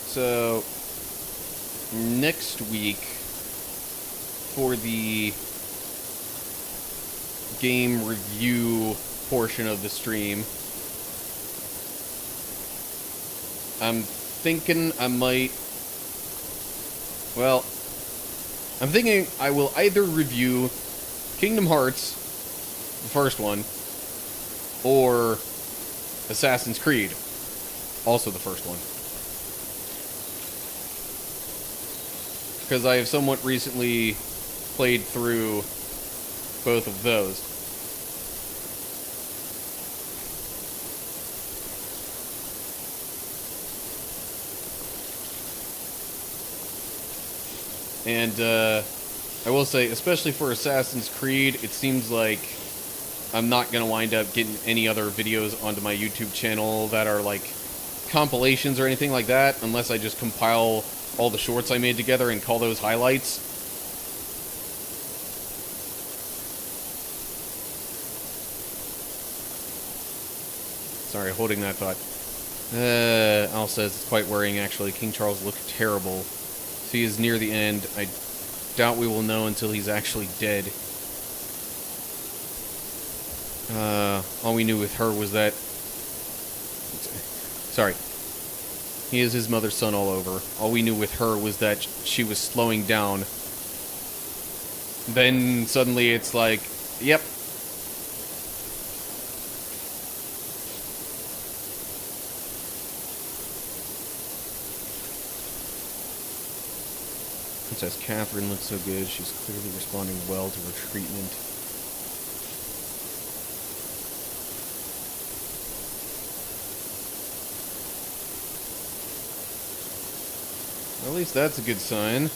So, next week for the game review portion of the stream, I'm thinking I will either review Kingdom Hearts, the first one, or Assassin's Creed, also the first one. Because I have somewhat recently played through both of those. And I will say, especially for Assassin's Creed, it seems like I'm not going to wind up getting any other videos onto my YouTube channel that are like compilations or anything like that, unless I just compile all the shorts I made together and call those highlights. Sorry, holding that thought. Al says it's quite worrying, actually. King Charles looked terrible. So he is near the end. I doubt we will know until he's actually dead. All we knew with her was that... Sorry. He is his mother's son all over. All we knew with her was that she was slowing down. Then suddenly it's like, yep. Princess Catherine looks so good. She's clearly responding well to her treatment. At least that's a good sign.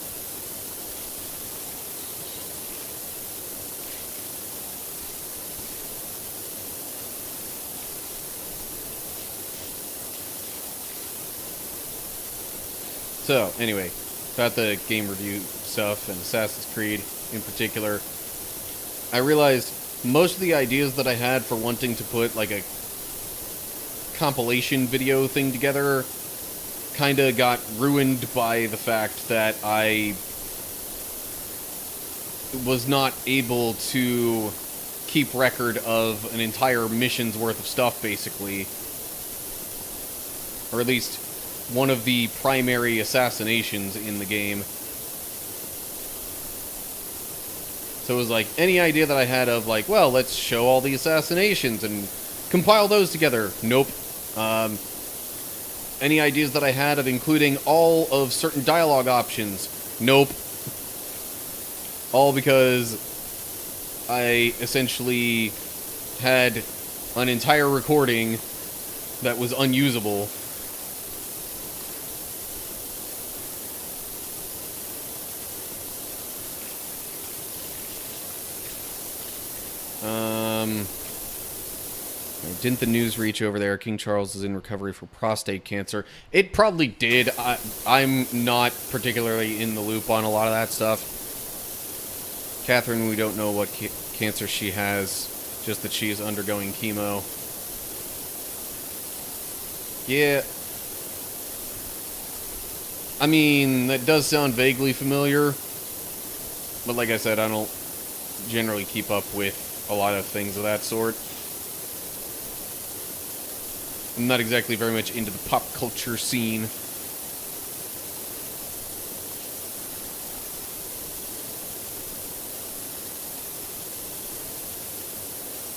So, anyway, about the game review stuff and Assassin's Creed in particular, I realized most of the ideas that I had for wanting to put like a compilation video thing together kind of got ruined by the fact that I was not able to keep record of an entire mission's worth of stuff, basically. Or at least one of the primary assassinations in the game. So it was like, any idea that I had of like, well, let's show all the assassinations and compile those together. Nope. Any ideas that I had of including all of certain dialogue options? Nope. All because I essentially had an entire recording that was unusable. Didn't the news reach over there? King Charles is in recovery for prostate cancer. It probably did. I'm not particularly in the loop on a lot of that stuff. Catherine, we don't know what cancer she has, just that she is undergoing chemo. Yeah. I mean, that does sound vaguely familiar. But like I said, I don't generally keep up with a lot of things of that sort. I'm not exactly very much into the pop culture scene.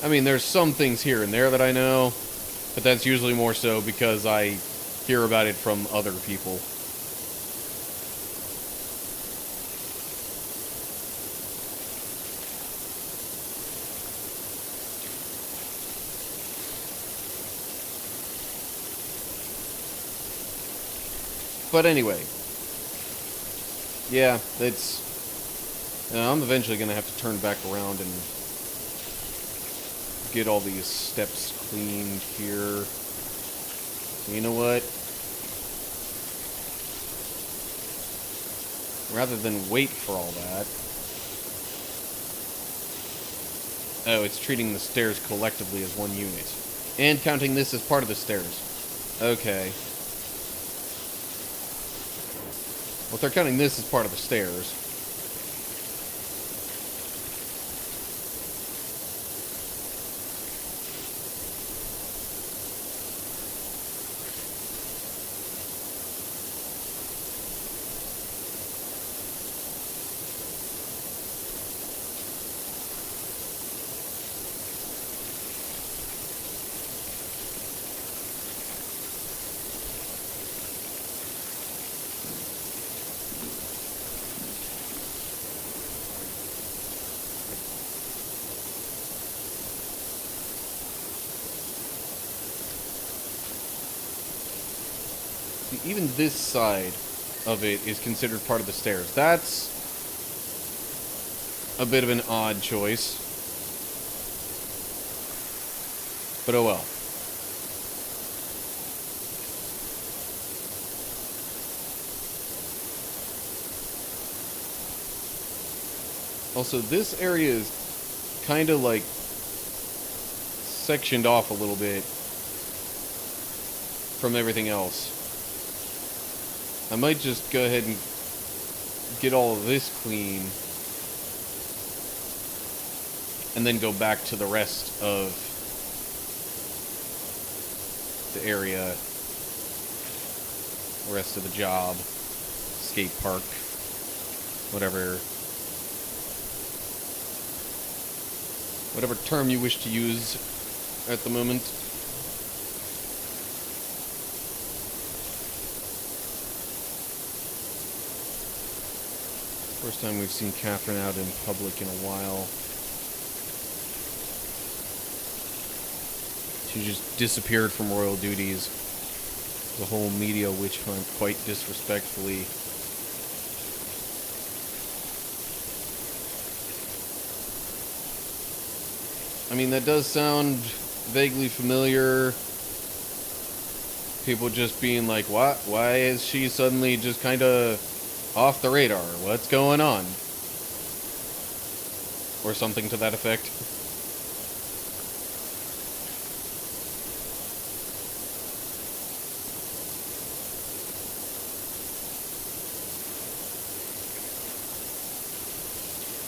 I mean, there's some things here and there that I know, but that's usually more so because I hear about it from other people. But anyway, yeah, I'm eventually going to have to turn back around and get all these steps cleaned here. So you know what? Rather than wait for all that... Oh, it's treating the stairs collectively as one unit. And counting this as part of the stairs. Okay. if they're counting this as part of the stairs. Even this side of it is considered part of the stairs. That's a bit of an odd choice. But oh well. Also, this area is kind of like sectioned off a little bit from everything else. I might just go ahead and get all of this clean and then go back to the rest of the area, the rest of the job, skate park, whatever term you wish to use at the moment. First time we've seen Catherine out in public in a while. She just disappeared from royal duties. The whole media witch hunt, quite disrespectfully. I mean, that does sound vaguely familiar. People just being like, what? Why is she suddenly just kind of off the radar? What's going on? Or something to that effect.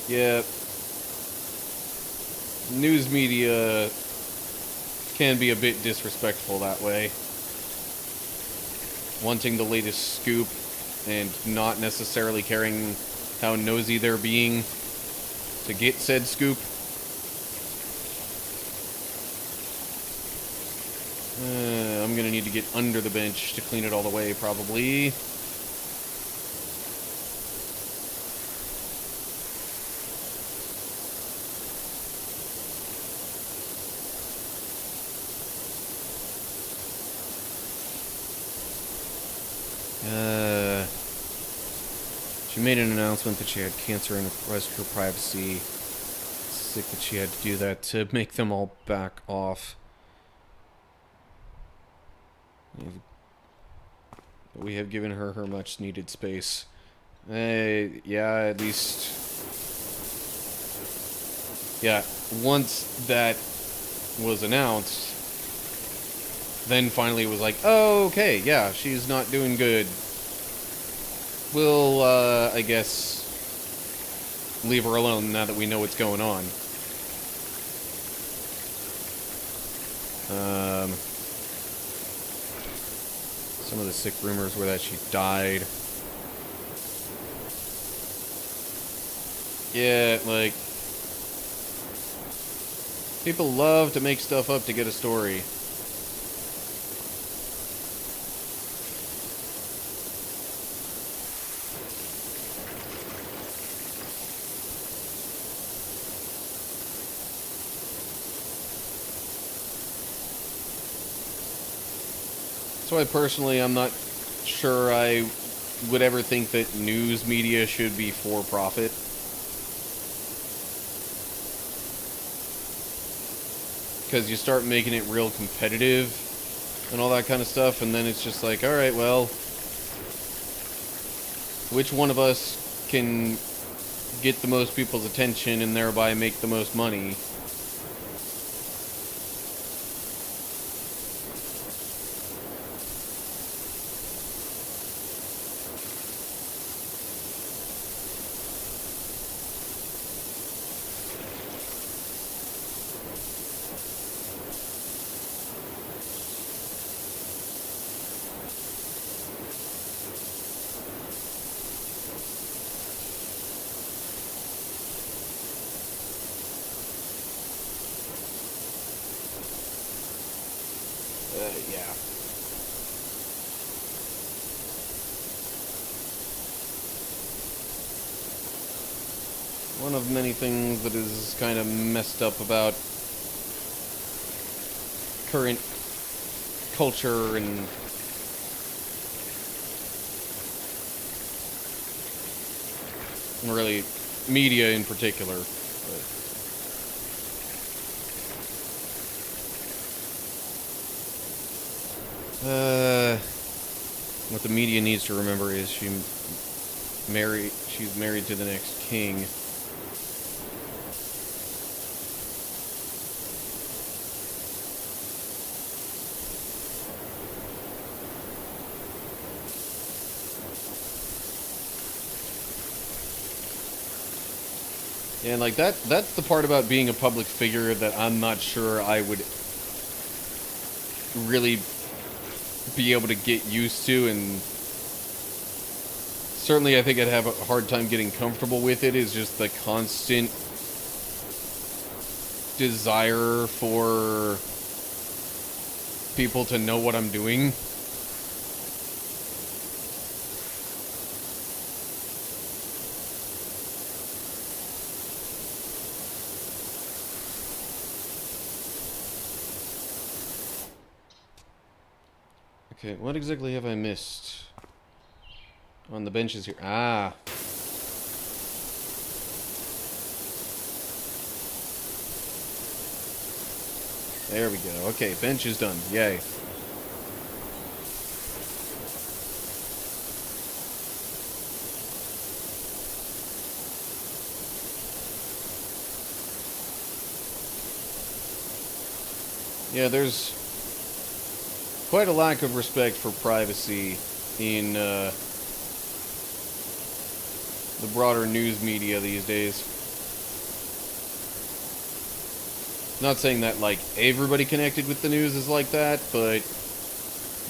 Yeah. News media can be a bit disrespectful that way. Wanting the latest scoop and not necessarily caring how nosy they're being to get said scoop. I'm gonna need to get under the bench to clean it all the way, probably. She made an announcement that she had cancer and requested her privacy. Sick that she had to do that to make them all back off. But we have given her her much needed space. Yeah, at least... Yeah, once that was announced, then finally it was like, oh, okay, yeah, she's not doing good. We'll, I guess, leave her alone now that we know what's going on. Some of the sick rumors were that she died. Yeah, like, people love to make stuff up to get a story. That's why personally I'm not sure I would ever think that news media should be for profit. Because you start making it real competitive and all that kind of stuff, and then it's just like, alright, well, which one of us can get the most people's attention and thereby make the most money? one of many things that is kind of messed up about current culture and really media in particular. What the media needs to remember is she's married to the next king. And like that's the part about being a public figure that I'm not sure I would really be able to get used to, and certainly I think I'd have a hard time getting comfortable with it, is just the constant desire for people to know what I'm doing. Okay, what exactly have I missed on the benches here? Ah. There we go. Okay, bench is done. Yay. Yeah, there's quite a lack of respect for privacy in the broader news media these days. Not saying that, like, everybody connected with the news is like that, but,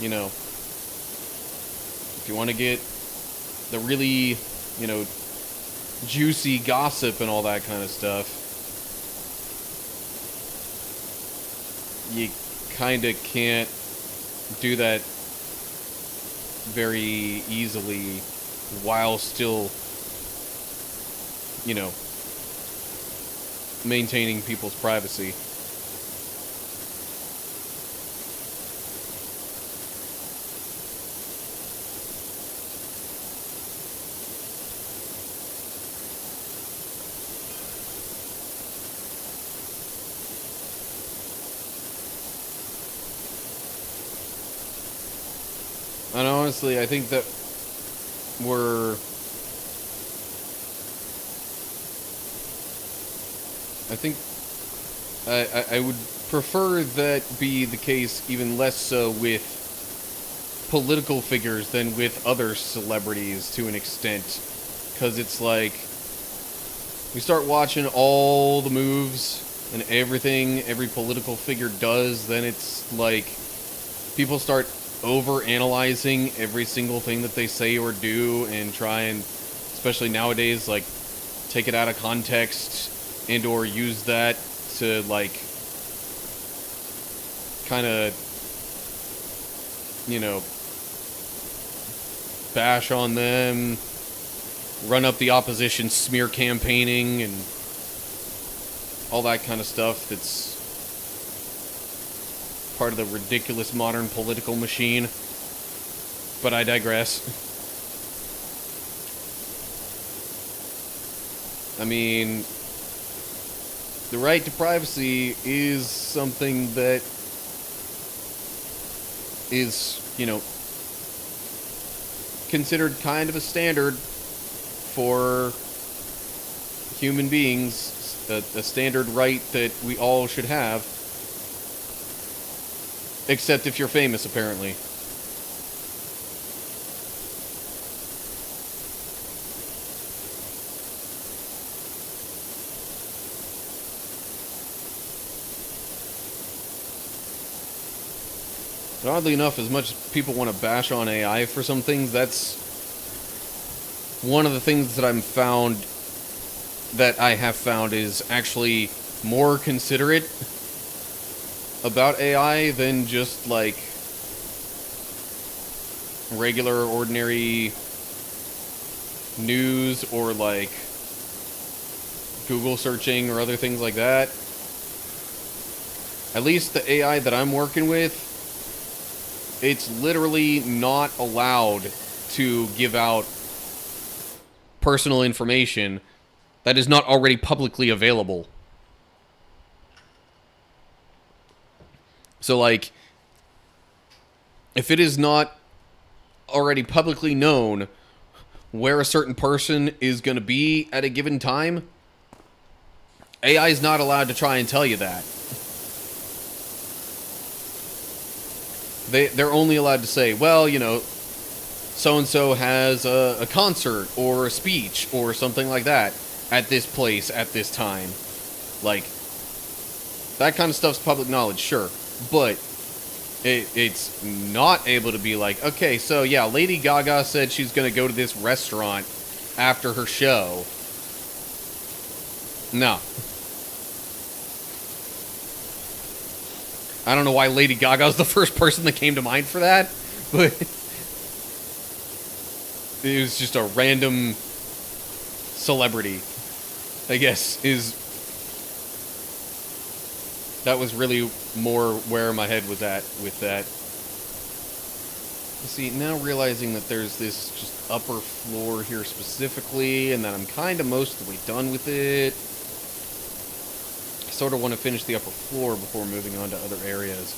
you know, if you want to get the really, you know, juicy gossip and all that kind of stuff, you kind of can't do that very easily while still, you know, maintaining people's privacy. And honestly, I think that I would prefer that be the case even less so with political figures than with other celebrities to an extent. Because it's like, we start watching all the moves and everything every political figure does, then it's like people start over-analyzing every single thing that they say or do and try and, especially nowadays, like, take it out of context and or use that to, like, kind of, you know, bash on them, run up the opposition, smear campaigning, and all that kind of stuff that's part of the ridiculous modern political machine. But I digress. I mean, the right to privacy is something that is, you know, considered kind of a standard for human beings, a standard right that we all should have. Except if you're famous, apparently. But oddly enough, as much as people want to bash on AI for some things, that's one of the things that I have found is actually more considerate about AI than just, like, regular, ordinary news or, like, Google searching or other things like that. At least the AI that I'm working with, it's literally not allowed to give out personal information that is not already publicly available. So, like, if it is not already publicly known where a certain person is going to be at a given time, AI is not allowed to try and tell you that. They're only allowed to say, well, you know, so-and-so has a concert or a speech or something like that at this place at this time. Like, that kind of stuff's public knowledge, sure. But it's not able to be like, okay, so yeah, Lady Gaga said she's going to go to this restaurant after her show. No. I don't know why Lady Gaga was the first person that came to mind for that, but it was just a random celebrity, I guess, that was really more where my head was at with that. See, now realizing that there's this just upper floor here specifically, and that I'm kind of most of the way done with it. I sort of want to finish the upper floor before moving on to other areas.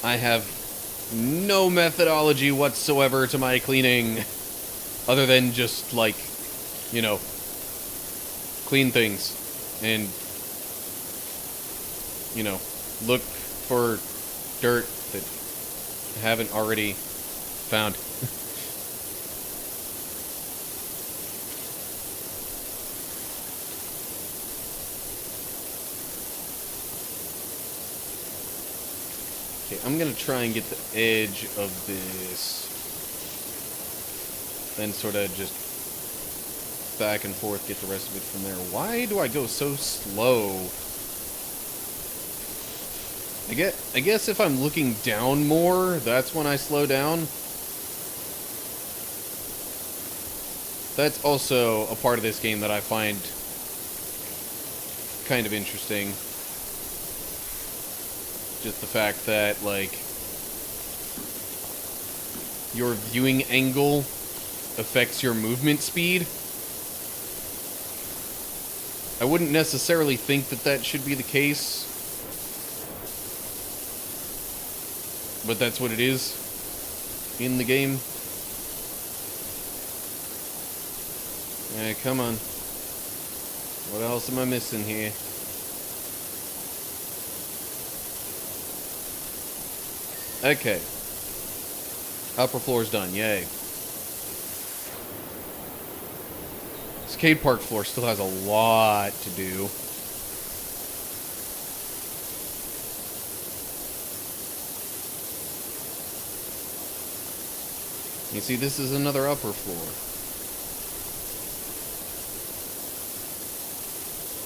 I have no methodology whatsoever to my cleaning, other than just, like, you know, clean things and, you know, look for dirt that I haven't already found. Okay, I'm gonna try and get the edge of this, then sort of just back and forth, get the rest of it from there. Why do I go so slow? I guess if I'm looking down more, that's when I slow down. That's also a part of this game that I find kind of interesting. Just the fact that, like, your viewing angle affects your movement speed. I wouldn't necessarily think that that should be the case, but that's what it is in the game. Come on. What else am I missing here? Okay. Upper floor's done. Yay. Skate park floor still has a lot to do. You see, this is another upper floor.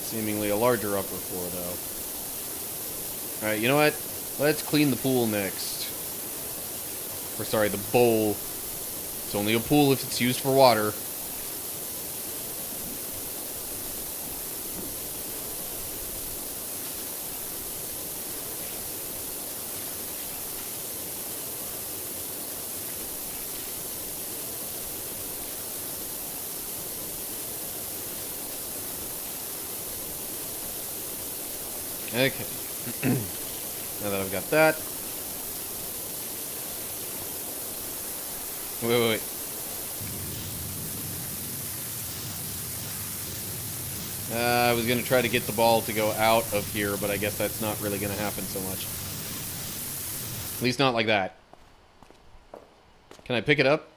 Seemingly a larger upper floor, though. Alright, you know what? Let's clean the pool next. Or sorry, the bowl. It's only a pool if it's used for water. Okay. Now that I've got that. Wait. I was going to try to get the ball to go out of here, but I guess that's not really going to happen so much. At least not like that. Can I pick it up?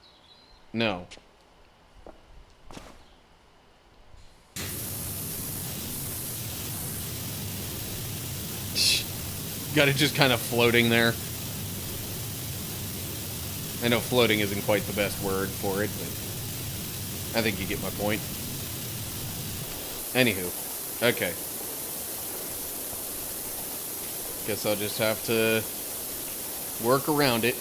No. Got it just kind of floating there. I know floating isn't quite the best word for it, but I think you get my point. Anywho. Okay. Guess I'll just have to work around it.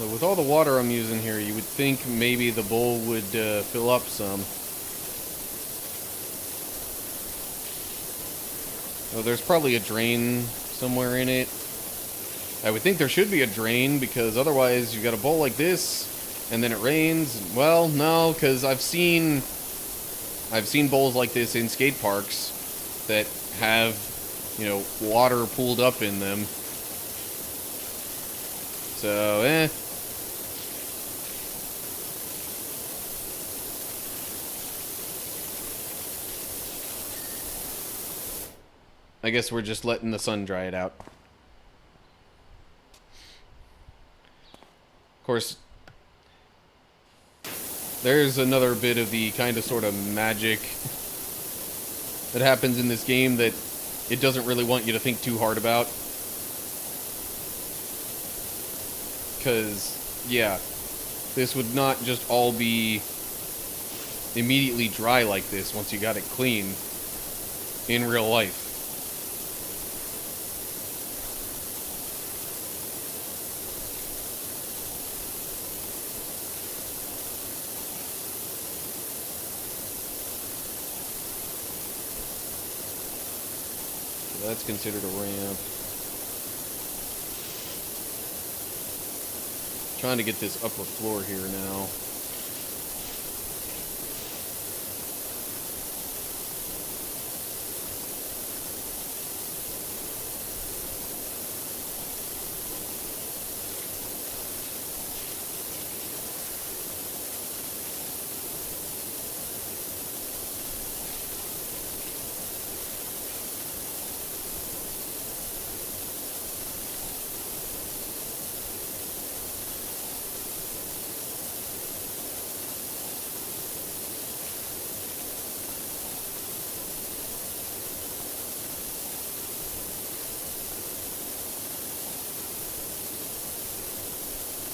Well, with all the water I'm using here, you would think maybe the bowl would fill up some. Oh, there's probably a drain somewhere in it. I would think there should be a drain, because otherwise you've got a bowl like this, and then it rains. Well, no, because I've seen bowls like this in skate parks that have, you know, water pooled up in them. So, I guess we're just letting the sun dry it out. Of course, there's another bit of the kind of sort of magic that happens in this game that it doesn't really want you to think too hard about. Because, yeah, this would not just all be immediately dry like this once you got it clean in real life. So that's considered a ramp. Trying to get this upper floor here now.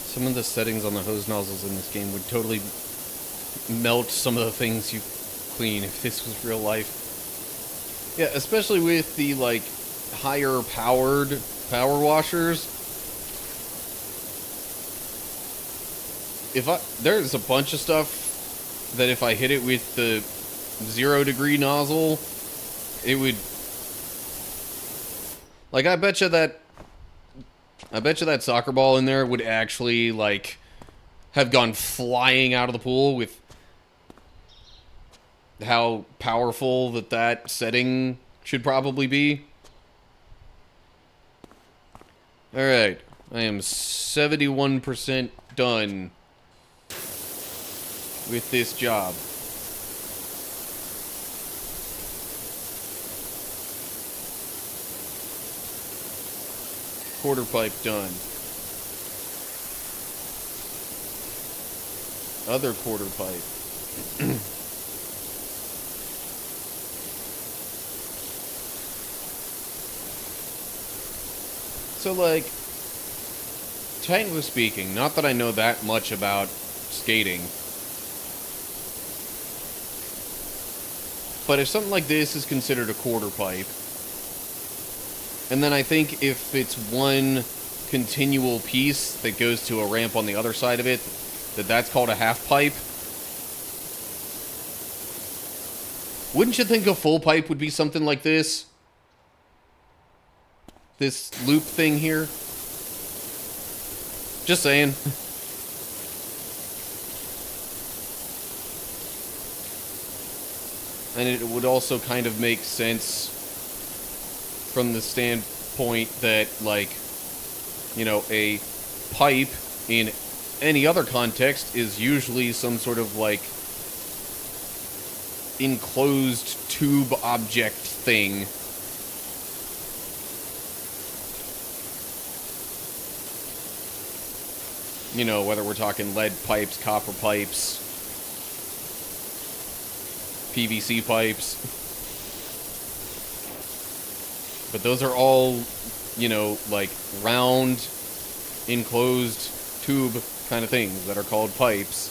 Some of the settings on the hose nozzles in this game would totally melt some of the things you clean if this was real life. Yeah, especially with the, like, higher powered power washers. There's a bunch of stuff that if I hit it with the 0-degree nozzle, it would... Like, I bet you that soccer ball in there would actually, like, have gone flying out of the pool with how powerful that setting should probably be. Alright, I am 71% done with this job. Quarter pipe done. Other quarter pipe. So, like, technically speaking, not that I know that much about skating, but if something like this is considered a quarter pipe, and then I think if it's one continual piece that goes to a ramp on the other side of it, that's called a half pipe. Wouldn't you think a full pipe would be something like this? This loop thing here? Just saying. And it would also kind of make sense from the standpoint that, like, you know, a pipe in any other context is usually some sort of, like, enclosed tube object thing. You know, whether we're talking lead pipes, copper pipes, PVC pipes. But those are all, you know, like, round, enclosed tube kind of things that are called pipes.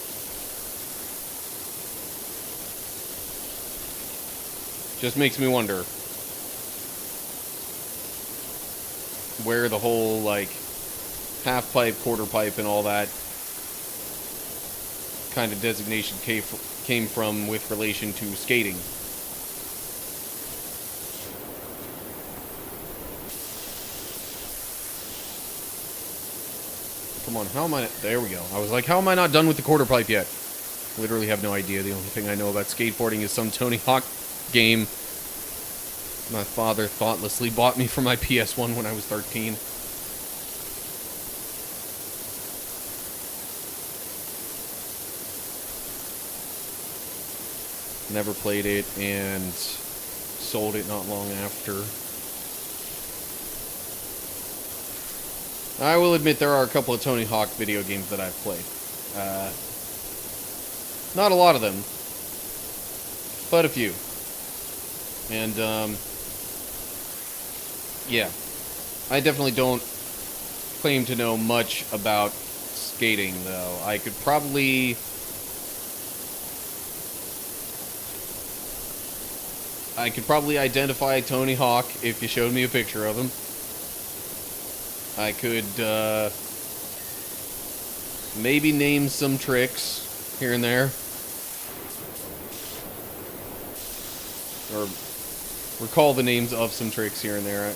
Just makes me wonder where the whole, like, half pipe, quarter pipe, and all that kind of designation came from with relation to skating. Come on, how am I... There we go. I was like, how am I not done with the quarter pipe yet? Literally have no idea. The only thing I know about skateboarding is some Tony Hawk game my father thoughtlessly bought me for my PS1 when I was 13. Never played it and sold it not long after. I will admit there are a couple of Tony Hawk video games that I've played. Not a lot of them, but a few. And, yeah. I definitely don't claim to know much about skating, though. I could probably identify Tony Hawk if you showed me a picture of him. I could, maybe name some tricks here and there. Or recall the names of some tricks here and there.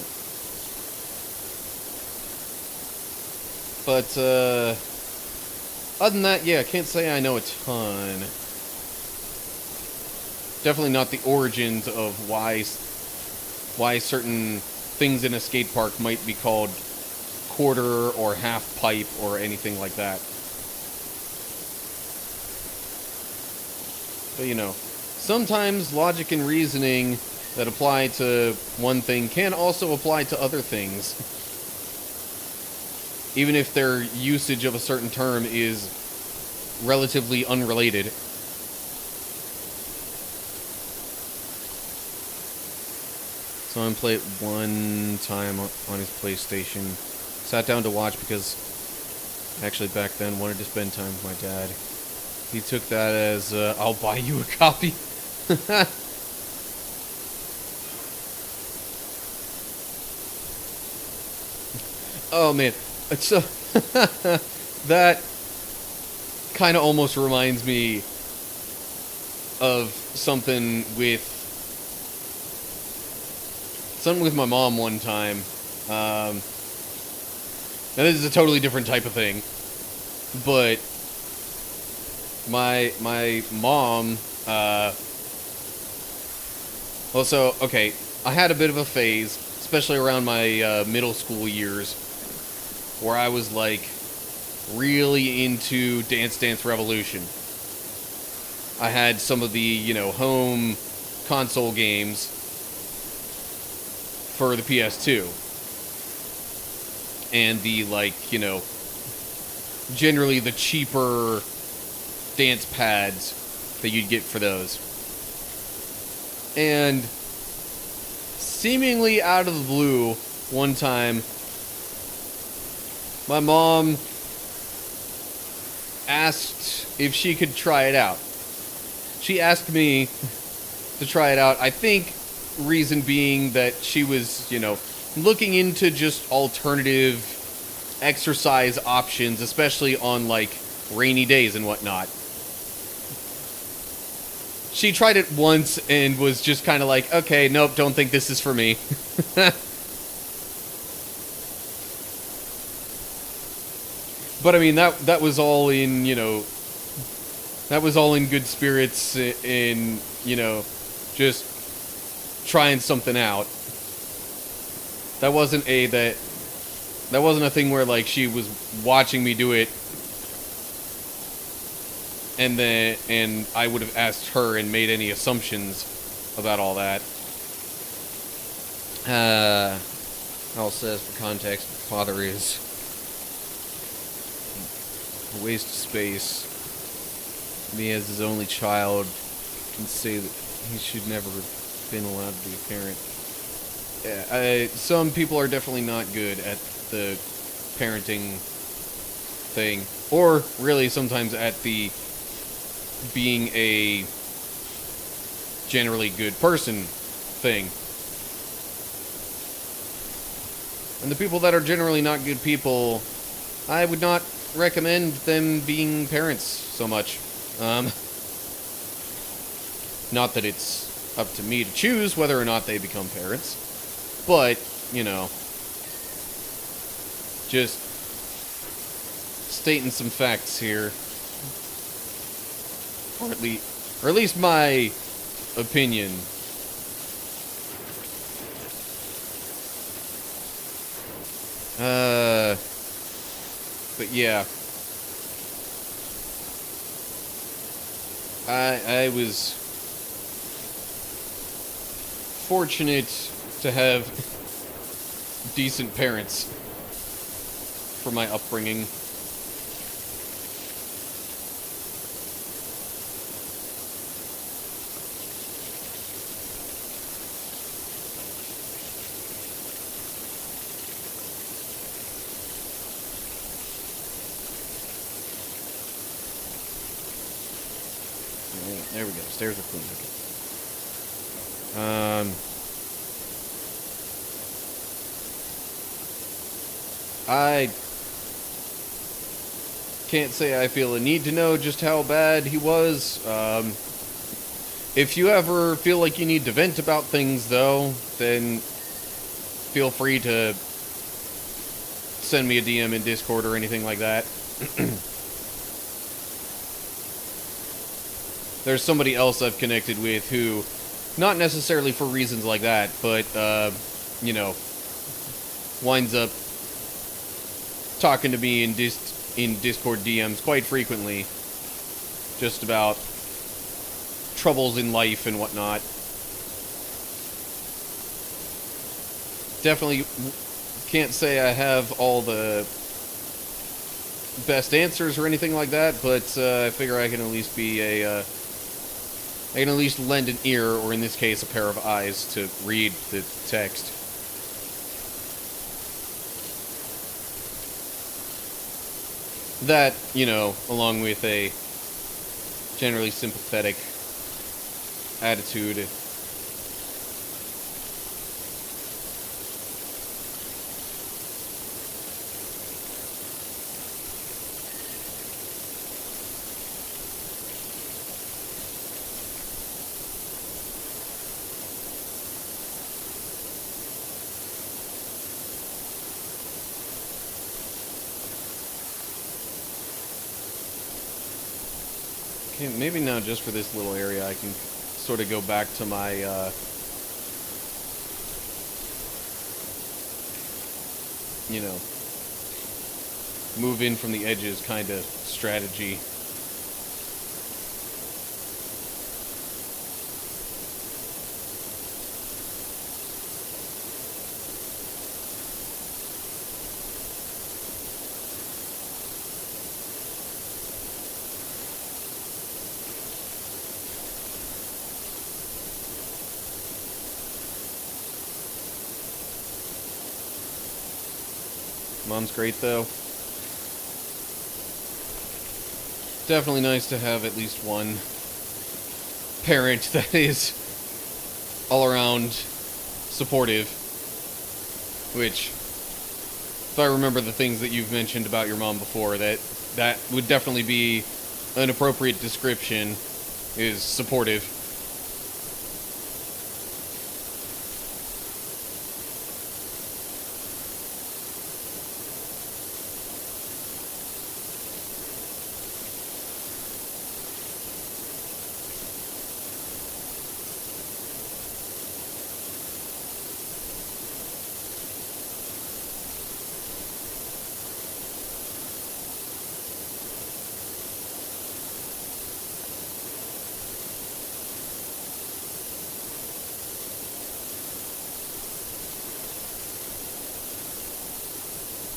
But, other than that, yeah, I can't say I know a ton. Definitely not the origins of why certain things in a skate park might be called quarter or half pipe or anything like that. But you know, sometimes logic and reasoning that apply to one thing can also apply to other things. Even if their usage of a certain term is relatively unrelated. So I played one time on his PlayStation. Sat down to watch because actually back then wanted to spend time with my dad. He took that as, I'll buy you a copy. Oh man, so that kind of almost reminds me of something with my mom one time. Now this is a totally different type of thing, but my mom, also, okay, I had a bit of a phase, especially around my middle school years, where I was like really into Dance Dance Revolution. I had some of the, you know, home console games for the PS2. And the, like, you know, generally the cheaper dance pads that you'd get for those. And seemingly out of the blue, one time, my mom asked if she could try it out. She asked me to try it out. I think reason being that she was, you know, looking into just alternative exercise options, especially on, like, rainy days and whatnot. She tried it once and was just kind of like, okay, nope, don't think this is for me. But, I mean, that was all in, you know, that was all in good spirits in, you know, just trying something out. That wasn't a thing where, like, she was watching me do it and I would have asked her and made any assumptions about all that. All says for context, father is a waste of space. Me as his only child can say that he should never have been allowed to be a parent. Yeah, some people are definitely not good at the parenting thing, or really sometimes at the being a generally good person thing. And the people that are generally not good people, I would not recommend them being parents so much. Not that it's up to me to choose whether or not they become parents, but, you know, just stating some facts here. Or at least my opinion. But yeah. I was fortunate to have decent parents for my upbringing. There we go. Stairs are clean. Okay. I can't say I feel a need to know just how bad he was. If you ever feel like you need to vent about things, though, then feel free to send me a DM in Discord or anything like that. There's somebody else I've connected with who, not necessarily for reasons like that, but, you know, winds up talking to me in Discord DMs quite frequently, just about troubles in life and whatnot. Definitely can't say I have all the best answers or anything like that, but I figure I can at least be I can at least lend an ear, or in this case, a pair of eyes, to read the text. That, you know, along with a generally sympathetic attitude. Okay, maybe now just for this little area I can sort of go back to my, you know, move in from the edges kind of strategy. Mom's great, though. Definitely nice to have at least one parent that is all around supportive. Which, if I remember the things that you've mentioned about your mom before, that would definitely be an appropriate description, is supportive.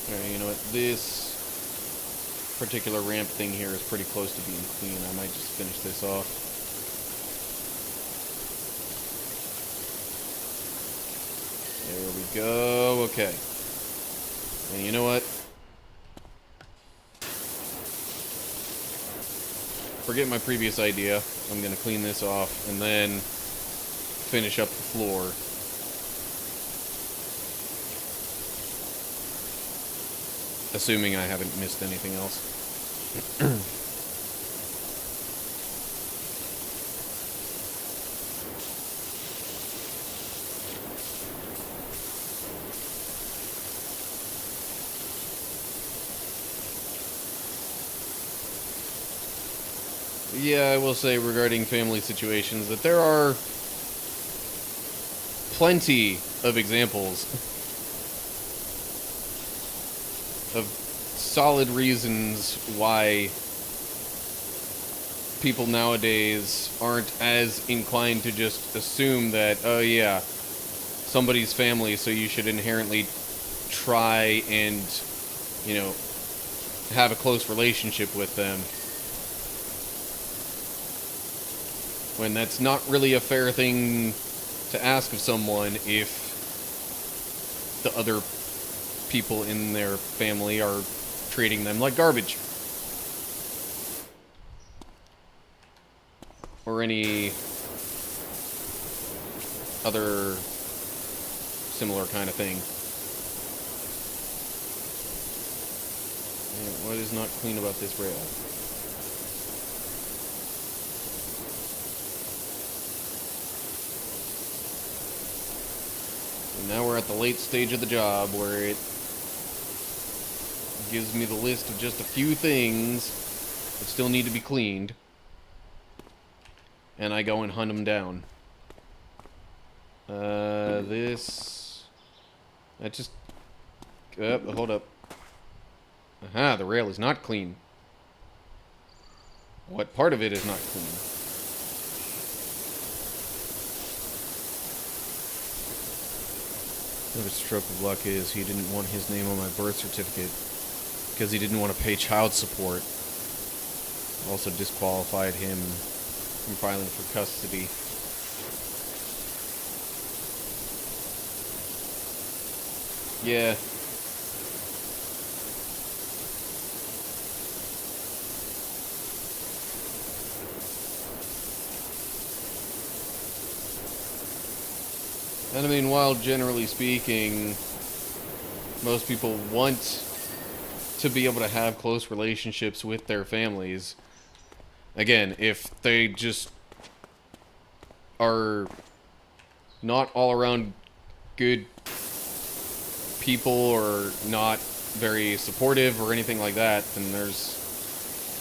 Alright, you know what, this particular ramp thing here is pretty close to being clean. I might just finish this off. There we go, okay. And you know what? Forget my previous idea. I'm gonna clean this off and then finish up the floor. assuming I haven't missed anything else. Yeah, I will say regarding family situations that there are plenty of examples of solid reasons why people nowadays aren't as inclined to just assume that, oh yeah, somebody's family, so you should inherently try and, you know, have a close relationship with them. When that's not really a fair thing to ask of someone if the other people in their family are treating them like garbage. Or any other similar kind of thing. Man, what is not clean about this rail? And now we're at the late stage of the job where it gives me the list of just a few things that still need to be cleaned. And I go and hunt them down. That just... hold up. Aha, the rail is not clean. What part of it is not clean? Another stroke of luck is he didn't want his name on my birth certificate because he didn't want to pay child support. Also disqualified him from filing for custody. Yeah. And I mean, while generally speaking, most people want to be able to have close relationships with their families, again, if they just are not all around good people or not very supportive or anything like that, then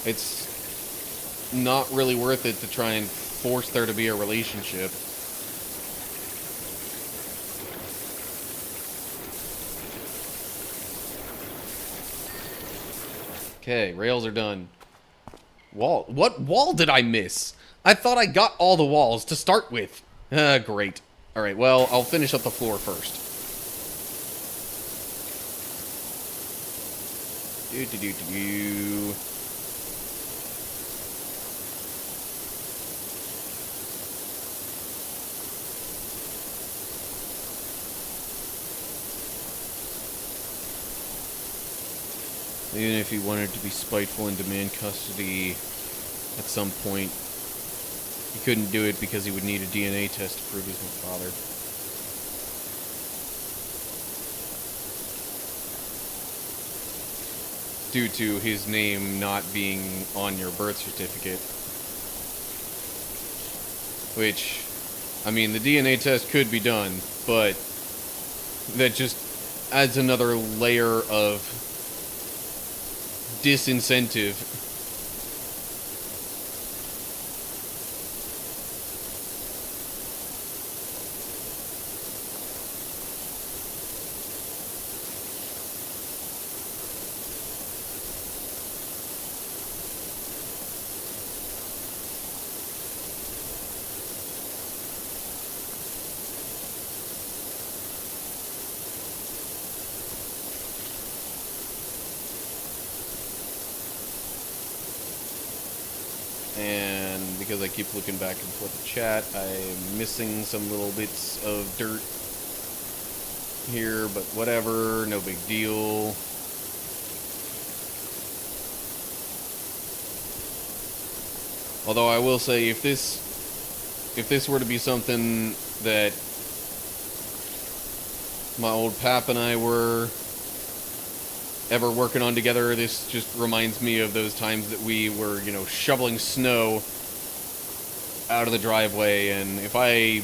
it's not really worth it to try and force there to be a relationship. Okay, rails are done. Wall. What wall did I miss? I thought I got all the walls to start with. Great. Alright, well, I'll finish up the floor first. Do. Even if he wanted to be spiteful and demand custody at some point, he couldn't do it because he would need a DNA test to prove he's my father. Due to his name not being on your birth certificate. Which, I mean, the DNA test could be done, but that just adds another layer of disincentive. And because I keep looking back and forth the chat, I'm missing some little bits of dirt here, but whatever, no big deal. Although I will say, if this were to be something that my old pap and I were ever working on together, this just reminds me of those times that we were, you know, shoveling snow out of the driveway, and if I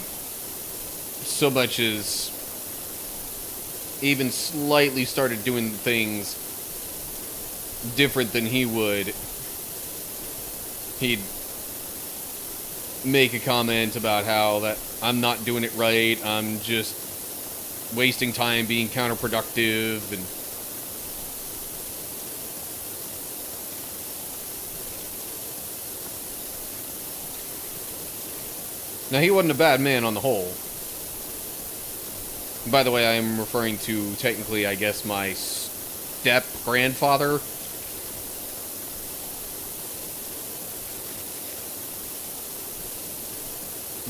so much as even slightly started doing things different than he would, he'd make a comment about how that I'm not doing it right, I'm just wasting time being counterproductive, and now he wasn't a bad man on the whole. By the way, I am referring to, technically, I guess, my step-grandfather.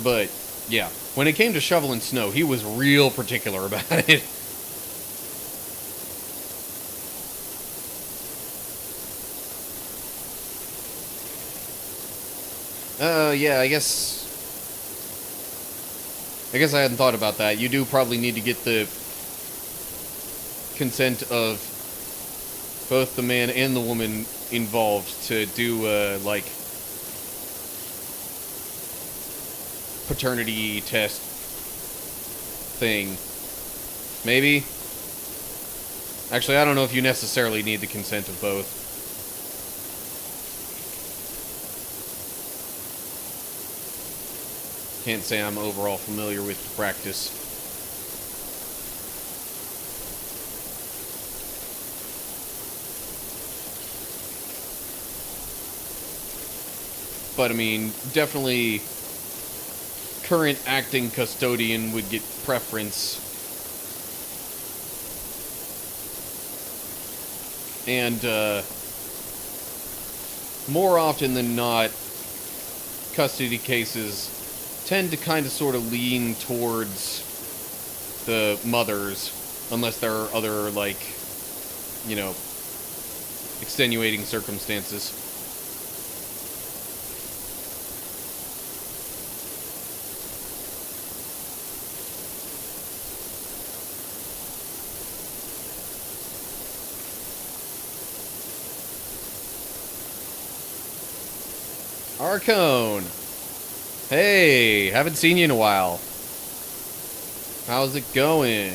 But, yeah, when it came to shoveling snow, he was real particular about it. Yeah, I guess I hadn't thought about that. You do probably need to get the consent of both the man and the woman involved to do, like, paternity test thing. Maybe? Actually, I don't know if you necessarily need the consent of both. Can't say I'm overall familiar with the practice. But I mean, definitely current acting custodian would get preference. And more often than not, custody cases tend to kind of sort of lean towards the mothers, unless there are other, like, you know, extenuating circumstances. Arcone! Hey, haven't seen you in a while. How's it going?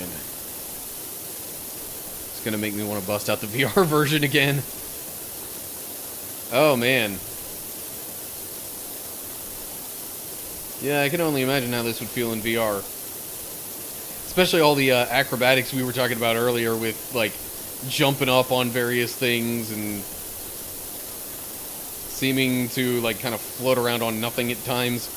It's gonna make me want to bust out the VR version again. Oh, man. Yeah, I can only imagine how this would feel in VR. Especially all the acrobatics we were talking about earlier with, like, jumping up on various things and seeming to, like, kind of float around on nothing at times.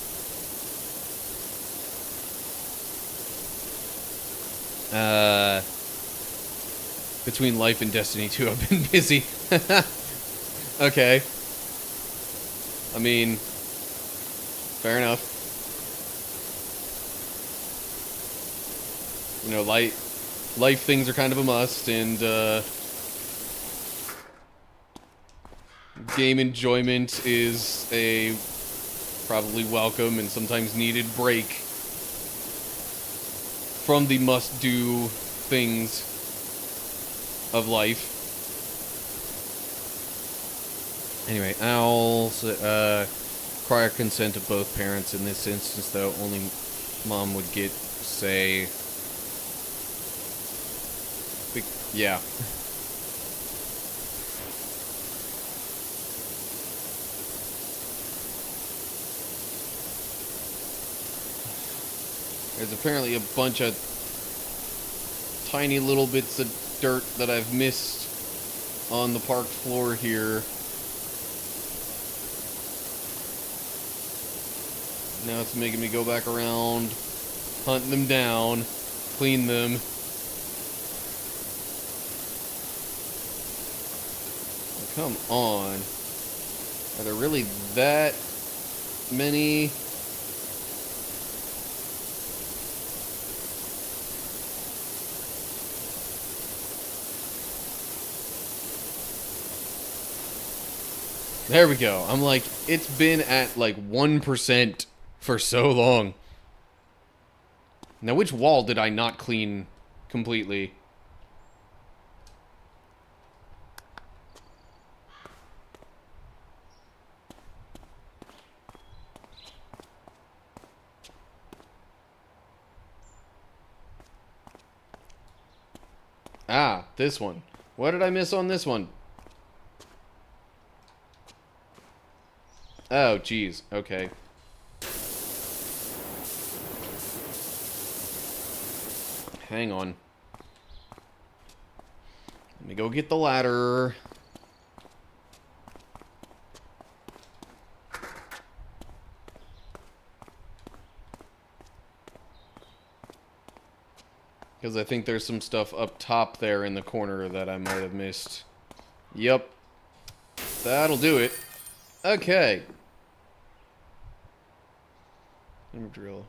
Between life and Destiny 2, I've been busy. Okay. I mean, fair enough. You know, life things are kind of a must, and, game enjoyment is a probably welcome and sometimes needed break from the must-do things of life. Anyway, I'll require consent of both parents in this instance, though. Only mom would get say. Yeah. There's apparently a bunch of tiny little bits of dirt that I've missed on the parked floor here. Now it's making me go back around, hunt them down, clean them. Oh, come on. Are there really that many? There we go. I'm like, it's been at like 1% for so long. Now, which wall did I not clean completely? Ah, this one. What did I miss on this one? Oh, geez. Okay. Hang on. Let me go get the ladder. Because I think there's some stuff up top there in the corner that I might have missed. Yep. That'll do it. Okay. Drill.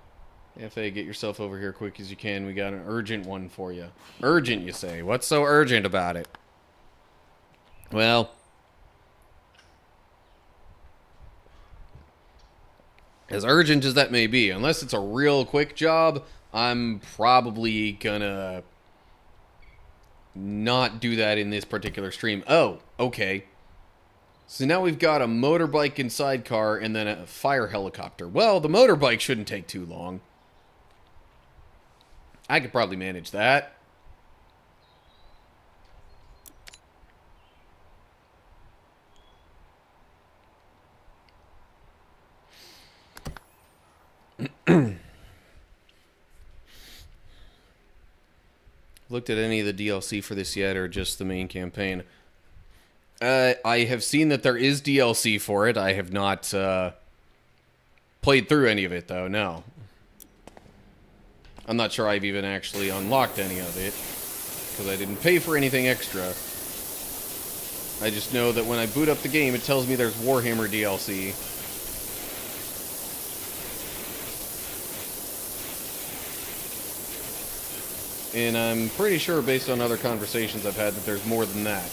FA, get yourself over here quick as you can. We got an urgent one for you. Urgent, you say? What's so urgent about it? Well, as urgent as that may be, unless it's a real quick job, I'm probably gonna not do that in this particular stream. Oh, okay. So now we've got a motorbike and sidecar and then a fire helicopter. Well, the motorbike shouldn't take too long. I could probably manage that. Looked at any of the DLC for this yet, or just the main campaign? I have seen that there is DLC for it. I have not played through any of it, though, no. I'm not sure I've even actually unlocked any of it, because I didn't pay for anything extra. I just know that when I boot up the game, it tells me there's Warhammer DLC. And I'm pretty sure, based on other conversations I've had, that there's more than that.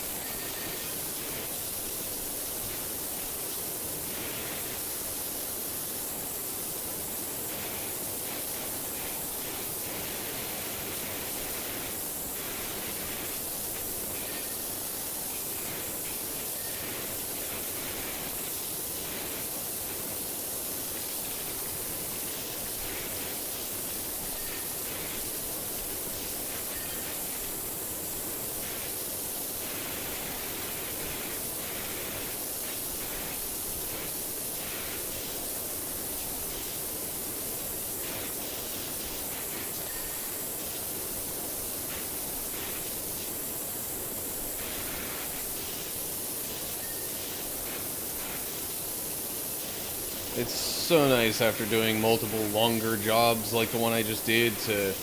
It's so nice after doing multiple longer jobs like the one I just did to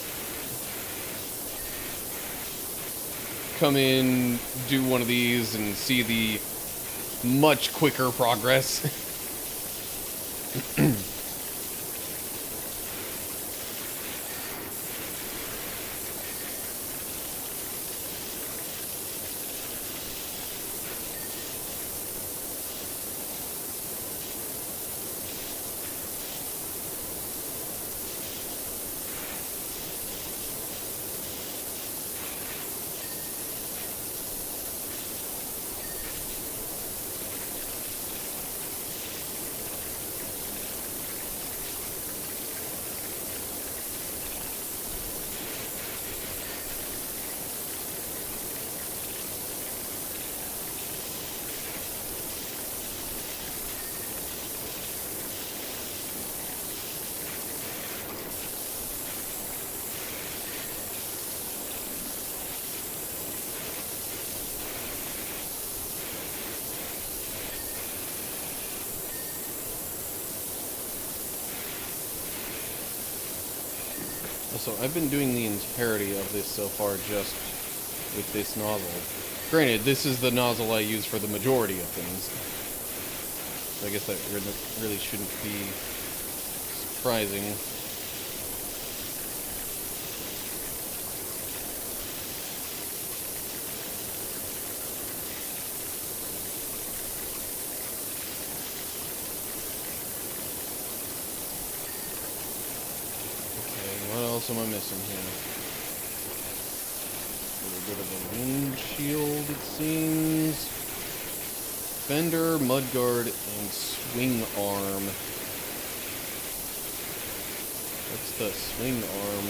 come in, do one of these, and see the much quicker progress. So I've been doing the entirety of this so far just with this nozzle. Granted, this is the nozzle I use for the majority of things. So I guess that really shouldn't be surprising. What else am I missing here? A little bit of a windshield, it seems. Fender, mudguard, and swing arm. What's the swing arm?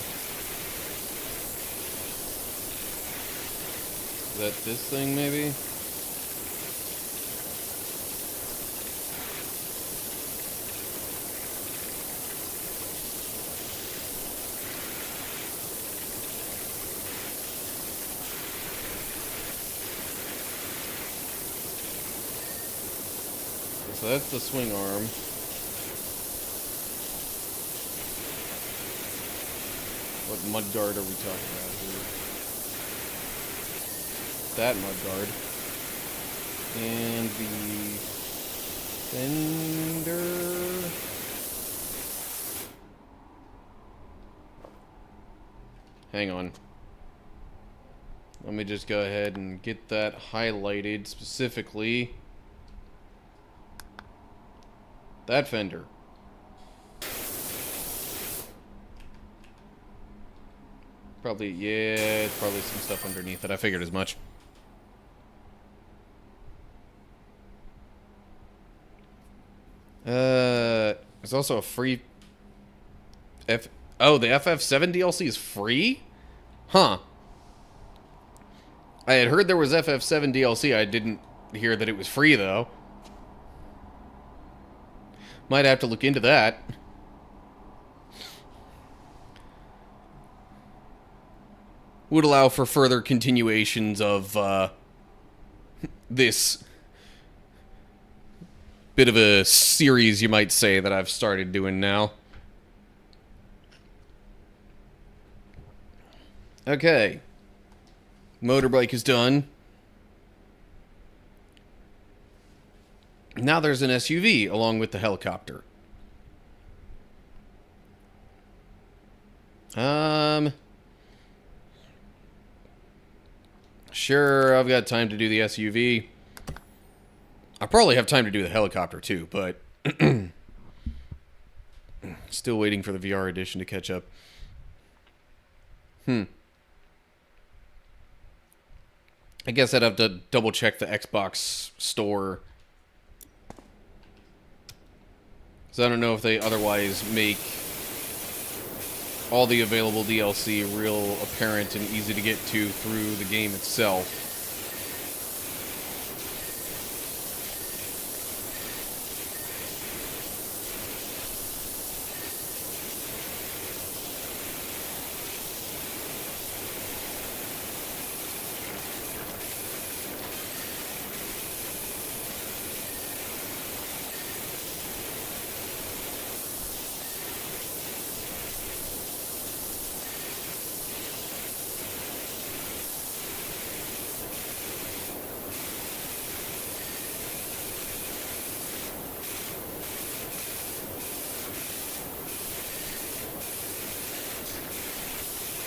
Is that this thing, maybe? So that's the swing arm. What mudguard are we talking about here? That mudguard. And the fender. Hang on. Let me just go ahead and get that highlighted specifically. That fender. Probably, yeah, it's probably some stuff underneath it. I figured as much. There's also a free Oh, the FF7 DLC is free? Huh. I had heard there was FF7 DLC. I didn't hear that it was free, though. Might have to look into that. Would allow for further continuations of this bit of a series, you might say, that I've started doing now. Okay. Motorbike is done. Now there's an SUV along with the helicopter. Sure, I've got time to do the SUV. I probably have time to do the helicopter too, but still waiting for the VR edition to catch up. I guess I'd have to double check the Xbox store. So I don't know if they otherwise make all the available DLC real apparent and easy to get to through the game itself.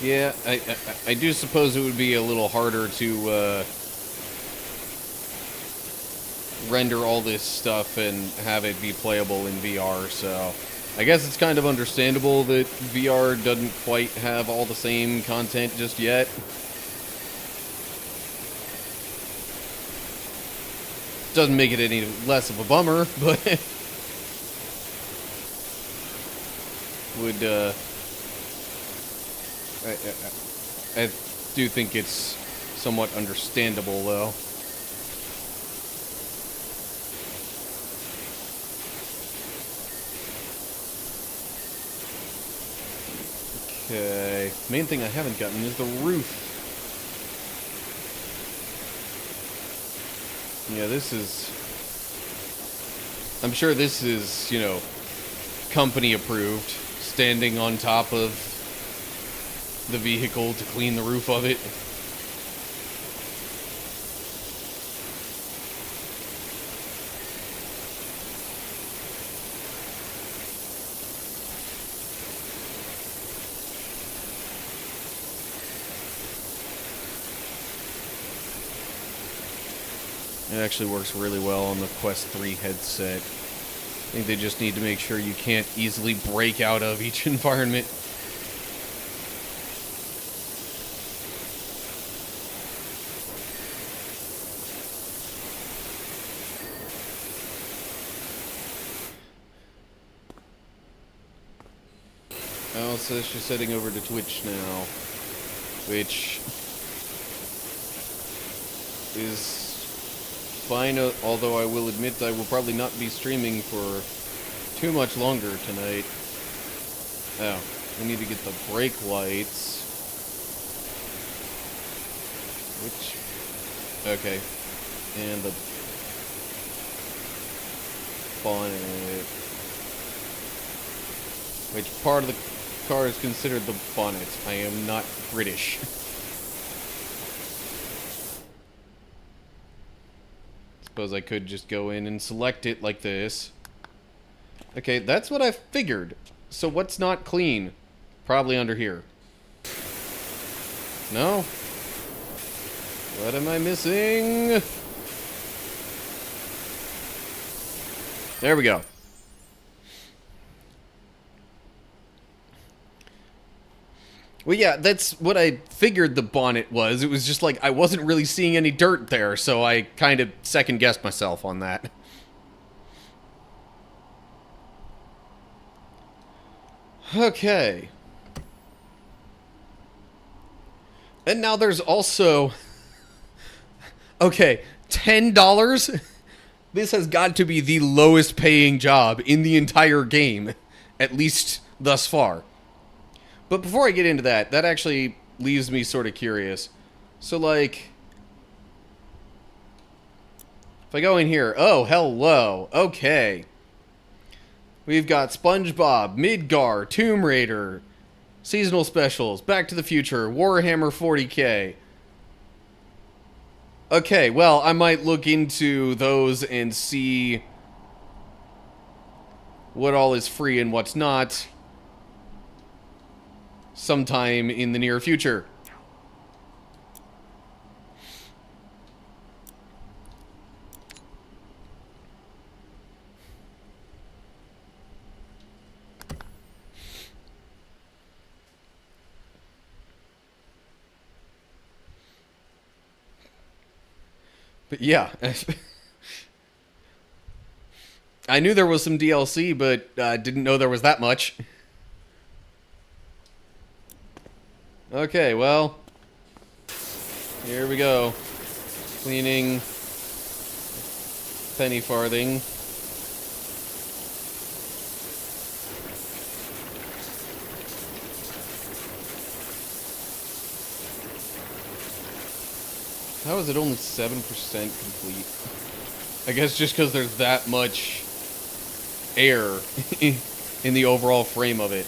Yeah, I do suppose it would be a little harder to render all this stuff and have it be playable in VR, so I guess it's kind of understandable that VR doesn't quite have all the same content just yet. Doesn't make it any less of a bummer, but would, I do think it's somewhat understandable, though. Okay. Main thing I haven't gotten is the roof. Yeah, this is... I'm sure this is, you know, company approved. Standing on top of the vehicle to clean the roof of it. It actually works really well on the Quest 3 headset. I think they just need to make sure you can't easily break out of each environment. Oh, so she's heading over to Twitch now, which is fine, although I will admit I will probably not be streaming for too much longer tonight. Oh, we need to get the brake lights. Which... okay. And the bonnet. Which part of the car is considered the bonnet? I am not British. Suppose I could just go in and select it like this. Okay, that's what I figured. So what's not clean? Probably under here. No? What am I missing? There we go. Well, yeah, that's what I figured the bonnet was. It was just like I wasn't really seeing any dirt there, so I kind of second-guessed myself on that. Okay. And now there's also... okay, $10? This has got to be the lowest paying job in the entire game, at least thus far. But before I get into that, that actually leaves me sort of curious. So, like... if I go in here... oh, hello. Okay. We've got SpongeBob, Midgar, Tomb Raider, Seasonal Specials, Back to the Future, Warhammer 40k. Okay, well, I might look into those and see what all is free and what's not sometime in the near future. But yeah, I knew there was some DLC, but didn't know there was that much. Okay, well, here we go. Cleaning penny farthing. How is it only 7% complete? I guess just because there's that much air in the overall frame of it.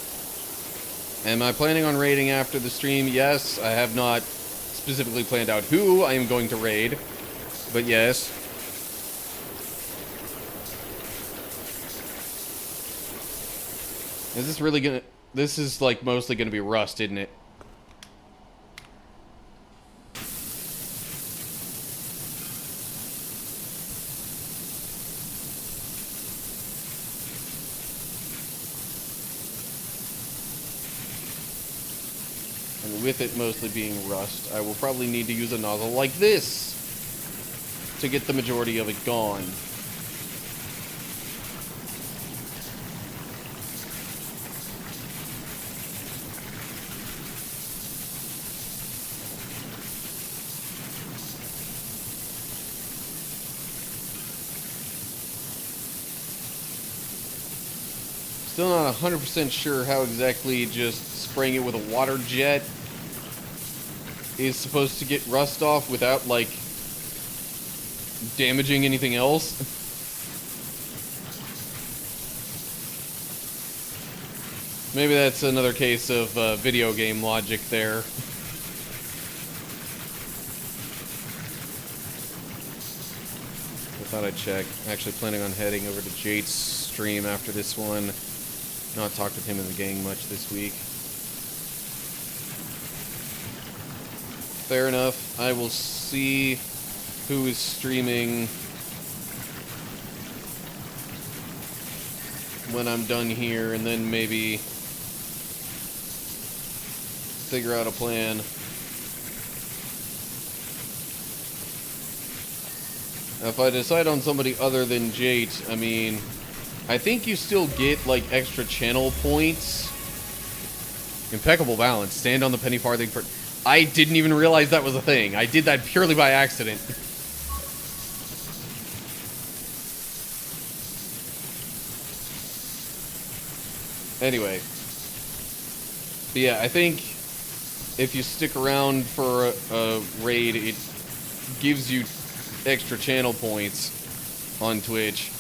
Am I planning on raiding after the stream? Yes. I have not specifically planned out who I am going to raid, but yes. Is this really gonna... this is like mostly gonna be rust, isn't it? With it mostly being rust, I will probably need to use a nozzle like this to get the majority of it gone. Still not 100% sure how exactly just spraying it with a water jet is supposed to get rust off without, like, damaging anything else. Maybe that's another case of video game logic there. I thought I'd check. Actually planning on heading over to Jate's stream after this one. Not talked with him and the gang much this week. Fair enough. I will see who is streaming when I'm done here, and then maybe figure out a plan. If I decide on somebody other than Jate, I mean, I think you still get, like, extra channel points. Impeccable balance. Stand on the penny farthing for... I didn't even realize that was a thing. I did that purely by accident. Anyway. But yeah, I think if you stick around for a raid, it gives you extra channel points on Twitch.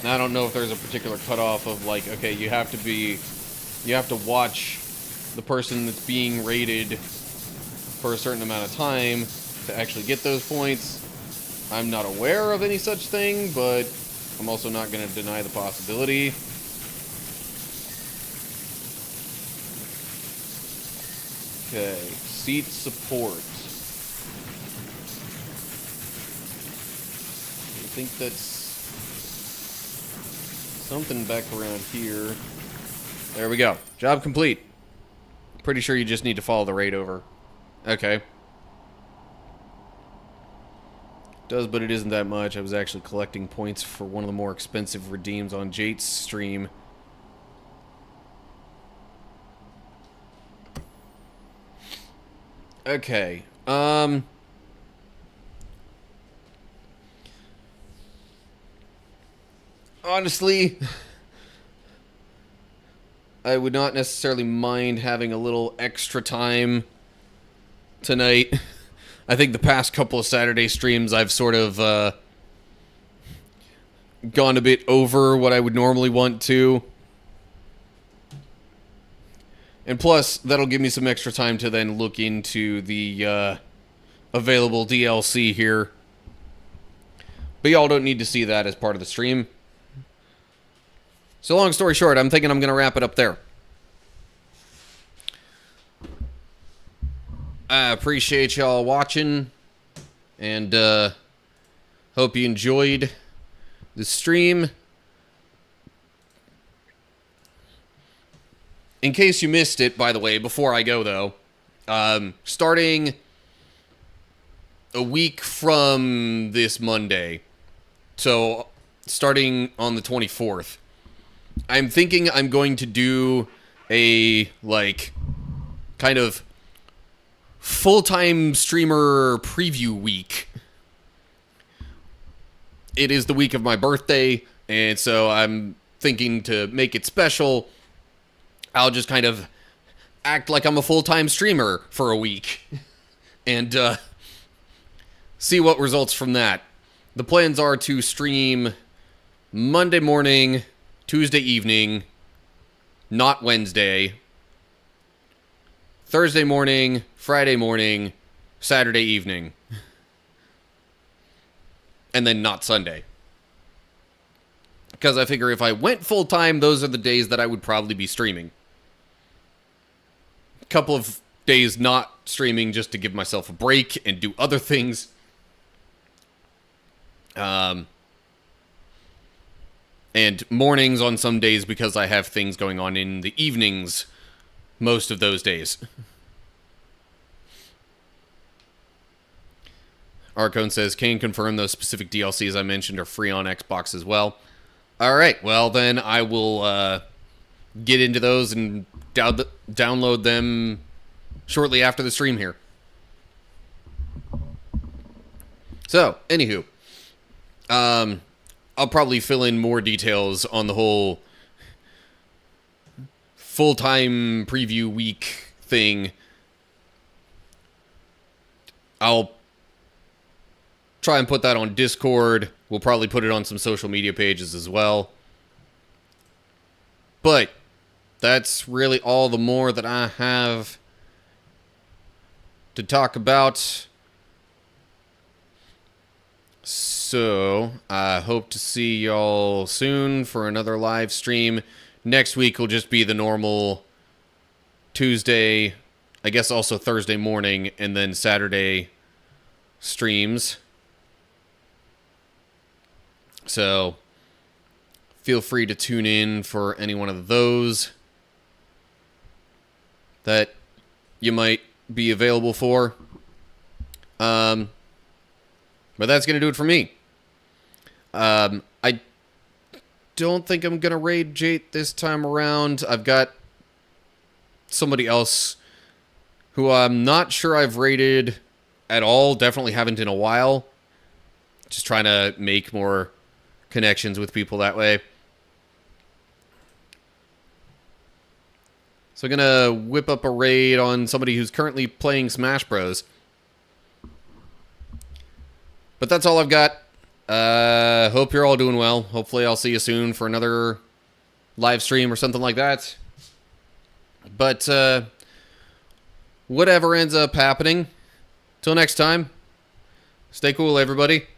I don't know if there's a particular cutoff of like, okay, you have to watch the person that's being raided for a certain amount of time to actually get those points. I'm not aware of any such thing, but I'm also not going to deny the possibility. Okay, seat support. I think that's something back around here. There we go. Job complete. Pretty sure you just need to follow the raid over. Okay. Does, but it isn't that much. I was actually collecting points for one of the more expensive redeems on Jate's stream. Okay. Honestly, I would not necessarily mind having a little extra time tonight. I think the past couple of Saturday streams I've sort of gone a bit over what I would normally want to. And plus, that'll give me some extra time to then look into the available DLC here. But y'all don't need to see that as part of the stream. So long story short, I'm thinking I'm going to wrap it up there. I appreciate y'all watching, and hope you enjoyed the stream. In case you missed it, by the way, before I go though, starting a week from this Monday, so starting on the 24th, I'm thinking I'm going to do a, like, kind of full-time streamer preview week. It is the week of my birthday, and so I'm thinking to make it special, I'll just kind of act like I'm a full-time streamer for a week and see what results from that. The plans are to stream Monday morning, Tuesday evening, not Wednesday, Thursday morning, Friday morning, Saturday evening, and then not Sunday. Because I figure if I went full-time, those are the days that I would probably be streaming. A couple of days not streaming just to give myself a break and do other things. And mornings on some days because I have things going on in the evenings most of those days. Arcone says, can confirm those specific DLCs I mentioned are free on Xbox as well. Alright, well then I will get into those and download them shortly after the stream here. So, anywho, I'll probably fill in more details on the whole full-time preview week thing. I'll try and put that on Discord. We'll probably put it on some social media pages as well. But that's really all the more that I have to talk about. So, I hope to see y'all soon for another live stream. Next week will just be the normal Tuesday, I guess also Thursday morning, and then Saturday streams. So, feel free to tune in for any one of those that you might be available for. But that's going to do it for me. I don't think I'm going to raid Jate this time around. I've got somebody else who I'm not sure I've raided at all. Definitely haven't in a while. Just trying to make more connections with people that way. So I'm gonna whip up a raid on somebody who's currently playing Smash Bros. But that's all I've got. Hope you're all doing well. Hopefully I'll see you soon for another live stream or something like that. But whatever ends up happening, till next time, stay cool, everybody.